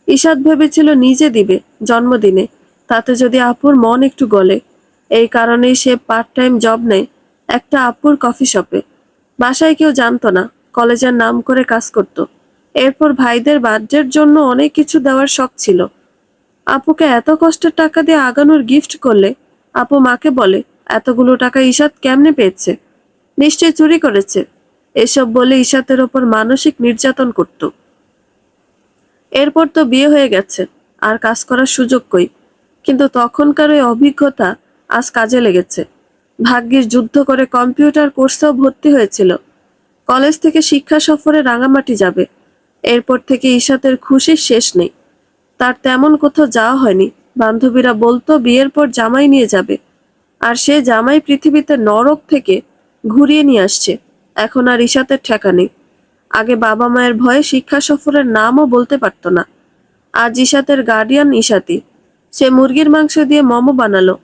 ঈশাত ভেবেছিল নিজে দিবে জন্মদিনে, তাতে যদি আপুর মন একটু গলে। এই কারণেই সে পার্ট টাইম জব নেয় একটা আপুর কফি শপে। বাসায় কেউ জানতো না, কলেজের নাম করে কাজ করত। এরপর ভাইদের বার্থডের জন্য অনেক কিছু দেওয়ার শখ ছিল। আপুকে এত কষ্টের টাকা দিয়ে আগানোর গিফট করলে আপু মাকে বলে, এতগুলো টাকা ঈশাত কেমনে পেয়েছে, নিশ্চয়ই চুরি করেছে। এসব বলে ঈশাতের ওপর মানসিক নির্যাতন করত। এরপর তো বিয়ে হয়ে গেছে, আর কাজ করার সুযোগ কই। কিন্তু তখনকার ওই অভিজ্ঞতা আজ কাজে লেগেছে। ভাগ্যিস যুদ্ধ করে কম্পিউটার কোর্সেও ভর্তি হয়েছিল। কলেজ থেকে শিক্ষা সফরে রাঙামাটি যাবে। এরপর থেকে ঈশাতের খুশির শেষ নেই। তার তেমন কোথাও যাওয়া হয়নি। বান্ধবীরা বলতো বিয়ের পর জামাই নিয়ে যাবে, আর সে জামাই পৃথিবীতে নরক থেকে ঘুরিয়ে নিয়ে আসছে। এখন আর ঈশাতের ঠেকা নেই। আগে বাবা মায়ের ভয়ে শিক্ষা সফরের নামও বলতে পারতো না। আজ ঈশাতের গার্ডিয়ান ঈশাতি। সে মুরগির মাংস দিয়ে মোমো বানালো।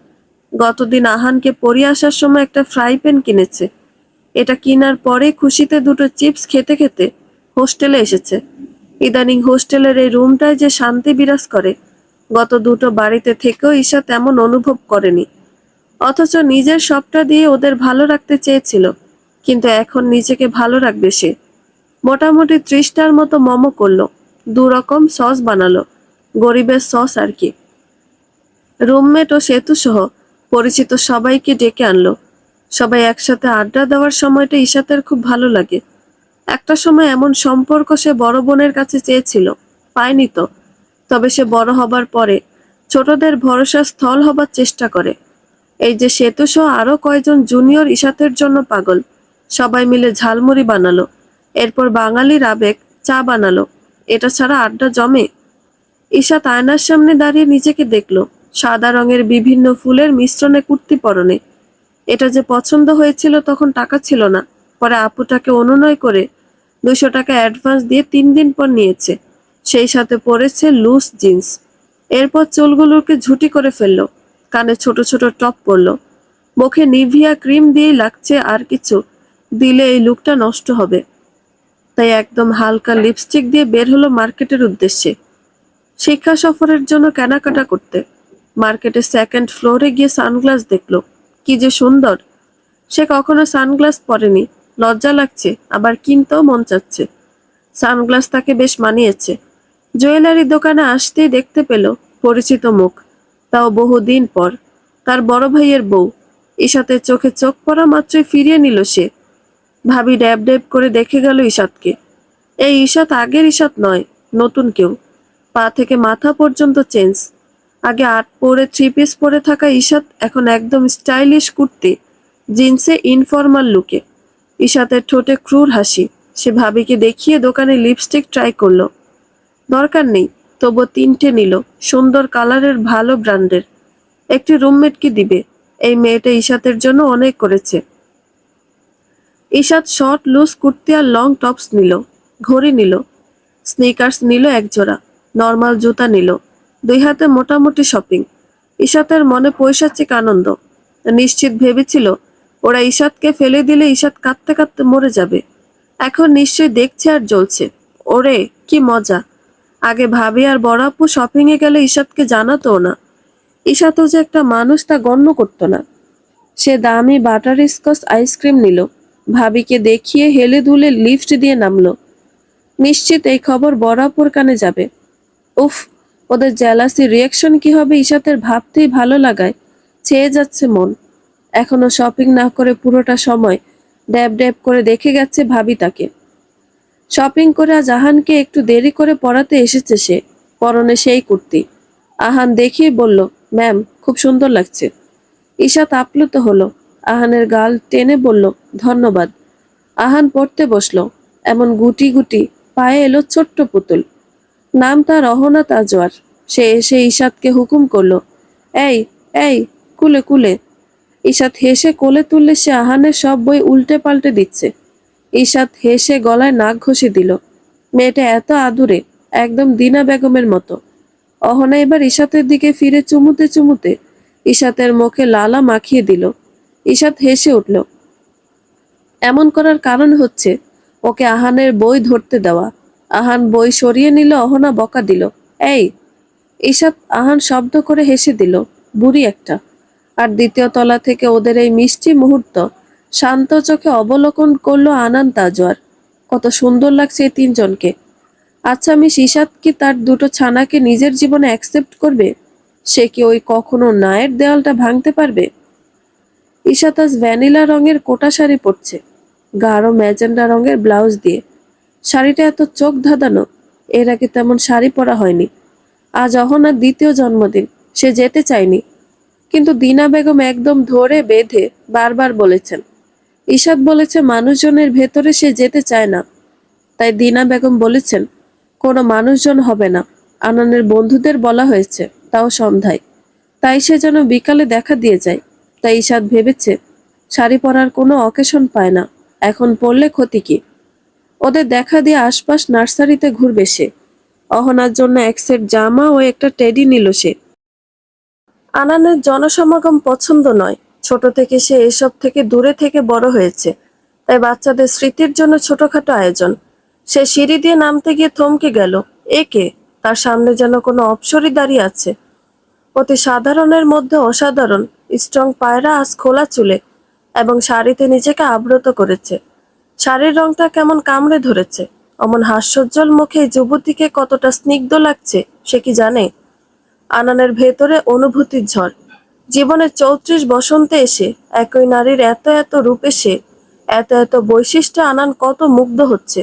গতদিন আহানকে পড়িয়ে আসার সময় একটা ফ্রাই প্যান কিনেছে। এটা কিনার পরে খুশিতে দুটো চিপস খেতে খেতে হোস্টেলে এসেছে। ইদানিং হোস্টেলের এই রুমটায় যে শান্তি বিরাজ করে, গত দুটো বাড়িতে থেকেও ঈশা তেমন অনুভব করেনি। অথচ নিজের সবটা দিয়ে ওদের ভালো রাখতে চেয়েছিল, কিন্তু এখন নিজেকে ভালো রাখবে সে। মোটামুটি 30টার মতো মোমো করলো, 2 রকম সস বানালো, গরিবের সস আর কি। রুমমেট ও সেতু সহ পরিচিত সবাইকে ডেকে আনলো। সবাই একসাথে আড্ডা দেওয়ার সময়টা ঈশাতের খুব ভালো লাগে। একটা সময় এমন সম্পর্ক সে বড় বোনের কাছে চেয়েছিল, পায়নি তো। তবে সে বড় হবার পরে ছোটদের ভরসা স্থল হবার চেষ্টা করে। এই যে সেতু সহ আরো কয়জন জুনিয়র ঈশাতের জন্য পাগল। সবাই মিলে ঝালমুড়ি বানালো, এরপর বাঙালির আবেগ চা বানালো। এটা ছাড়া আড্ডা জমে? ঈশাত আয়নার সামনে দাঁড়িয়ে নিজেকে দেখলো, সাদা রঙের বিভিন্ন ফুলের মিশ্রণে কুর্তি পরনে। এটা যে পছন্দ হয়েছিল তখন টাকা ছিল না, পরে আপুটাকে অনুনয় করে 200 টাকা অ্যাডভান্স দিয়ে 3 দিন পর নিয়েছে। সেই সাথে পরেছে লুজ জিন্স। এরপর চুলগুলোকে ঝুটি করে ফেললো, কানে ছোট ছোট টপ পরলো। মুখে নিভিয়া ক্রিম দিয়েই লাগছে, আর কিছু দিলে এই লুকটা নষ্ট হবে। তাই একদম হালকা লিপস্টিক দিয়ে বের হলো মার্কেটের উদ্দেশ্যে, শিক্ষা সফরের জন্য কেনাকাটা করতে। মার্কেটের সেকেন্ড ফ্লোরে গিয়ে সানগ্লাস দেখলো, কি যে সুন্দর। সে কখনো সানগ্লাস পরেনি, লজ্জা লাগছে, আবার কিনতেও মন চাচ্ছে। সানগ্লাস তাকে বেশ মানিয়েছে। জুয়েলারি দোকানে আসতেই দেখতে পেল পরিচিত মুখ, তাও বহুদিন পর। তার বড় ভাইয়ের বউ। ঈশাতের চোখে চোখ পড়া মাত্রই ফিরিয়ে নিল সে। ভাবি ড্যাব ড্যাব করে দেখে গেল ঈশাতকে। এই ঈশাত আগের ঈশাত নয়, নতুন কেউ। পা থেকে মাথা পর্যন্ত চেঞ্জ। আগে 8 পরে 3 পিস পরে থাকা ঈশাত এখন একদম স্টাইলিশ কুর্তি, জিন্সে ইনফর্মাল লুকে। ঈশাতের ঠোঁটে ক্রূর হাসি। সে ভাবিকে দেখিয়ে দোকানে লিপস্টিক ট্রাই করলো। দরকার নেই, তবু 3টে নিল, সুন্দর কালারের, ভালো ব্র্যান্ডের। একটি রুমমেটকে দিবে। এই মেয়েটা ঈশাতের জন্য অনেক করেছে। ঈশাত শর্ট লুজ কুর্তি আর লং টপস নিল, ঘড়ি নিল, স্নিকার্স নিল 1 জোড়া, নর্মাল জুতা নিল। 2 হাতে মোটামুটি শপিং। ঈশাতের মনে পৈশাচিক আনন্দ। নিশ্চিত ভেবেছিল ওরা ঈশাতকে ফেলে দিলে ঈশাত কাঁদতে কাঁদতে মরে যাবে। এখন নিশ্চয়ই দেখছে আর জ্বলছে। ওরে কি মজা! আগে ভাবি আর বড় আপু শপিং এ গেলে ঈশাদকে জানাতো না। ঈশাদও যে একটা মানুষ তা গণ্য করতো না। সে দামি বাটার স্কচ আইসক্রিম নিল, ভাবিকে দেখিয়ে হেলে দুলে লিফট দিয়ে নামলো। নিশ্চিত এই খবর বড় আপুর কানে যাবে। উফ, ওদের জেলাসি রিয়াকশন কি হবে ঈশাতের ভাবতেই ভালো লাগায় চেয়ে যাচ্ছে মন। এখনো শপিং না করে পুরোটা সময় ড্যাব ড্যাব করে দেখে গেছে ভাবি তাকে। শপিং করে আজ আহানকে একটু দেরি করে পড়াতে এসেছে সে। পরনে সেই কুর্তি। আহান দেখিয়ে বলল, ম্যাম খুব সুন্দর লাগছে। ঈশাত আপ্লুত হলো। আহানের গাল টেনে বলল, ধন্যবাদ। আহান পড়তে বসলো। এমন গুটি গুটি পায়ে এলো ছোট্ট পুতুল। নাম তার রহনা তাজওয়ার। সে এসে ঈশাতকে হুকুম করলো, এই এই কুলে কুলে। ঈশাত হেসে কোলে তুললে সে আহানের সব বই উল্টে পাল্টে দিচ্ছে। ঈশাত হেসে গলায় নাক ঘষে দিল। মেয়েটা এত আদুরে, একদম দিনা বেগমের মতো। অহনা এবার ঈশাতের দিকে ফিরে চুমুতে চুমুতে ঈশাতের মুখে লালা মাখিয়ে দিল। ঈশাত হেসে উঠল। এমন করার কারণ হচ্ছে ওকে আহানের বই ধরতে দেওয়া। আহান বই সরিয়ে নিল, অহনা বকা দিল, এই। ঈশাত আহান শব্দ করে হেসে দিল, বুড়ি একটা। আর দ্বিতীয় তলা থেকে ওদের এই মিষ্টি মুহূর্ত শান্ত চোখে অবলোকন করলো আনান তাজওয়ার। কত সুন্দর লাগছে এই তিনজনকে। আচ্ছা মিস ঈশাত কি তার দুটো ছানাকে নিজের জীবনে অ্যাকসেপ্ট করবে? সে কি ওই কখনো নায়ের দেওয়ালটা ভাঙতে পারবে? ঈশাত আজ ভ্যানিলা রঙের কোটা শাড়ি পরছে, গাঢ় ম্যাজেন্ডা রঙের ব্লাউজ দিয়ে। শাড়িটা এত চোখ ধাঁধানো, এর আগে তেমন শাড়ি পরা হয়নি। আজ অহনার দ্বিতীয় জন্মদিন, সে যেতে চায়নি, কিন্তু দিনা বেগম একদম ধরে বেঁধে বারবার বলেছেন। ঈশাত বলেছে মানুষজনের ভেতরে সে যেতে চায় না। তাই দিনা বেগম বলেছেন কোনো মানুষজন হবে না, আনানের বন্ধুদের বলা হয়েছে, তাও সন্ধ্যায়। তাই সে যেন বিকালে দেখা দিয়ে যায়। তাই ঈশাত ভেবেছে শাড়ি পরার কোনো অকেশন পায় না, এখন পরলে ক্ষতি কি। ওদের দেখা দিয়ে আশপাশ নার্সারিতে ঘুরবে সে। অহনার জন্য এক সেট জামা ও একটা টেডি নিল সে। আনানের জনসমাগম পছন্দ নয়। ছোট থেকে সে এসব থেকে দূরে থেকে বড় হয়েছে। তাই বাচ্চাদের স্মৃতির জন্য ছোটখাটো আয়োজন। সে সিঁড়ি দিয়ে নামতে গিয়ে থমকে গেল। এ কে? তার সামনে যেন কোনো অপ্সরী দাঁড়িয়ে আছে। অতি সাধারণের মধ্যে অসাধারণ। স্ট্রং পায়রা আজ খোলা চুলে এবং শাড়িতে নিজেকে আবৃত করেছে। শাড়ির রংটা কেমন কামড়ে ধরেছে। অমন হাস্যোজ্জ্বল মুখে এই যুবতীকে কতটা স্নিগ্ধ লাগছে সে কি জানে? আনানের ভেতরে অনুভূতির ঝড়। জীবনের 34 বসন্তে এসে একই নারীর এত এত রূপ এসে এত এত বৈশিষ্ট্যে আনান কত মুগ্ধ হচ্ছে,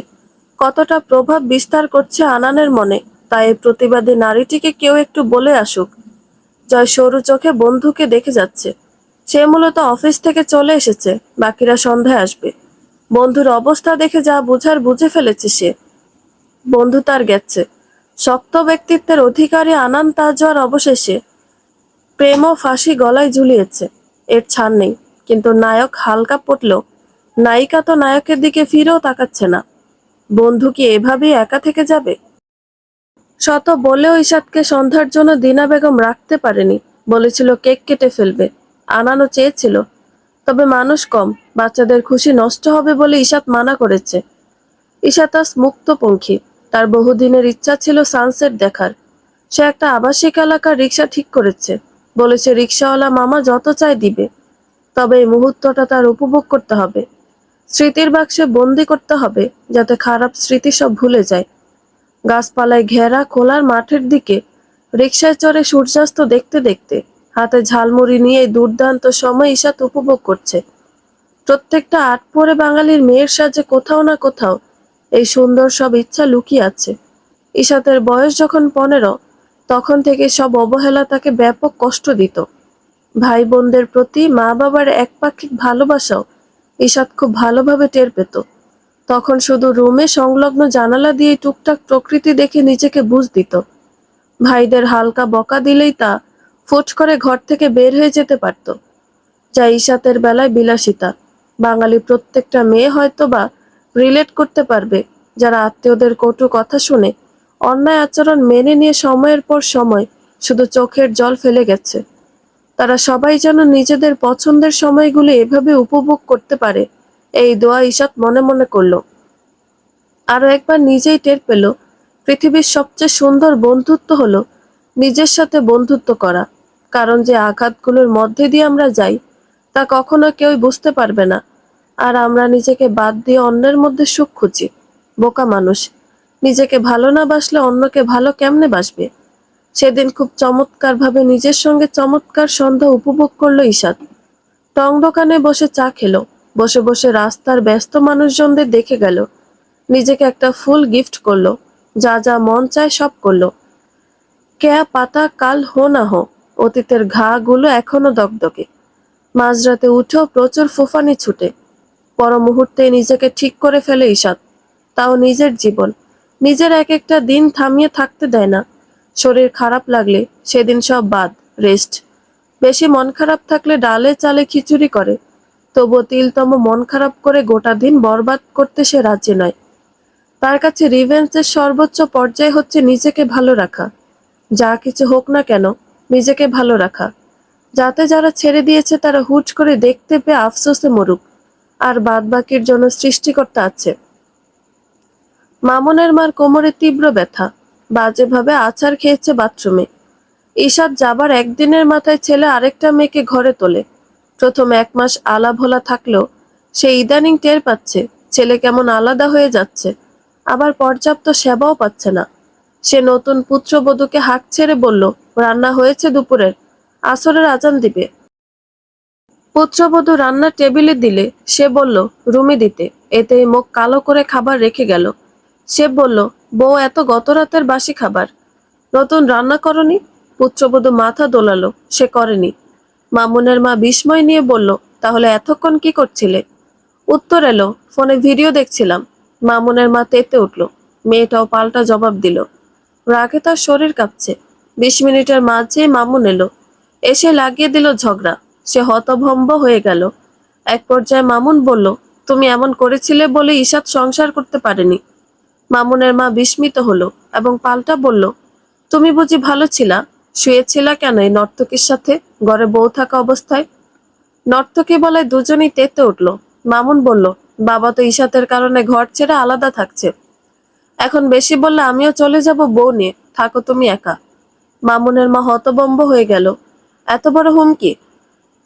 কতটা প্রভাব বিস্তার করছে আনানের মনে। তাই এই প্রতিবাদী নারীটিকে কেউ একটু বলে আসুক। জয় সরু চোখে বন্ধুকে দেখে যাচ্ছে। সে মূলত অফিস থেকে চলে এসেছে, বাকিরা সন্ধ্যায় আসবে। বন্ধুর অবস্থা দেখে যা বুঝার বুঝে ফেলেছে সে। বন্ধু তার গেছে। শক্ত ব্যক্তিত্বের অধিকারী আনান তাজওয়ার অবশেষে প্রেম ও ফাঁসি গলায় ঝুলিয়েছে। এর ছাড় নেই। কিন্তু নায়ক হালকা পড়লেও নায়িকা তো নায়কের দিকে ফিরেও তাকাচ্ছে না। বন্ধু কি এভাবেই একা থেকে যাবে? শত বলেও ঈশাদকে সন্ধ্যার জন্য দিনা বেগম রাখতে পারেনি। বলেছিল কেক কেটে ফেলবে। আনানো চেয়েছিল, তবে মানুষ কম, বাচ্চাদের খুশি নষ্ট হবে বলে ঈশাদ মানা করেছে। ঈশাদ আজ মুক্তপঙ্খী। তার বহুদিনের ইচ্ছা ছিল সানসেট দেখার। সে একটা আবাসিক এলাকার রিক্সা ঠিক করেছে। বলেছে রিক্সাওয়ালা মামা যত চায় দিবে, তবে এই মুহূর্তটা তার উপভোগ করতে হবে। স্মৃতির বাক্সে বন্দি করতে হবে, যাতে খারাপ স্মৃতি সব ভুলে যায়। গাছপালায় ঘেরা খোলার মাঠের দিকে রিকশায় চড়ে সূর্যাস্ত দেখতে দেখতে হাতে ঝালমুড়ি নিয়ে এই দুর্দান্ত সময় ঈশাত উপভোগ করছে। প্রত্যেকটা আটপৌরে বাঙালির মেয়ের সাজে কোথাও না কোথাও এই সুন্দর সব ইচ্ছা লুকিয়ে আছে। ঈশাতের বয়স যখন 15, তখন থেকে সব অবহেলা তাকে ব্যাপক কষ্ট দিত। ভাই বোনদের প্রতি মা বাবার একপাক্ষিক ভালোবাসাও ঈশাত খুব ভালোভাবে টের পেত। তখন শুধু রুমে সংলগ্ন জানালা দিয়ে টুকটাক প্রকৃতি দেখে নিজেকে বুঝ দিত। ভাইদের হালকা বকা দিলেই তা ফুট করে ঘর থেকে বের হয়ে যেতে পারত। যা ঈশাতের বেলায় বিলাসিতা। বাঙালি প্রত্যেকটা মেয়ে হয়তো বা রিলেট করতে পারবে, যারা আত্মীয়দের কটু কথা শুনে অন্যায় আচরণ মেনে নিয়ে সময়ের পর সময় শুধু চোখের জল ফেলে গেছে। তারা সবাই যেন নিজেদের পছন্দের সময়গুলো এভাবে উপভোগ করতে পারে, এই দোয়া ঈশাত মনে মনে করল। আরো একবার নিজেই টের পেল পৃথিবীর সবচেয়ে সুন্দর বন্ধুত্ব হলো নিজের সাথে বন্ধুত্ব করা। কারণ যে আঘাতগুলোর মধ্যে দিয়ে আমরা যাই তা কখনো কেউই বুঝতে পারবে না। আর আমরা নিজেকে বাদ দিয়ে অন্যের মধ্যে সুখ খুঁজি। বোকা মানুষ, নিজেকে ভালো না বাসলে অন্যকে ভালো কেমনে বাসবে। সেদিন খুব চমৎকারভাবে নিজের সঙ্গে চমৎকার সন্ধ্যা উপভোগ করলো ঈশাদ। টং দোকানে বসে চা খেলো, বসে বসে রাস্তার ব্যস্ত মানুষজনদের দেখে গেল, নিজেকে একটা ফুল গিফট করলো, যা যা মন চায় সব করলো। কেয়া পাতা কাল হো না হো, অতীতের ঘা গুলো এখনো দগদগে। মাঝরাতে উঠেও প্রচুর ফুফানি ছুটে। পর মুহূর্তে নিজেকে ঠিক করে ফেলে ঈশাদ। তাও নিজের জীবন, নিজের এক একটা দিন থামিয়ে থাকতে দেয় না। শরীর খারাপ লাগলে সেদিন সব বাদ, রেস্ট। বেশি মন খারাপ থাকলে ডালে চালে খিচুড়ি করে। তবুও তিলতম মন খারাপ করে গোটা দিন বরবাদ করতে সে রাজি নয়। তার কাছে রিভেঞ্জের সর্বোচ্চ পর্যায় হচ্ছে নিজেকে ভালো রাখা। যা কিছু হোক না কেন, নিজেকে ভালো রাখা, যাতে যারা ছেড়ে দিয়েছে তারা হুট করে দেখতে পেয়ে আফসোসে মরুক, আর বাদবাকির জন্য সৃষ্টিকর্তা আছে। মামুনের মার কোমরে তীব্র ব্যথা, বাজেভাবে আছাড় খেয়েছে বাথরুমে। ঈশাদ যাবার একদিনের মাথায় ছেলে আরেকটা মেয়েকে ঘরে তোলে। প্রথম 1 মাস আলাভোলা থাকলেও সে ইদানিং টের পাচ্ছে ছেলে কেমন আলাদা হয়ে যাচ্ছে, আবার পর্যাপ্ত সেবাও পাচ্ছে না। সে নতুন পুত্রবধূকে হাঁক ছেড়ে বলল, রান্না হয়েছে দুপুরের, আসরের আজান দিবে। পুত্রবধূ রান্না টেবিলে দিলে সে বলল, রুমে দিতে। এতেই মুখ কালো করে খাবার রেখে গেল। সে বলল, বউ এত গত রাতের বাসি খাবার, নতুন রান্না করনি? পুত্রবধূ মাথা দোলালো, সে করেনি। মামুনের মা বিস্ময় নিয়ে বলল, তাহলে এতক্ষণ কি করছিলে? উত্তর এলো, ফোনে ভিডিও দেখছিলাম। মামুনের মা তেতে উঠল। মেয়েটাও পাল্টা জবাব দিল। রাগে তার শরীর কাঁপছে। 20 মিনিটের মাঝে মামুন এলো, এসে লাগিয়ে দিল ঝগড়া। সে হতভম্ব হয়ে গেল। এক পর্যায়ে মামুন বলল, তুমি এমন করেছিলে বলে ঈশাদ সংসার করতে পারেনি। মামুনের মা বিস্মিত হলো এবং পাল্টা বলল, তুমি বুঝি ভালো ছিলা? শুয়েছিলা কেন এই নর্তকীর সাথে ঘরে বউ থাকা অবস্থায়? নর্তকী বলে দুজনেই তেতে উঠল। মামুন বলল, বাবা তো ঈশাতের কারণে ঘর ছেড়ে আলাদা থাকছে, এখন বেশি বললে আমিও চলে যাব বউ নিয়ে, থাকো তুমি একা। মামুনের মা হতভম্ব হয়ে গেল। এত বড় হুমকি!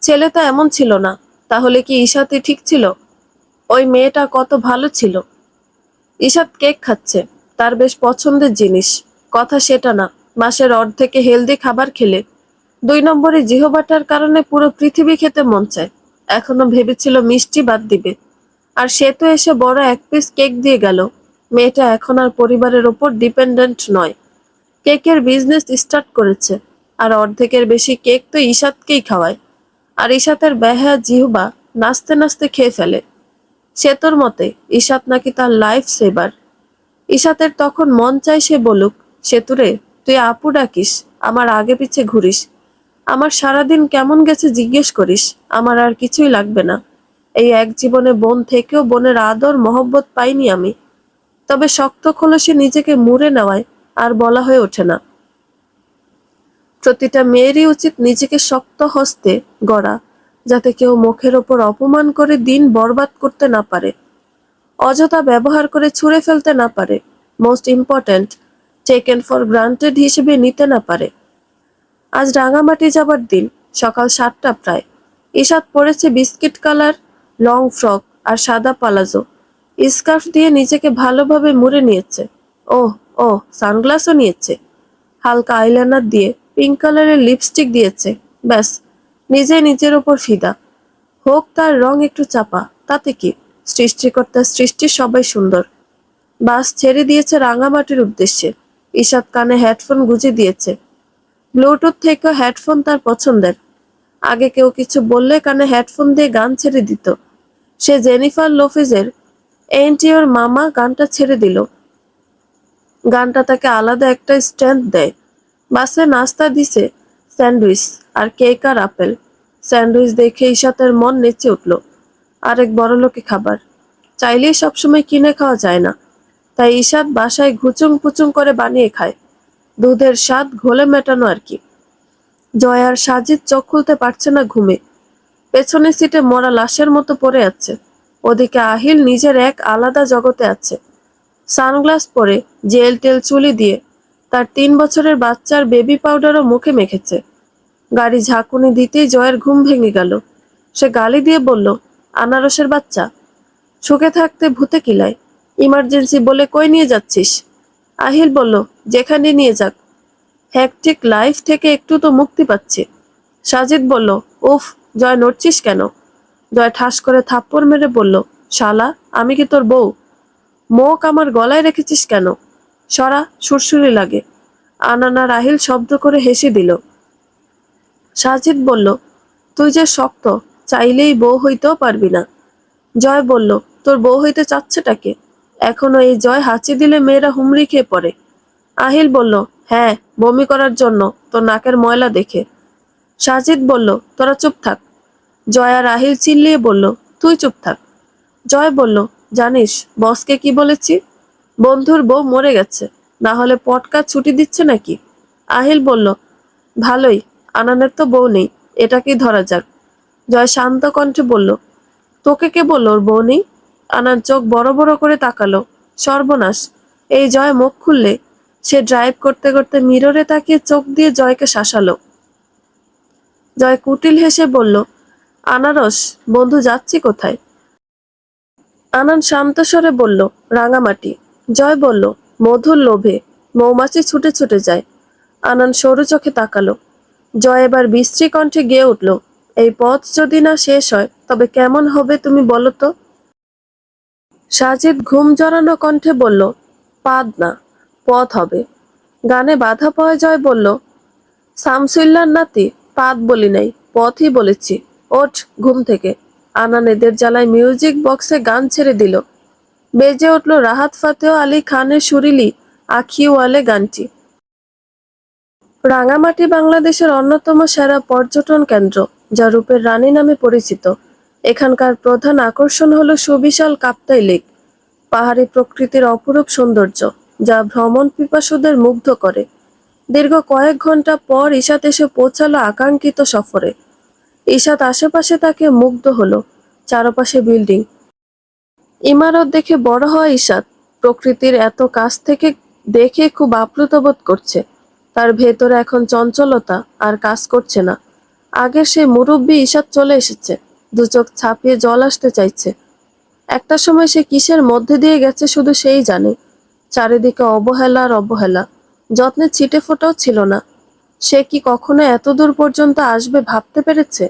ছেলে তো এমন ছিল না। তাহলে কি ঈশাতই ঠিক ছিল? ওই মেয়েটা কত ভালো ছিল। ঈশাত কেক খাচ্ছে, তার বেশ পছন্দের জিনিস। কথা সেটা না, মাসের অর্ধেকে হেলদি খাবার খেলে 2 নম্বরে জিহবাটার কারণে পুরো পৃথিবী খেতে মন চায়। এখনো ভেবেছিল মিষ্টি বাদ দিবে, আর সে তো এসে বড় 1 পিস কেক দিয়ে গেল। মেয়েটা এখন আর পরিবারের ওপর ডিপেন্ডেন্ট নয়, কেকের বিজনেস স্টার্ট করেছে। আর অর্ধেকের বেশি কেক তো ঈশাতকেই খাওয়ায়। আর ঈশাতের বেহায়া জিহবা নাচতে নাচতে খেয়ে ফেলে। সে তোর মতে ঈশাত নাকি তার লাইফ সেভার। ঈশাতের তখন মন চায় সে বলুক, সেতুরে তুই আপু ডাকিস, আমার আগে পিছে ঘুরিস, আমার সারাদিন কেমন গেছে জিজ্ঞেস করিস, আমার আর কিছুই লাগবে না। এই এক জীবনে বোন থেকেও বোনের আদর মহব্বত পাইনি আমি। তবে শক্ত খোলসে নিজেকে মুড়ে নেওয়ায় আর বলা হয়ে ওঠে না। প্রতিটা মেয়েরই উচিত নিজেকে শক্ত হস্তে গড়া, যাতে কেউ মুখের ওপর অপমান করে দিন বরবাদ করতে না পারে, অযথা ব্যবহার করে ছুঁড়ে ফেলতে না পারে, most important taken for granted হিসেবে নিতে না পারে। আজ রাঙামাটি যাবার দিন, সকাল 7টা প্রায়। ঈশাত পরেছে বিস্কিট কালার লং ফ্রক আর সাদা পালাজো। স্কার্ফ দিয়ে নিজেকে ভালোভাবে মুড়ে নিয়েছে। ওহ ওহ, সানগ্লাসও নিয়েছে। হালকা আইলাইনার দিয়ে পিঙ্ক কালারের লিপস্টিক দিয়েছে। ব্যাস, নিজে নিজের ওপর ফিদা। হোক তার রং একটু চাপা, তাতে কি? সৃষ্টিকর্তার সৃষ্টি সবাই সুন্দর। বাস ছেড়ে দিয়েছে রাঙামাটির উদ্দেশ্যে। ঈশাত কানে হেডফোন গুঁজে দিয়েছে। ব্লুটুথ থেকেও হেডফোন তার পছন্দের। আগে কেউ কিছু বললে কানে হেডফোন দিয়ে গান ছেড়ে দিত। সে জেনিফার লোপেজের এন্ড ইওর মামা গানটা ছেড়ে দিল। গানটা তাকে আলাদা একটা স্ট্রেংথ দেয়। বাসে নাস্তা দিছে স্যান্ডউইচ আর কেক আর আপেল। স্যান্ডউইচ দেখে ঈশাতের মন নেচে উঠল। আরেক বড়লোকি খাবার, চাইলেই সবসময় কিনে খাওয়া যায় না। তাই ঈশাত বাসায় ঘুচুং পুচুং করে বানিয়ে খায়। দুধের স্বাদ ঘোলে মেটানো আর কি। জয় আর সাজিদ চোখ খুলতে পারছে না ঘুমে। পেছনের সিটে মরা লাশের মতো পড়ে আছে। ওদিকে আহিল নিজের এক আলাদা জগতে আছে। সানগ্লাস পরে, জেল টেল চুলি দিয়ে, তার 3 বছরের বাচ্চার বেবি পাউডারও মুখে মেখেছে। গাড়ি ঝাঁকুনি দিতেই জয়ের ঘুম ভেঙে গেল। সে গালি দিয়ে বলল, আনারসের বাচ্চা, সুখে থাকতে ভূতে কিলায়, ইমার্জেন্সি বলে কই নিয়ে যাচ্ছিস? আহিল বলল, যেখানে নিয়ে যাক, হ্যাকটিক লাইফ থেকে একটু তো মুক্তি পাচ্ছি। সাজিদ বলল, উফ, জয় নড়ছিস কেন? জয় ঠাস করে থাপ্পড় মেরে বলল, শালা, আমি কি তোর বউ? মুখ আমার গলায় রেখেছিস কেন? সরা, সুরসুরি লাগে। আনান আর আহিল শব্দ করে হেসে দিল। সাজিদ বলল, তুই যে শক্ত, চাইলেই বউ হইতেও পারবি না। জয় বলল, তোর বউ হইতে চাচ্ছেটাকে? এখনো এই জয় হাঁচি দিলে মেয়েরা হুমড়ি খেয়ে পড়ে। আহিল বলল, হ্যাঁ, বমি করার জন্য, তোর নাকের ময়লা দেখে। সাজিদ বলল, তোরা চুপ থাক। জয় আর আহিল চিল্লিয়ে বলল, তুই চুপ থাক। জয় বলল, জানিস বসকে কি বলেছি? বন্ধুর বউ মরে গেছে, না হলে পটকা ছুটি দিচ্ছে নাকি? আহিল বলল, ভালোই, আনানের তো বউ নেই, এটাকেই ধরা যাক। জয় শান্ত কণ্ঠে বলল, তোকে কে বলল ওর বউ নেই? আনার চোখ বড় বড় করে তাকালো। সর্বনাশ, এই জয় মুখ খুললে। সে ড্রাইভ করতে করতে মিররে তাকিয়ে চোখ দিয়ে জয়কে শাসালো। জয় কুটিল হেসে বলল, আনারস, বন্ধু যাচ্ছি কোথায়? আনান শান্ত স্বরে বলল, রাঙামাটি। জয় বলল, মধুর লোভে মৌমাছি ছুটে ছুটে যায়। আনান সরু চোখে তাকালো। জয় এবার বিশ্রী কণ্ঠে গেয়ে উঠল, এই পথ যদি না শেষ হয় তবে কেমন হবে তুমি বলো তো? সাজিদ ঘুম জড়ানো কণ্ঠে বলল, পাদ না, পথ হবে। গানে বাধা পাওয়া জয় বলল, শামসুল্লাহর নাতি, পাদ বলি নাই, পথই বলেছি। ওঠ ঘুম থেকে। আনান এদের জ্বালায় মিউজিক বক্সে গান ছেড়ে দিল। বেজে উঠল রাহাত ফাতেহ আলী খানের সুরিলি আখিওয়ালে গানটি। রাঙামাটি বাংলাদেশের অন্যতম সেরা পর্যটন কেন্দ্র, যা রূপের রানী নামে পরিচিত। এখানকার প্রধান আকর্ষণ হলো সুবিশাল কাপ্তাই লেক, পাহাড়ি প্রকৃতির অপরূপ সৌন্দর্য, যা ভ্রমণ পিপাসুদের মুগ্ধ করে। দীর্ঘ কয়েক ঘন্টা পর ঈশাত এসে পৌঁছালো আকাঙ্ক্ষিত সফরে। ঈশাত আশেপাশে তাকে মুগ্ধ হলো। চারপাশে বিল্ডিং, ইমারত দেখে বড় হয় ঈশাত। প্রকৃতির এত কাছ থেকে দেখে খুব আপ্লুত বোধ করছে। তার ভেতরে এখন চঞ্চলতা আর কাজ করছে না। আগের সেই মুরব্বী ঈশাত চলে এসেছে। দু চোখ ছাপিয়ে জল আসতে চাইছে। একটা সময় সে কিসের মধ্যে দিয়ে গেছে শুধু সেই জানে। চারিদিকে অবহেলা আর অবহেলা, যত্নের ছিটে ফোঁটাও ছিল না। সে কি কখনো এত দূর পর্যন্ত আসবে ভাবতে পেরেছে?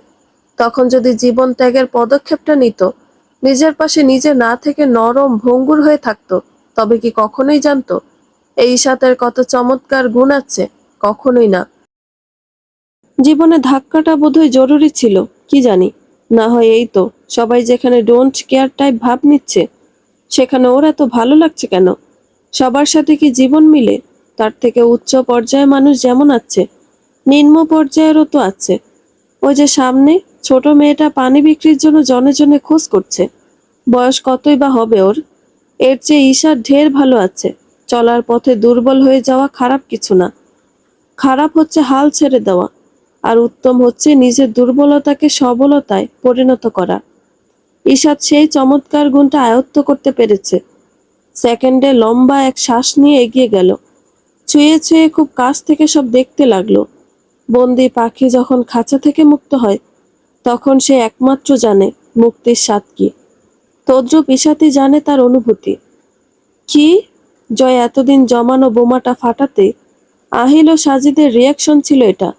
তখন যদি জীবন ত্যাগের পদক্ষেপটা নিত, নিজের পাশে নিজে না থেকে নরম ভঙ্গুর হয়ে থাকতো, তবে কি কখনোই জানতো এই ঈশাতের কত চমৎকার গুণ আছে? কখনোই না। জীবনে ধাক্কাটা বোধহয় জরুরি ছিল, কি জানি। না হয় এই তো, সবাই যেখানে ডোন্ট কেয়ার টাইপ ভাব নিচ্ছে, সেখানে ওর এত ভালো লাগছে কেন? সবার সাথে কি জীবন মিলে? তার থেকে উচ্চ পর্যায়ে মানুষ যেমন আছে, নিম্ন পর্যায়েরও তো আছে। ওই যে সামনে ছোট মেয়েটা পানি বিক্রির জন্য জনে জনে খোঁজ করছে। বয়স কতই বা হবে ওর? এর চেয়ে ঈশা ঢের ভালো আছে। চলার পথে দুর্বল হয়ে যাওয়া খারাপ কিছু না। খারাপ হচ্ছে হাল ছেড়ে দেওয়া, আর উত্তম হচ্ছে নিজের দুর্বলতাকে সবলতায় পরিণত করা। ঈশাদ সেই চমৎকার গুণটা আয়ত্ত করতে পেরেছে। সেকেন্ডে লম্বা এক শ্বাস নিয়ে এগিয়ে গেল। ছুঁয়ে ছুঁয়ে খুব কাছ থেকে সব দেখতে লাগলো। বন্দি পাখি যখন খাঁচা থেকে মুক্ত হয়, তখন সে একমাত্র জানে মুক্তির স্বাদ কি। তদ্রূপ ঈশাতি জানে তার অনুভূতি কি। জয় এতদিন জমানো বোমাটা ফাটাতে আহিল ও সাজিদের রিয়াকশন ছিল এটা।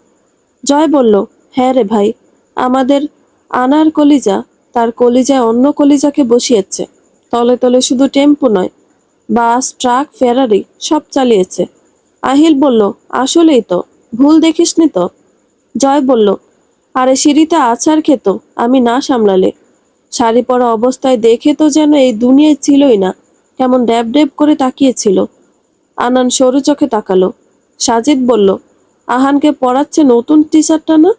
জয় বলল, হ্যাঁ রে ভাই, আমাদের আনার কলিজা তার কলিজায় অন্য কলিজাকে বসিয়েছে। তলে তলে শুধু টেম্পো নয়, বাস, ট্রাক, ফেরারি সব চালিয়েছে। আহিল বলল, আসলেই তো, ভুল দেখিসনি তো? জয় বলল, আরে সিঁড়িতে আছাড় খেত আমি না সামলালে। শাড়ি পরা অবস্থায় দেখে তো যেন এই দুনিয়ায় ছিলই না, কেমন ড্যাব ড্যাব করে তাকিয়েছিল। আনান সরু চোখে তাকালো। সাজিদ বলল, আহানকে পরাচ্ছে নতুন টি শার্টটা না?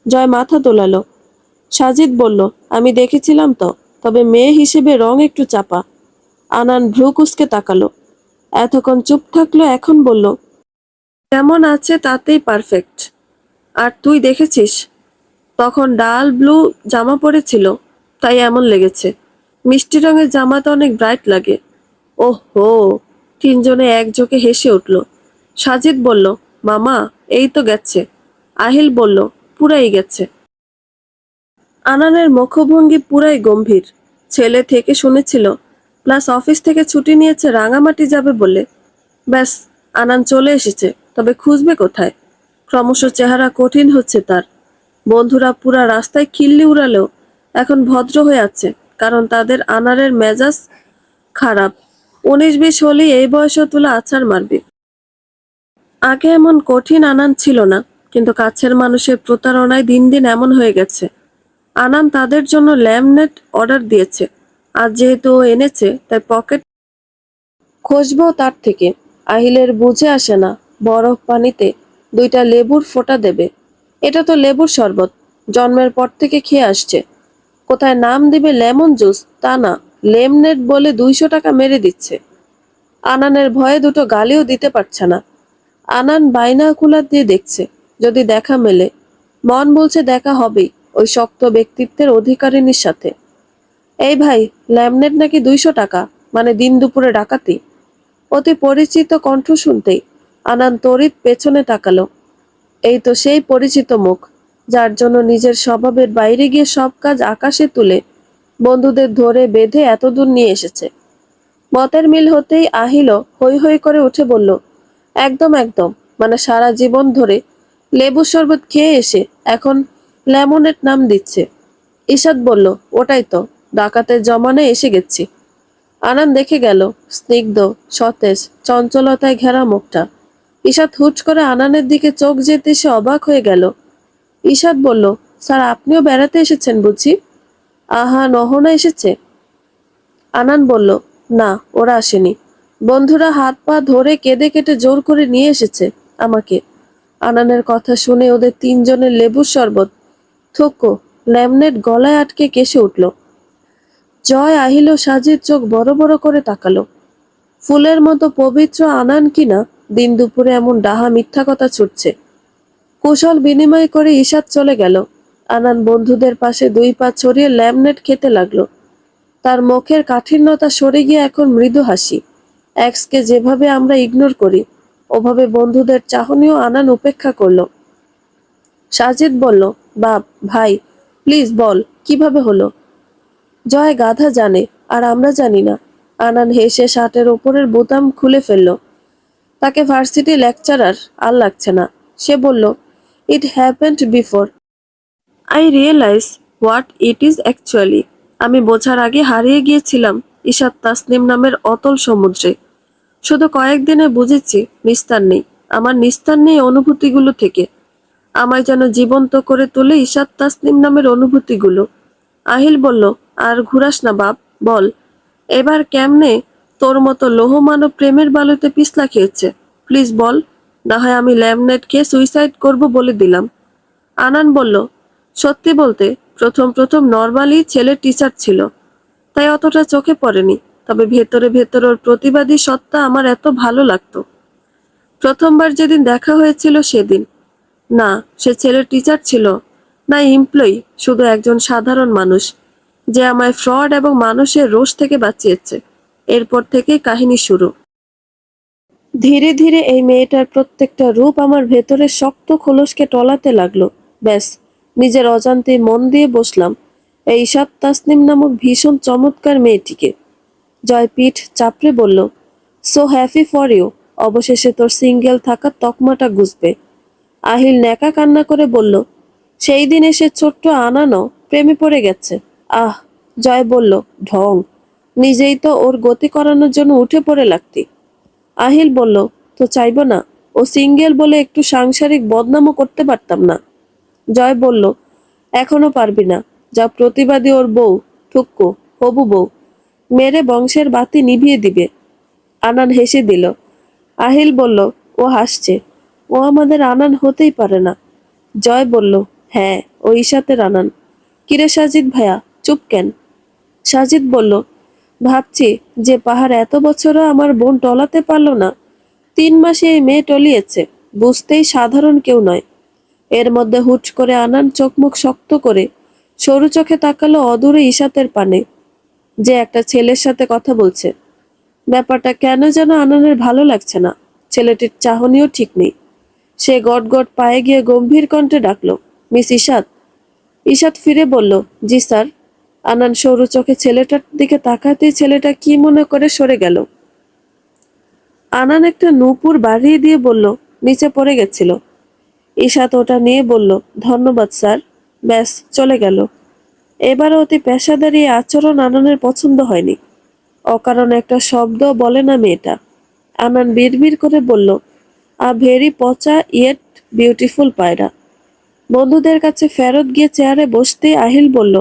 জয় মাথা দোলালো। সাজিদ বলল, আমি দেখেছিলাম তো, তবে মেয়ে হিসেবে রং একটু চাপা। আনান ভ্রু কুঁচকে তাকালো। এতক্ষণ চুপ থাকলো, এখন বলল, কেমন আছে তাতেই পারফেক্ট। আর তুই দেখেছিস, তখন ডাল ব্লু জামা পরেছিল, তাই এমন লেগেছে। মিষ্টি রঙের জামাটা অনেক ব্রাইট লাগে। ওহ হো, তিনজনে একযোগে হেসে উঠল। সাজিদ বলল, মামা, এই তো গেছে। আহিল বলল, পুরাই গেছে। আনানের মুখভঙ্গি পুরাই গম্ভীর। ছেলে থেকে শুনেছিল, প্লাস অফিস থেকে ছুটি নিয়েছে রাঙামাটি যাবে বলে। ব্যাস, আনান চলে এসেছে, তবে খুঁজবে কোথায়? ক্রমশ চেহারা কঠিন হচ্ছে তার। বন্ধুরা পুরা রাস্তায় খিল্লি উড়ালেও এখন ভদ্র হয়ে আছে, কারণ তাদের আনারের মেজাজ খারাপ। 19-20 হলেই এই বয়সে তুলে আছাড় মারবে। আগে এমন কঠিন আনান ছিল না, কিন্তু কাছের মানুষের প্রতারণায় দিন দিন এমন হয়ে গেছে। আনান তাদের জন্য ল্যামনেট অর্ডার দিয়েছে, আর যেহেতু ও এনেছে তাই পকেট খসবেও তার থেকে। আহিলের বুঝে আসে না, বরফ পানিতে 2টা লেবুর ফোঁটা দেবে। এটা তো লেবুর শরবত, জন্মের পর থেকে খেয়ে আসছে। কোথায় নাম দিবে লেমন জুস, তা না, লেমনেট বলে 200 টাকা মেরে দিচ্ছে। আনানের ভয়ে দুটো গালিও দিতে পারছে না। আনান বাইনাকুলার দিয়ে দেখছে, যদি দেখা মেলে। মন বলছে দেখা হবেই ওই শক্ত ব্যক্তিত্বের অধিকারিণীর সাথে। এই ভাই, ল্যামনেট নাকি 200 টাকা, মানে দিন দুপুরে ডাকাতি? অতি পরিচিত কণ্ঠ শুনতেই আনান তড়িৎ পেছনে তাকালো। এই তো সেই পরিচিত মুখ, যার জন্য নিজের স্বভাবের বাইরে গিয়ে সব কাজ আকাশে তুলে বন্ধুদের ধরে বেঁধে এতদূর নিয়ে এসেছে। মতের মিল হতেই আহিল হৈ হৈ করে উঠে বলল, একদম একদম, মানে সারা জীবন ধরে লেবুর শরবত খেয়ে এসে এখন লেমনেড নাম দিচ্ছে। ঈশাদ বলল, ওটাই তো, ডাকাতের জমানায় এসে গেছি। আনান দেখে গেল স্নিগ্ধ, সতেজ, চঞ্চলতায় ঘেরা মুখটা। ঈশাদ হুট করে আনানের দিকে চোখ যেতে সে অবাক হয়ে গেল। ঈশাদ বলল, স্যার, আপনিও বেড়াতে এসেছেন বুঝি? আহা, নহনা এসেছে? আনান বলল, না, ওরা আসেনি। বন্ধুরা হাত পা ধরে কেঁদে কেটে জোর করে নিয়ে এসেছে আমাকে। আনানের কথা শুনে ওদের তিনজনের লেবুর শরবত থোক্কো ল্যামনেট গলায় আটকে কেসে উঠল। জয়, আহিল ও সাজির চোখ বড় বড় করে তাকালো। ফুলের মতো পবিত্র আনান কিনা দিন দুপুরে এমন ডাহা মিথ্যা কথা ছুটছে। কুশল বিনিময় করে ঈশাদ চলে গেল। আনান বন্ধুদের পাশে 2 পা ছড়িয়ে ল্যামনেট খেতে লাগলো। তার মুখের কাঠিন্যতা সরে গিয়ে এখন মৃদু হাসি। এক্সকে যেভাবে আমরা ইগনোর করি, ওভাবে বন্ধুদের চাহনিও আনান উপেক্ষা করলো। সাজিদ বলল, বাপ, ভাই, প্লিজ বল, কিভাবে হলো? জয় গাধা জানে, আর আমরা জানি না। আনান হেসে শার্টের ওপরের বোতাম খুলে ফেলল। তাকে ভার্সিটি লেকচারার আর লাগছে না। সে বলল, it happened before I realise what it is actually. আমি বোঝার আগে হারিয়ে গিয়েছিলাম ঈশাদ তাসনিম নামের অতল সমুদ্রে। শুধু কয়েকদিনে বুঝেছি নিস্তার নেই, আমার নিস্তার নেই অনুভূতিগুলো থেকে। আমায় যেন জীবন্ত করে তোলে ঈশাদ তাসনিম নামের অনুভূতিগুলো। আহিল বলল, আর ঘুরাস না বাপ, বল এবার কেমনে তোর মতো লোহমানব প্রেমের বালুতে পিছলা খেয়েছে? প্লিজ বল, না হয় আমি ল্যামনেট খেয়ে সুইসাইড করব বলে দিলাম। আনান বলল, সত্যি বলতে প্রথম প্রথম নর্মালি ছেলে টিচার ছিল, তাই অতটা চোখে পড়েনি। তবে ভেতরে ভেতর ওর প্রতিবাদী সত্তা আমার এত ভালো লাগতো। প্রথমবার যেদিন দেখা হয়েছিল সেদিন। না, সে ছেলে টিচার ছিল না, এমপ্লয়ি, শুধু একজন সাধারণ মানুষ, যে আমায় ফ্রড এবং মানুষের রোষ থেকে বাঁচিয়েছে। এরপর থেকেই কাহিনী শুরু। ধীরে ধীরে এই মেয়েটার প্রত্যেকটা রূপ আমার ভেতরে শক্ত খোলসকে টলাতে লাগলো। ব্যাস, নিজের অজান্তে মন দিয়ে বসলাম এই ঈশাদ তাসনিম নামক ভীষণ চমৎকার মেয়েটিকে। জয় পিঠ চাপড়ে বলল, সো হ্যাপি ফর ইউ, অবশেষে তোর সিঙ্গেল থাকার তকমাটা গুছবে। আহিল ন্যাকা কান্না করে বলল, সেই দিন এসে ছোট্ট আনানো প্রেমে পড়ে গেছে। আহ, জয় বলল, ঢং, নিজেই তো ওর গতি করানোর জন্য উঠে পড়ে লাগতি। আহিল বলল, তো চাইব না? ও সিঙ্গেল বলে একটু সাংসারিক বদনামও করতে পারতাম না। জয় বলল, এখনো পারবি না, যা প্রতিবাদী ওর বউ, ঠুক্কু, হবু বউ, মেরে বংশের বাতি নিভিয়ে দিবে। আনান হেসে দিল। আহিল বলল, ও হাসছে, ও আমাদের আনান হতেই পারে না। জয় বলল, হ্যাঁ, ও ঈশাতের আনান। কিরে সাজিদ ভাইয়া, চুপ কেন? সাজিদ বলল, ভাবছি যে পাহাড় এত বছরও আমার বোন টলাতে পারল না, 3 মাসে এই মেয়ে টলিয়েছে। বুঝতেই সাধারণ কেউ নয়। এর মধ্যে হুট করে আনান চোখ মুখ শক্ত করে সরু চোখে তাকালো অদূরে ঈশাতের পানে, যে একটা ছেলের সাথে কথা বলছে। ব্যাপারটা কেন যেন আননের ভালো লাগছে না। ছেলেটির চাহনিও ঠিক নেই। সে গট পায়ে গিয়ে গম্ভীর কণ্ঠে ডাকলো, মিস ইশাদ। ইশাদ ফিরে বলল, জি স্যার। আনান সরু চোখে ছেলেটার দিকে তাকাতেই ছেলেটা কি মনে করে সরে গেল। আনান একটা নূপুর বাড়িয়ে দিয়ে বলল, নিচে পড়ে গেছিল। ইশাদ ওটা নিয়ে বলল, ধন্যবাদ স্যার। ব্যাস চলে গেল। এবারও অতি পেশাদারি এই আচরণ আনানের পছন্দ হয়নি। অকারণে একটা শব্দ বলে না মেয়েটা। আনান বিড়বিড় করে বলল, আ ভেরি পচা ইয়েট বিউটিফুল পায়রা। বন্ধুদের কাছে ফেরত গিয়ে চেয়ারে বসতেই আহিল বলল,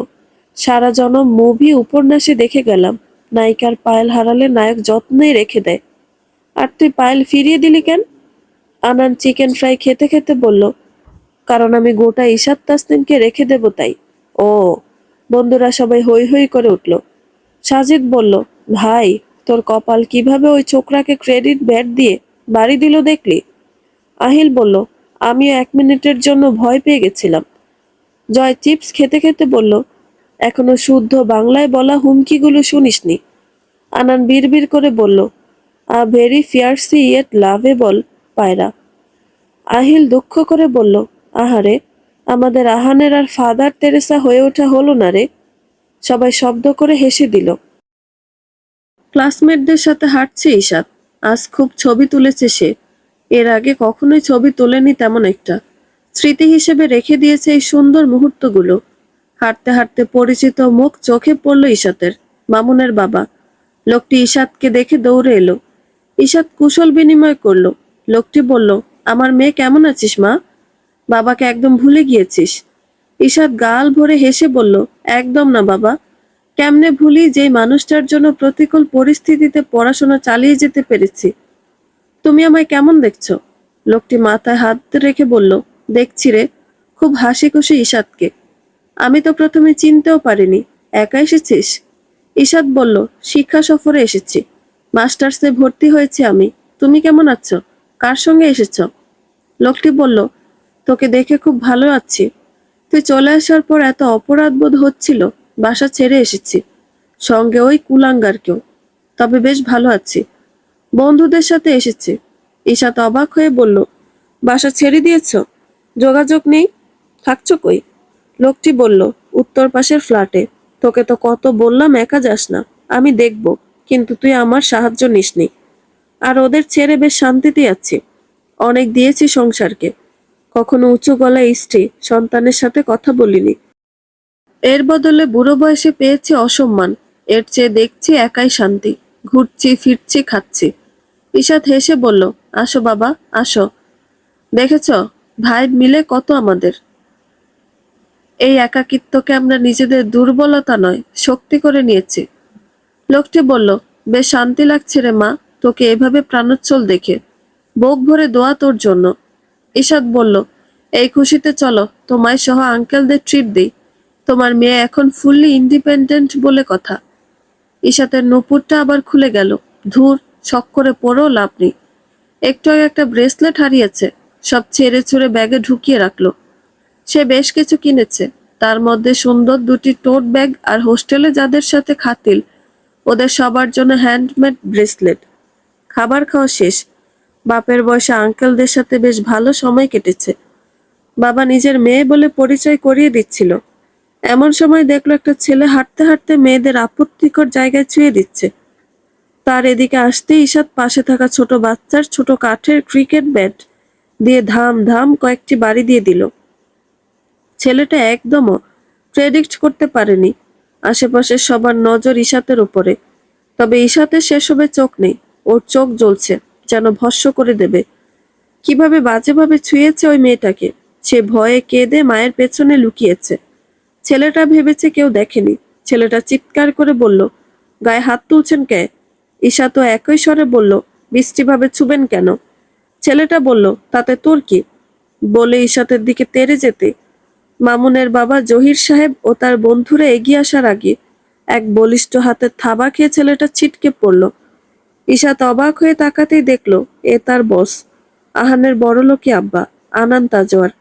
সারা জনম মুভি উপন্যাসে দেখে গেলাম নায়িকার পায়েল হারালে নায়ক যত্নেই রেখে দেয়। আর তুই পায়েল ফিরিয়ে দিলি কেন? আনান চিকেন ফ্রাই খেতে খেতে বলল, কারণ আমি গোটা ইশাদ তাসনিমকে রেখে দেব তাই। ও। বন্ধুরা সবাই হৈ হৈ করে উঠল। সাজিদ বলল, ভাই, তোর কপাল কিভাবে ওই ছোকরাকে ক্রেডিট ব্যাট দিয়ে বাড়ি দিল দেখলি? আহিল বলল, আমিও 1 মিনিটের জন্য ভয় পেয়ে গেছিলাম। জয় চিপস খেতে খেতে বলল, এখনো শুদ্ধ বাংলায় বলা হুমকিগুলো শুনিসনি। আনান বিড়বিড় করে বলল, আ ভেরি ফিয়ার্সি ইয়েট লাভেবল পায়রা। আহিল দুঃখ করে বলল, আহারে, আমাদের আহানের আর ফাদার তেরেসা হয়ে ওঠা হলো না রে। সবাই শব্দ করে হেসে দিল। ক্লাসমেটদের সাথে হাঁটছে ঈশাদ। আজ খুব ছবি তুলেছে সে। এর আগে কখনোই ছবি তোলেনি তেমন একটা। স্মৃতি হিসেবে রেখে দিয়েছে এই সুন্দর মুহূর্তগুলো। হাঁটতে হাঁটতে পরিচিত মুখ চোখে পড়ল ঈশাতের। মামুনের বাবা। লোকটি ঈশাদকে দেখে দৌড়ে এলো। ঈশাদ কুশল বিনিময় করলো। লোকটি বলল, আমার মেয়ে কেমন আছিস মা? বাবাকে একদম ভুলে গিয়েছিস? ঈশাদ গাল ভরে হেসে বলল, একদম না বাবা। কেমনে ভুলি যে মানুষটার জন্য প্রতিকূল পরিস্থিতিতে পড়াশোনা চালিয়ে যেতে পেরেছি। তুমি আমায় কেমন দেখছো? লোকটি মাথায় হাত রেখে বলল, দেখছি রে, খুব হাসি খুশি ঈশাদকে। আমি তো প্রথমে চিনতেও পারিনি। একা এসেছিস? ঈশাদ বলল, শিক্ষা সফরে এসেছি। মাস্টার্সে ভর্তি হয়েছি আমি। তুমি কেমন আছো? কার সঙ্গে এসেছো? লোকটি বলল, তোকে দেখে খুব ভালো আছি। তুই চলে আসার পর এত অপরাধ বোধ হচ্ছিল, বাসা ছেড়ে এসেছি। সঙ্গে ওই কুলাঙ্গারকেও। তবে বেশ ভালো আছি। বন্ধুদের সাথে এসেছি। ঈশাত অবাক হয়ে বলল, বাসা ছেড়ে দিয়েছ? যোগাযোগ নেই? থাকছো কই? লোকটি বলল, উত্তর পাশের ফ্ল্যাটে। তোকে তো কত বললাম একা যাস না, আমি দেখব, কিন্তু তুই আমার সাহায্য নিসনি। আর ওদের ছেড়ে বেশ শান্তিতে আছি। অনেক দিয়েছি সংসারকে। কখনো উঁচু গলায় স্ত্রী সন্তানের সাথে কথা বলিনি। এর বদলে বুড়ো বয়সে পেয়েছি অসম্মান। এর চেয়ে দেখছি একাই শান্তি। ঘুরছি ফিরছি খাচ্ছি। ঈশাদ হেসে বলল, আসো বাবা, আসো। দেখেছ, ভাই মিলে কত আমাদের। এই একাকিত্বকে আমরা নিজেদের দুর্বলতা নয়, শক্তি করে নিয়েছি। লোকটি বলল, বেশ শান্তি লাগছে রে মা, তোকে এভাবে প্রাণোচ্ছল দেখে। বুক ভরে দোয়া তোর জন্য। ঈশাদ বলল, এই খুশিতে চলো তোমায় সহ আঙ্কেলদের ট্রিট দিই। তোমার মেয়ে এখন ফুললি ইন্ডিপেন্ডেন্ট বলে কথা। ঈশাতের নুপুরটা আবার খুলে গেল। ধুর, শখ করে পরেও লাভ নেই। একটু আগে একটা ব্রেসলেট হারিয়েছে। সব ছেড়ে ছুড়ে ব্যাগে ঢুকিয়ে রাখলো। সে বেশ কিছু কিনেছে। তার মধ্যে সুন্দর 2টি টোট ব্যাগ আর হোস্টেলে যাদের সাথে খাতিল ওদের সবার জন্য হ্যান্ডমেড ব্রেসলেট। খাবার খাওয়া শেষ। বাপের বয়সে আঙ্কেলদের সাথে বেশ ভালো সময় কেটেছে। বাবা নিজের মেয়ে বলে পরিচয় করিয়ে দিচ্ছিল। এমন সময় দেখলো একটা ছেলে হাঁটতে হাঁটতে মেয়েদের আপত্তিকর জায়গায় ছুঁয়ে দিচ্ছে। তার এদিকে আসতেই ঈশাদ পাশে থাকা ছোট বাচ্চার ছোট কাঠের ক্রিকেট ব্যাট দিয়ে ধাম ধাম কয়েকটি বাড়ি দিয়ে দিল। ছেলেটা একদমও প্রেডিক্ট করতে পারেনি আশেপাশের সবার নজর ঈশাতের উপরে। তবে ঈশাতের সেসবে চোখ নেই। ওর চোখ জ্বলছে, যেন ভস্ম করে দেবে। কিভাবে বাজেভাবে ছুঁয়েছে ওই মেয়েটাকে। সে ভয়ে কেঁদে মায়ের পেছনে লুকিয়েছে। ছেলেটা ভেবেছে কেউ দেখেনি। ছেলেটা চিৎকার করে বলল, গায়ে হাত তুলছেন কে? ঈশা তো একই স্বরে বলল, বিশ্রীভাবে ছুবেন কেন? ছেলেটা বলল, তাতে তোর কি? বলে ঈশাতের দিকে তেড়ে যেতে মামুনের বাবা জহির সাহেব ও তার বন্ধুরা এগিয়ে আসার আগে এক বলিষ্ঠ হাতের থাবা খেয়ে ছেলেটা ছিটকে পড়ল। ঈশাত অবাক হয়ে তাকাতেই দেখল এ তার বস, আহানের বড়লোকি আব্বা, আনান তাজওয়ার।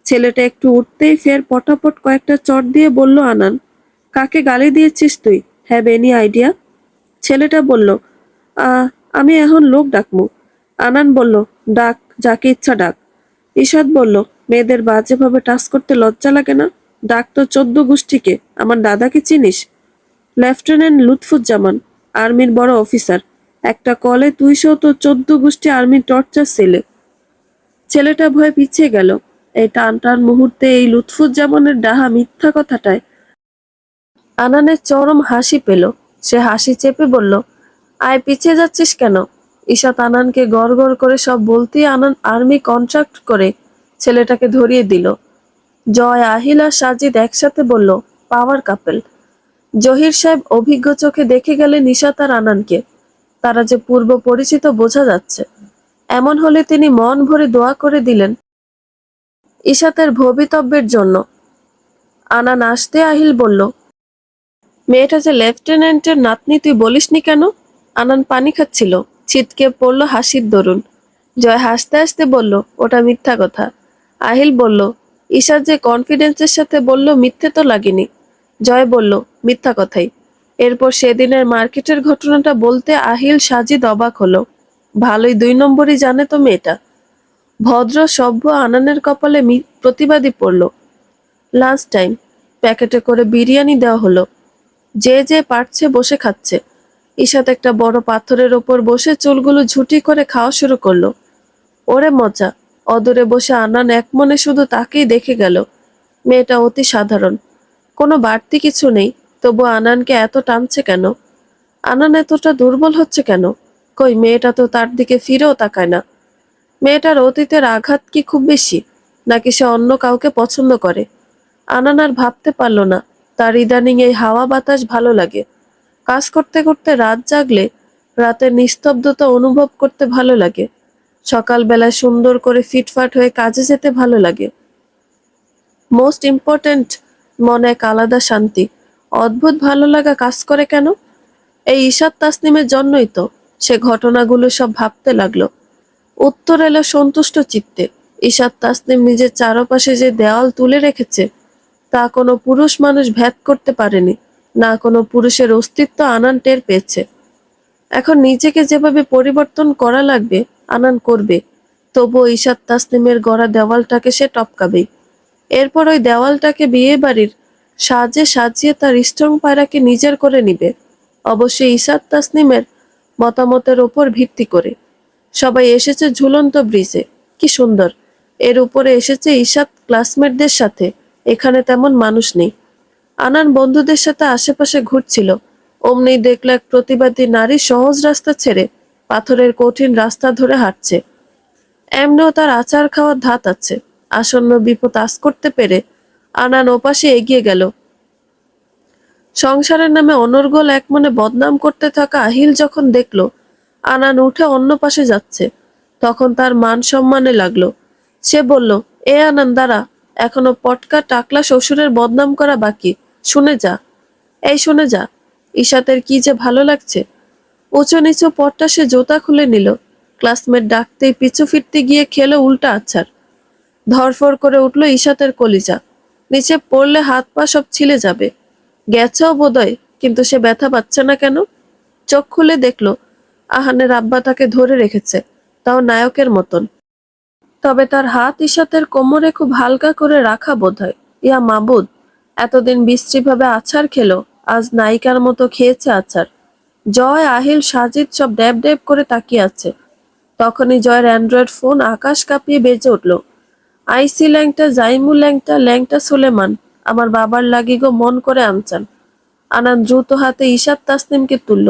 ছেলেটা একটু উঠতেই ফের পটাপট কয়েকটা চট দিয়ে বলল, আনান, কাকে গালি দিয়েছিস তুই? Have any idea? ছেলেটা বলল, আহ আমি এখন লোক ডাকমু। আনান বলল, ডাক, যাকে ইচ্ছা ডাক। ইশাদ বলল, মেয়েদের বাজেভাবে টাচ করতে লজ্জা লাগে না? ডাক তো 14 গোষ্ঠীকে, আমার দাদাকে চিনিস? লেফটেন্যান্ট লুৎফুজ্জামান, আর্মির বড় অফিসার। একটা কলে 214 গোষ্ঠী আর্মির টর্চার সেলে। ছেলেটা ভয়ে পিছিয়ে গেল। এই টানটান মুহূর্তে এই লুৎফুজ্জামানের ডাহা মিথ্যা কথাটায় আনানের চরম হাসি পেল। সে হাসি চেপে বলল, আয়, পিছিয়ে যাচ্ছিস কেন? ঈশাত আনানকে গড় করে সব বলতেই আনান আর্মি কন্ট্রাক্ট করে ছেলেটাকে ধরিয়ে দিল। জয়, আহিল আর সাজিদ একসাথে বলল, পাওয়ার কাপেল। জহির সাহেব অভিজ্ঞ চোখে দেখে গেলেন ঈশাত আর আনানকে। তারা যে পূর্ব পরিচিত বোঝা যাচ্ছে। এমন হলে তিনি মন ভরে দোয়া করে দিলেন ঈশাতের ভবিতব্যের জন্য। আনান আসতে আহিল বলল, মেয়েটা যে লেফটেন্যান্টের নাতনি, তুই বলিসনি কেন? আনান পানি খাচ্ছিল, ছিটকে পড়ল হাসির দরুন। জয় হাসতে হাসতে বলল, ওটা মিথ্যা কথা। আহিল বলল, ঈশা যে কনফিডেন্সের সাথে বলল, মিথ্যে তো লাগেনি। জয় বলল, মিথ্যা কথাই। এরপর সেদিনের মার্কেটের ঘটনাটা বলতে আহিল সাজিদ অবাক হলো। ভালোই 2 নম্বরই জানে তো মেয়েটা। ভদ্র সভ্য আনানের কপালে প্রতিবাদী পড়ল। Lunch time. প্যাকেটে করে বিরিয়ানি দেওয়া হলো। যে যে পারছে বসে খাচ্ছে। ঈশাত একটা বড় পাথরের ওপর বসে চুলগুলো ঝুঁটি করে খাওয়া শুরু করলো। ওরে মজা! অদূরে বসে আনান একমনে শুধু তাকেই দেখে গেল। মেয়েটা অতি সাধারণ, কোনো বাড়তি কিছু নেই, তবু আনানকে এত টানছে কেন? আনান এতটা দুর্বল হচ্ছে কেন? কই, মেয়েটা তো তার দিকে ফিরেও তাকায় না। মেয়েটার অতীতের আঘাত কি খুব বেশি, নাকি সে অন্য কাউকে পছন্দ করে? আনান আর ভাবতে পারল না। তার ইদানিং এই হাওয়া বাতাস ভালো লাগে। কাজ করতে করতে রাত জাগলে রাতের নিস্তব্ধতা অনুভব করতে ভালো লাগে। সকালবেলায় সুন্দর করে ফিটফাট হয়ে কাজে যেতে ভালো লাগে। মোস্ট ইম্পর্ট্যান্ট, মনে এক আলাদা শান্তি, অদ্ভুত ভালো লাগা কাজ করে কেন? এই ঈশাত তাসনিমের জন্যই তো। সে ঘটনাগুলো সব ভাবতে লাগলো। উত্তর এলো সন্তুষ্ট চিত্তে। ঈশাত তাসনিম নিজের চারপাশে যে দেওয়াল তুলে রেখেছে, তা কোনো পুরুষ মানুষ ভেদ করতে পারেনি। না কোনো পুরুষের অস্তিত্ব আনান টের পেয়েছে। এখন নিজেকে যেভাবে পরিবর্তন করা লাগবে আনান করবে। তবুও ঈশাত তাসনিমের গড়া দেওয়ালটাকে সে টপকাবেই। এরপর ওই দেওয়ালটাকে বিয়ে বাড়ির সাজে সাজিয়ে তার স্ট্রং পায়রাকে নিজের করে নিবে। অবশ্যই ঈশাত তাসনিমের মতামতের ওপর ভিত্তি করে। সবাই এসেছে ঝুলন্ত ব্রিজে। কি সুন্দর! এর উপরে এসেছে ঈশাত ক্লাসমেটদের সাথে। এখানে তেমন মানুষ নেই। আনান বন্ধুদের সাথে আশেপাশে ঘুরছিল। অমনি দেখল এক প্রতিবাদী নারী সহজ রাস্তা ছেড়ে পাথরের কঠিন রাস্তা ধরে হাঁটছে। এমনিও তার আচার খাওয়ার ধাত আছে। আসন্ন বিপদ আঁচ করতে পেরে আনান ওপাশে এগিয়ে গেল। সংসারের নামে অনর্গল একমনে বদনাম করতে থাকা আহিল যখন দেখল আনান উঠে অন্য পাশে যাচ্ছে, তখন তার মান সম্মানে লাগলো। সে বলল, এ আনান, দাঁড়া, এখনো পটকা টাকলা শ্বশুরের বদনাম করা বাকি। শুনে যা, এই শুনে যা। ঈশাতের কি যে ভালো লাগছে। উঁচু নিচু পটটা সে জোতা খুলে নিল। ক্লাসমেট ডাকতেই পিছু ফিরতে গিয়ে খেলো উল্টা আছাড়। ধরফর করে উঠল ঈশাতের কলিজা। নিচে পড়লে হাত পা সব ছিলে যাবে। গেছেও বোধহয়, কিন্তু সে ব্যথা পাচ্ছে না কেন? চোখ খুলে দেখলো আহানের আব্বা তাকে ধরে রেখেছে, তাও নায়কের মতন। তবে তার হাত ঈশাতের কোমরে খুব হালকা করে রাখা বোধহয়। ইয়া মাবুদ! এতদিন বিশ্রীভাবে আছাড় খেলো, আজ নায়িকার মতো খেয়েছে আছাড়। জয়, আহিল, সাজিদ সব ড্যাব ড্যাব করে তাকিয়ে আছে। তখনই জয়ের অ্যান্ড্রয়েড ফোন আকাশ কাঁপিয়ে বেজে উঠল। আইসি ল্যাংটা, জাইমু ল্যাংটা, ল্যাংটা সুলেমান, আমার বাবার লাগি গো, মন করে আনচান। আনান দ্রুত হাতে ঈশাত তাসনিমকে তুলল।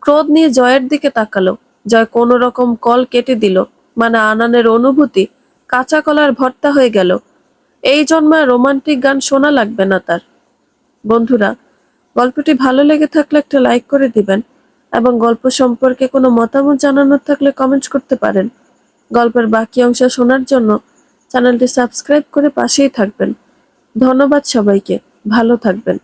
ক্রোধ নিয়ে জয়ের দিকে তাকালো। জয় কোনো রকম কল কেটে দিল। মানে আনানের অনুভূতি কাঁচা কলার ভর্তা হয়ে গেল। এই জন্মায় রোমান্টিক গান শোনা লাগবে না তার। বন্ধুরা, গল্পটি ভালো লেগে থাকলে একটা লাইক করে দিবেন এবং গল্প সম্পর্কে কোনো মতামত জানানোর থাকলে কমেন্ট করতে পারেন। গল্পের বাকি অংশ শোনার জন্য চ্যানেলটি সাবস্ক্রাইব করে পাশেই থাকবেন। ধন্যবাদ সবাইকে। ভালো থাকবেন।